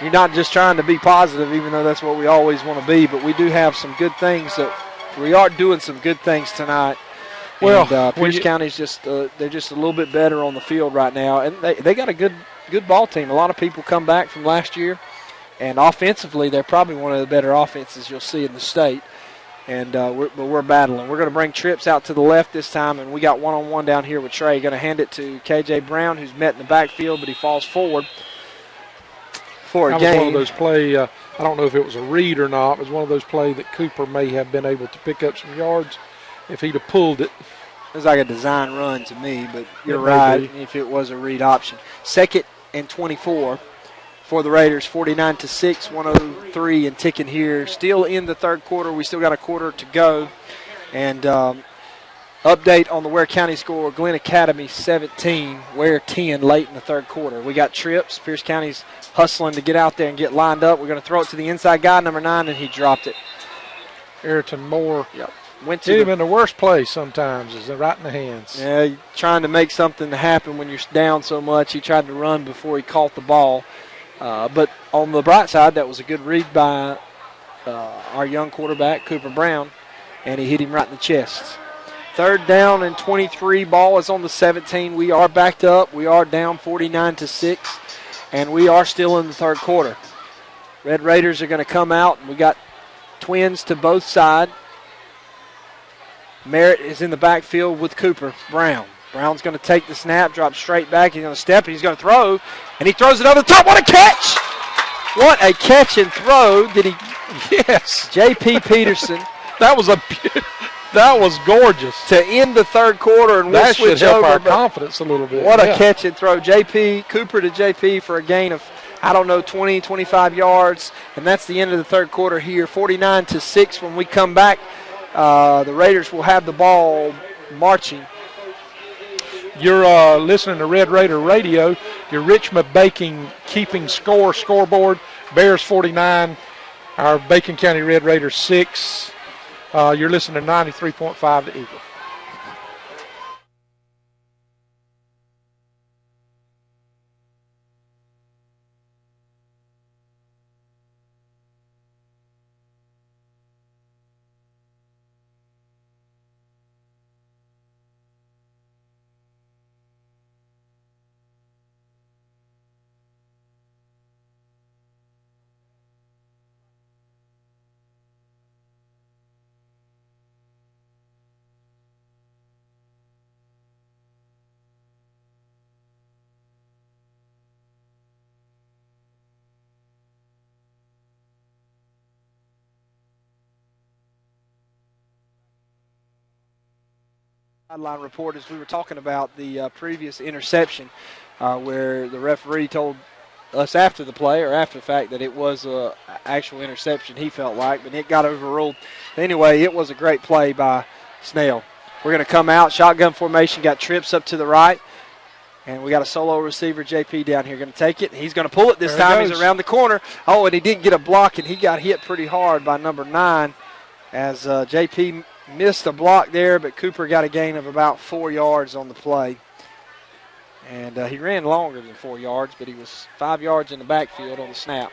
You're not just trying to be positive, even though that's what we always want to be, but we do have some good things. We are doing some good things tonight. Well, and, Pierce County's they're just a little bit better on the field right now, and they got a good ball team. A lot of people come back from last year, and offensively they're probably one of the better offenses you'll see in the state. And we're battling. We're going to bring Trips out to the left this time, and we got one-on-one down here with Trey. Going to hand it to KJ Brown, who's met in the backfield, but he falls forward for a that gain. was one of those play. I don't know if it was a read or not. It was one of those plays that Cooper may have been able to pick up some yards if he'd have pulled it. It was like a design run to me, but you're right if it was a read option. 2nd and 24 for the Raiders, 49-6, 103 and ticking here. Still in the third quarter. We still got a quarter to go. And update on the Ware County score, Glen Academy 17, Ware 10 late in the third quarter. We got Trips. Pierce County's hustling to get out there and get lined up. We're going to throw it to the inside guy, number 9, and he dropped it. Ayrton Moore. Yep. Went to him in the worst place sometimes, is right in the hands. Yeah, trying to make something happen when you're down so much. He tried to run before he caught the ball. But on the bright side, that was a good read by our young quarterback, Cooper Brown, and he hit him right in the chest. 3rd down and 23. Ball is on the 17. We are backed up. We are down 49-6, and we are still in the third quarter. Red Raiders are going to come out, and we got twins to both sides. Merritt is in the backfield with Cooper Brown. Brown's going to take the snap, drop straight back. He's going to step, and he's going to throw, and he throws it over the top. What a catch! What a catch and throw. Did he? Yes. J.P. Peterson. That was gorgeous. To end the third quarter, and we'll that switch should help over. our confidence a little bit. What a catch and throw. Cooper to J.P. for a gain of, 20, 25 yards, and that's the end of the third quarter here. 49-6 when we come back. The Raiders will have the ball marching. You're listening to Red Raider Radio. Your Richmond Bacon keeping scoreboard. Bears 49, our Bacon County Red Raiders 6. You're listening to 93.5 The Eagle. Sideline report as we were talking about the previous interception where the referee told us after the play or after the fact that it was an actual interception, he felt like, but it got overruled. Anyway, it was a great play by Snell. We're going to come out, shotgun formation, got trips up to the right, and we got a solo receiver, JP, down here going to take it. He's going to pull it this time. He's around the corner. Oh, and he didn't get a block, and he got hit pretty hard by number 9 as JP missed a block there, but Cooper got a gain of about 4 yards on the play. And he ran longer than 4 yards, but he was 5 yards in the backfield on the snap.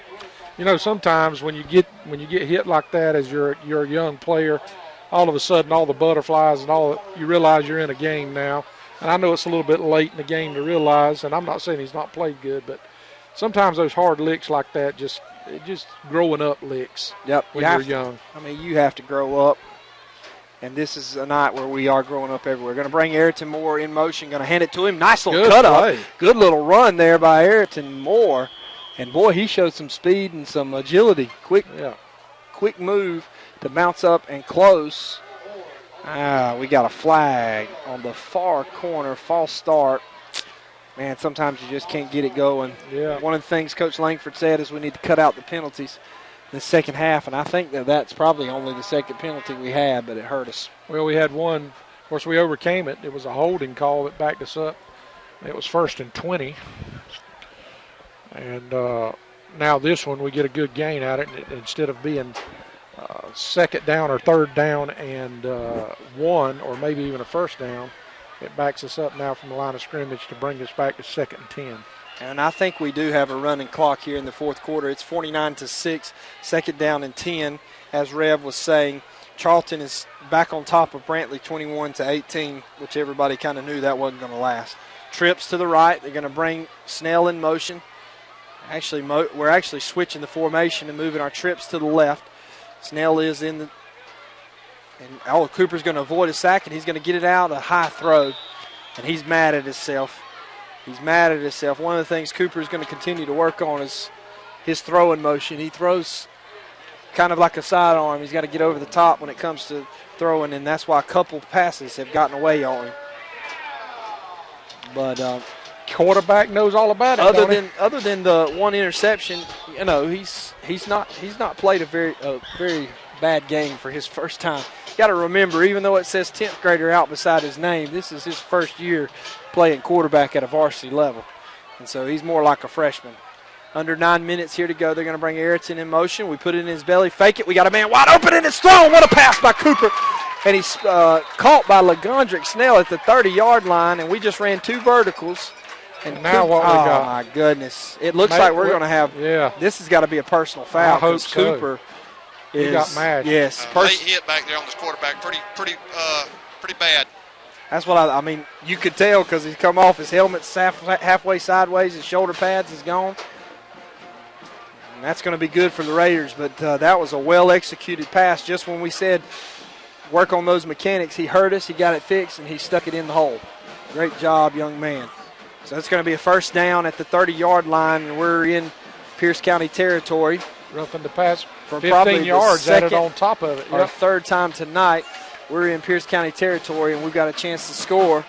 You know, sometimes when you get hit like that as you're a young player, all of a sudden all the butterflies and all, you realize you're in a game now. And I know it's a little bit late in the game to realize, and I'm not saying he's not played good, but sometimes those hard licks like that just growing up licks. Yep, when you're young. I mean, you have to grow up. And this is a night where we are growing up everywhere. Going to bring Ayrton Moore in motion. Going to hand it to him. Nice little cut up. Good little run there by Ayrton Moore. And, boy, he showed some speed and some agility. Quick move to bounce up and close. We got a flag on the far corner. False start. Man, sometimes you just can't get it going. Yeah. One of the things Coach Langford said is we need to cut out the penalties the second half, and I think that's probably only the second penalty we had, but it hurt us. Well, we had one. Of course, we overcame it. It was a holding call that backed us up. It was 1st and 20. And now this one, we get a good gain at it. Instead of being second down or third down and 1 or maybe even a first down, it backs us up now from the line of scrimmage to bring us back to 2nd and 10. And I think we do have a running clock here in the fourth quarter. It's 49-6, 2nd down and 10. As Rev was saying, Charlton is back on top of Brantley 21-18, which everybody kind of knew that wasn't going to last. Trips to the right. They're going to bring Snell in motion. Actually, we're actually switching the formation and moving our trips to the left. Snell is in the – and Cooper's going to avoid a sack, and he's going to get it out, a high throw, and he's mad at himself. He's mad at himself. One of the things Cooper is going to continue to work on is his throwing motion. He throws kind of like a sidearm. He's got to get over the top when it comes to throwing, and that's why a couple passes have gotten away on him. But quarterback knows all about it. Other than the one interception, you know, he's not played a very bad game for his first time. You got to remember, even though it says 10th grader out beside his name, this is his first year playing quarterback at a varsity level. And so he's more like a freshman. Under 9 minutes here to go. They're going to bring Ayrton in motion. We put it in his belly, fake it. We got a man wide open, and it's thrown. What a pass by Cooper. And he's caught by LaGondrick Snell at the 30-yard line, and we just ran 2 verticals. And now what we got? Oh, my goodness. It looks like we're going to have this has got to be a personal foul. I hope so. Cooper he got mad. Yes. Late hit back there on this quarterback. Pretty bad. That's what I mean, you could tell because he's come off. His helmet's halfway sideways. His shoulder pads is gone. And that's going to be good for the Raiders. But that was a well-executed pass. Just when we said work on those mechanics, he heard us, he got it fixed, and he stuck it in the hole. Great job, young man. So it's going to be a first down at the 30-yard line, and we're in Pierce County territory. Roughing the pass for 15 yards added on top of it. Our third time tonight. We're in Pierce County territory, and we've got a chance to score.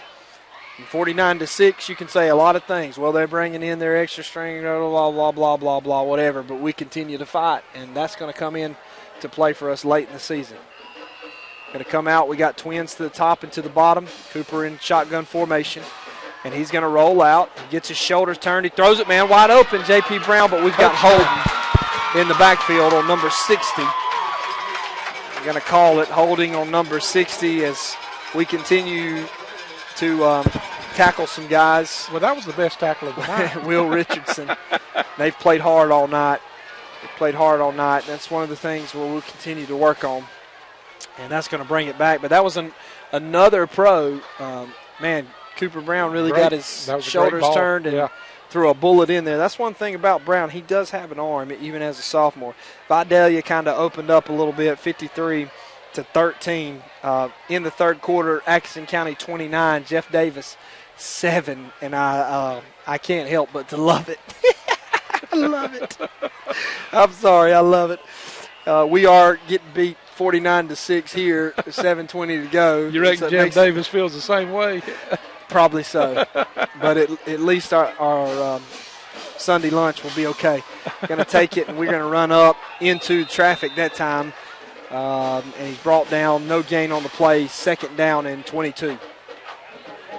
And 49-6, you can say a lot of things. Well, they're bringing in their extra string, blah, blah, blah, blah, blah, whatever. But we continue to fight, and that's going to come in to play for us late in the season. Going to come out. We got twins to the top and to the bottom. Cooper in shotgun formation. And he's going to roll out. He gets his shoulders turned. He throws it, man, wide open, J.P. Brown. But we've got Holden in the backfield on number 60. We're going to call it holding on number 60 as we continue to tackle some guys. Well, that was the best tackle of the night. Will Richardson. They've played hard all night. That's one of the things where we'll continue to work on. And that's going to bring it back. But that was another pro. Cooper Brown really got his shoulders turned and threw a bullet in there. That's one thing about Brown. He does have an arm, even as a sophomore. Vidalia kind of opened up a little bit, 53-13. In the third quarter, Atkinson County 29, Jeff Davis 7. And I can't help but to love it. I love it. I'm sorry, I love it. We are getting beat 49-6 here, 7:20 to go. You reckon So it Jim makes- Davis feels the same way? Probably so. But at least our Sunday lunch will be okay. Going to take it, and we're going to run up into traffic that time. And he's brought down, no gain on the play, 2nd down and 22.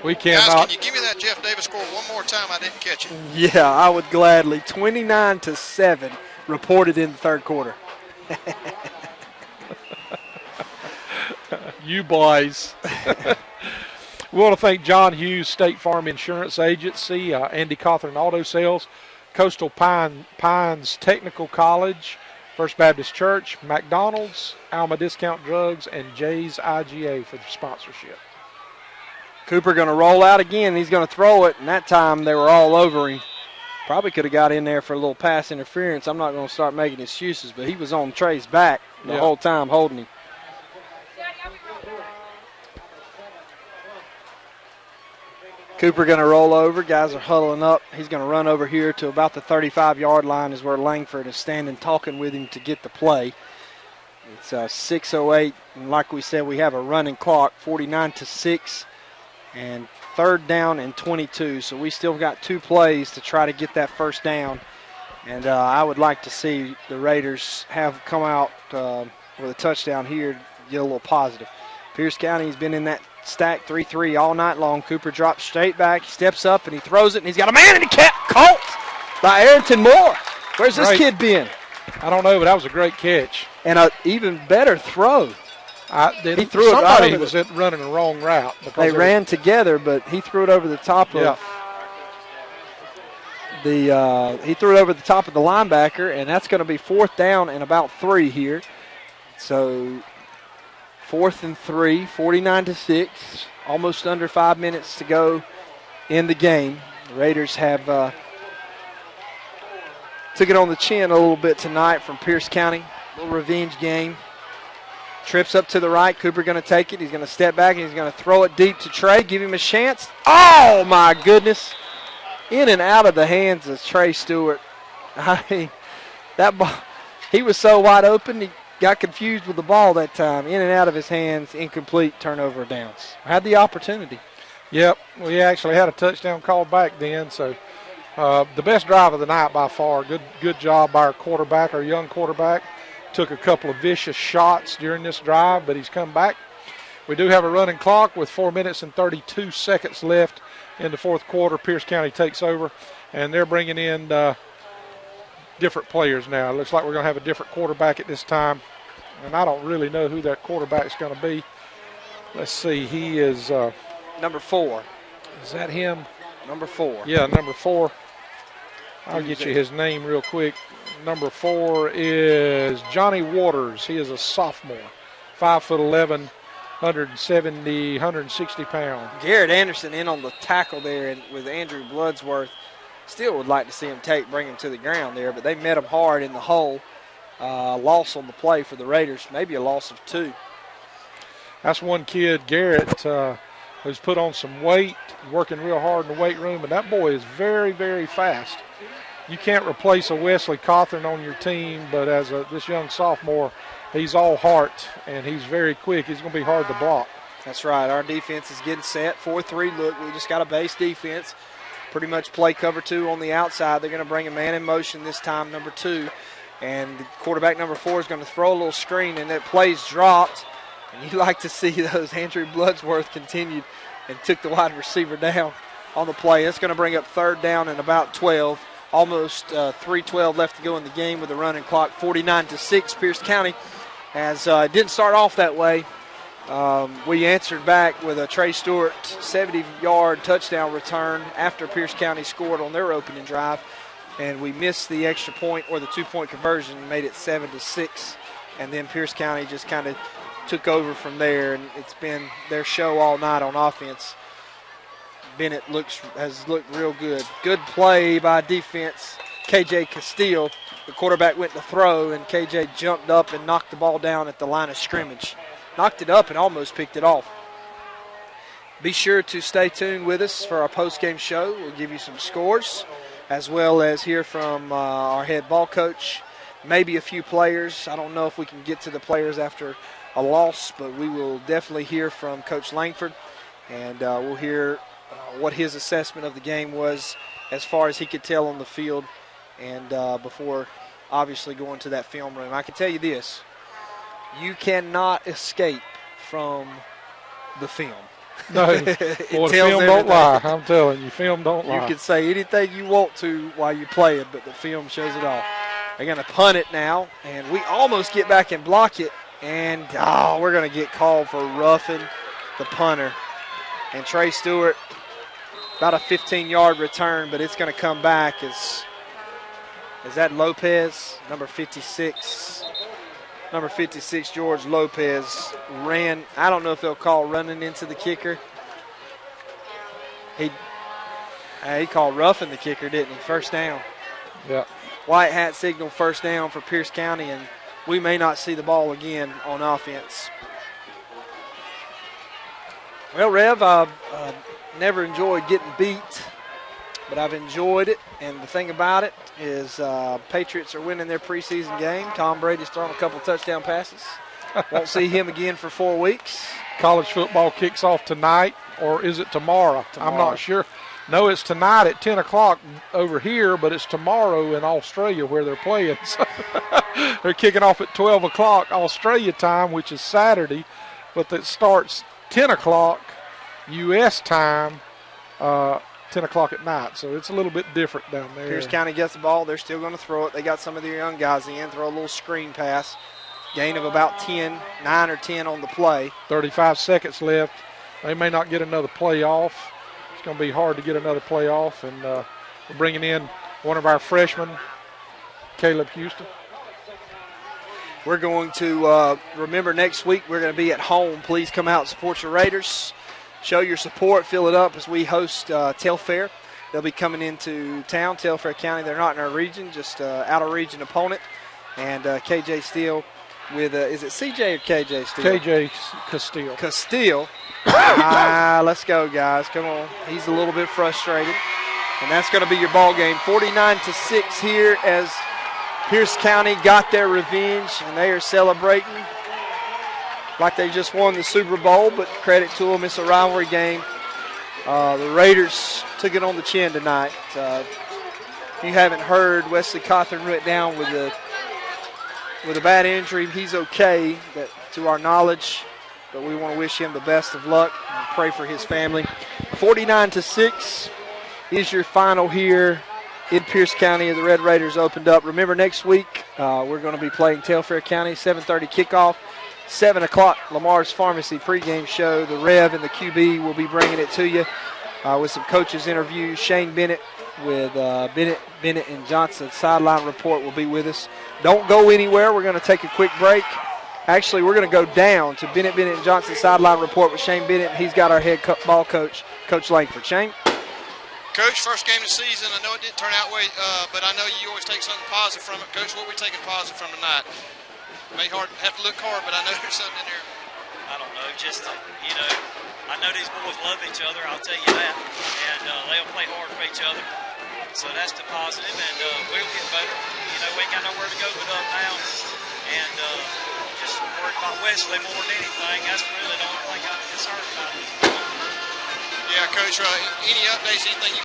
We Guys, cannot. can you give me that Jeff Davis score one more time? I didn't catch it. Yeah, I would gladly. 29-7 reported in the 3rd quarter. You boys. We want to thank John Hughes State Farm Insurance Agency, Andy Cawthorn Auto Sales, Coastal Pines Technical College, First Baptist Church, McDonald's, Alma Discount Drugs, and Jay's IGA for the sponsorship. Cooper going to roll out again. He's going to throw it, and that time they were all over him. Probably could have got in there for a little pass interference. I'm not going to start making excuses, but he was on Trey's back the whole time holding him. Cooper going to roll over. Guys are huddling up. He's going to run over here to about the 35-yard line is where Langford is standing talking with him to get the play. It's 6:08, and like we said, we have a running clock, 49-6, and 3rd down and 22. So we still got 2 plays to try to get that 1st down. And I would like to see the Raiders have come out with a touchdown here to get a little positive. Pierce County's been in that stack 3-3 all night long. Cooper drops straight back, he steps up, and he throws it, and he's got a man, and he caught by Arrington Moore. Where's this kid been? I don't know, but that was a great catch. And an even better throw. He threw it right somebody over was running the wrong route. Because They ran together, but he threw it over the top of he threw it over the top of the linebacker, and that's going to be 4th down and about 3 here. So 4th and 3, 49-6, almost under 5 minutes to go in the game. The Raiders have took it on the chin a little bit tonight from Pierce County. A little revenge game. Trips up to the right. Cooper going to take it. He's going to step back, and he's going to throw it deep to Trey. Give him a chance. Oh, my goodness. In and out of the hands of Trey Stewart. I mean, that ball, he was so wide open, he got confused with the ball that time. In and out of his hands, incomplete, turnover downs. Had the opportunity. Yep, we actually had a touchdown called back then, so the best drive of the night by far. Good job by our quarterback, our young quarterback. Took a couple of vicious shots during this drive, but he's come back. We do have a running clock with 4 minutes and 32 seconds left in the 4th quarter. Pierce County takes over, and they're bringing in different players now. It looks like we're going to have a different quarterback at this time, and I don't really know who that quarterback's going to be. Let's see. He is number 4. Is that him? Number 4. Yeah, number 4. I'll get you his name real quick. Number 4 is Johnny Waters. He is a sophomore, 5'11", 160 pounds. Garrett Anderson in on the tackle there and with Andrew Bloodsworth. Still would like to see him bring him to the ground there, but they met him hard in the hole. Loss on the play for the Raiders, maybe a loss of 2. That's one kid, Garrett, who's put on some weight, working real hard in the weight room, and that boy is very, very fast. You can't replace a Wesley Cawthorn on your team, but as this young sophomore, he's all heart, and he's very quick. He's going to be hard to block. That's right. Our defense is getting set. 4-3 look. We just got a base defense. Pretty much play cover 2 on the outside. They're going to bring a man in motion this time, number 2. And the quarterback number 4 is going to throw a little screen, and that play's dropped. And you like to see those. Andrew Bloodsworth continued and took the wide receiver down on the play. That's going to bring up 3rd down and about 12. Almost 3:12 left to go in the game with the running clock. 49-6, Pierce County. As it didn't start off that way, we answered back with a Trey Stewart 70-yard touchdown return after Pierce County scored on their opening drive. And we missed the extra point or the 2-point conversion and made it 7-6. And then Pierce County just kind of took over from there, and it's been their show all night on offense. Bennett has looked real good. Good play by defense. KJ Castile, the quarterback, went to throw, and KJ jumped up and knocked the ball down at the line of scrimmage. Knocked it up and almost picked it off. Be sure to stay tuned with us for our post-game show. We'll give you some scores, as well as hear from our head ball coach maybe a few players. I don't know if we can get to the players after a loss, but we will definitely hear from Coach Langford, and we'll hear what his assessment of the game was as far as he could tell on the field, and before obviously going to that film room. I can tell you this, you cannot escape from the film. No, boy, the film don't lie. I'm telling you, film don't lie. You can say anything you want to while you play it, but the film shows it all. They're going to punt it now, and we almost get back and block it, and we're going to get called for roughing the punter. And Trey Stewart, about a 15-yard return, but it's going to come back. Is that Lopez, number 56? Number 56, George Lopez, ran. I don't know if they'll call running into the kicker. He called roughing the kicker, didn't he? First down. Yeah. White hat signal first down for Pierce County, and we may not see the ball again on offense. Well, Rev, I've never enjoyed getting beat, but I've enjoyed it. And the thing about it is Patriots are winning their preseason game. Tom Brady's thrown a couple touchdown passes. Won't see him again for 4 weeks. College football kicks off tonight, or is it tomorrow? I'm not sure. No, it's tonight at 10 o'clock over here, but it's tomorrow in Australia where they're playing. So they're kicking off at 12 o'clock Australia time, which is Saturday, but it starts 10 o'clock U.S. time, 10 o'clock at night. So it's a little bit different down there. Pierce County gets the ball. They're still going to throw it. They got some of their young guys in, throw a little screen pass. Gain of about 9 or 10 on the play. 35 seconds left. They may not get another play off. It's going to be hard to get another play off. And we're bringing in one of our freshmen, Caleb Houston. We're going to remember next week we're going to be at home. Please come out and support your Raiders. Show your support. Fill it up as we host Telfair. They'll be coming into town, Telfair County. They're not in our region, just out-of-region opponent. And KJ Steele with, is it CJ or KJ Steele? KJ Castile. Castile. Let's go, guys. Come on. He's a little bit frustrated. And that's going to be your ball game. 49-6 here as Pierce County got their revenge, and they are celebrating like they just won the Super Bowl, but credit to them, it's a rivalry game. The Raiders took it on the chin tonight. If you haven't heard, Wesley Cawthorn went down with a bad injury. He's okay, to our knowledge, but we want to wish him the best of luck and pray for his family. 49-6 is your final here in Pierce County as the Red Raiders opened up. Remember, next week we're going to be playing Telfair County, 7:30 kickoff. 7 o'clock, Lamar's Pharmacy pregame show. The Rev and the QB will be bringing it to you with some coaches' interviews. Shane Bennett with Bennett and Johnson sideline report will be with us. Don't go anywhere. We're going to take a quick break. Actually, we're going to go down to Bennett and Johnson sideline report with Shane Bennett. He's got our head ball coach, Coach Langford. Shane? Coach, first game of the season. I know it didn't turn out way, but I know you always take something positive from it. Coach, what are we taking positive from tonight? May have to look hard, but I know there's something in there. I don't know, just, I know these boys love each other, I'll tell you that, and they'll play hard for each other. So that's the positive, and we'll get better. We ain't got nowhere to go but up now, and just worried about Wesley more than anything. That's really the only thing I'm concerned about. Yeah, Coach, any updates, anything you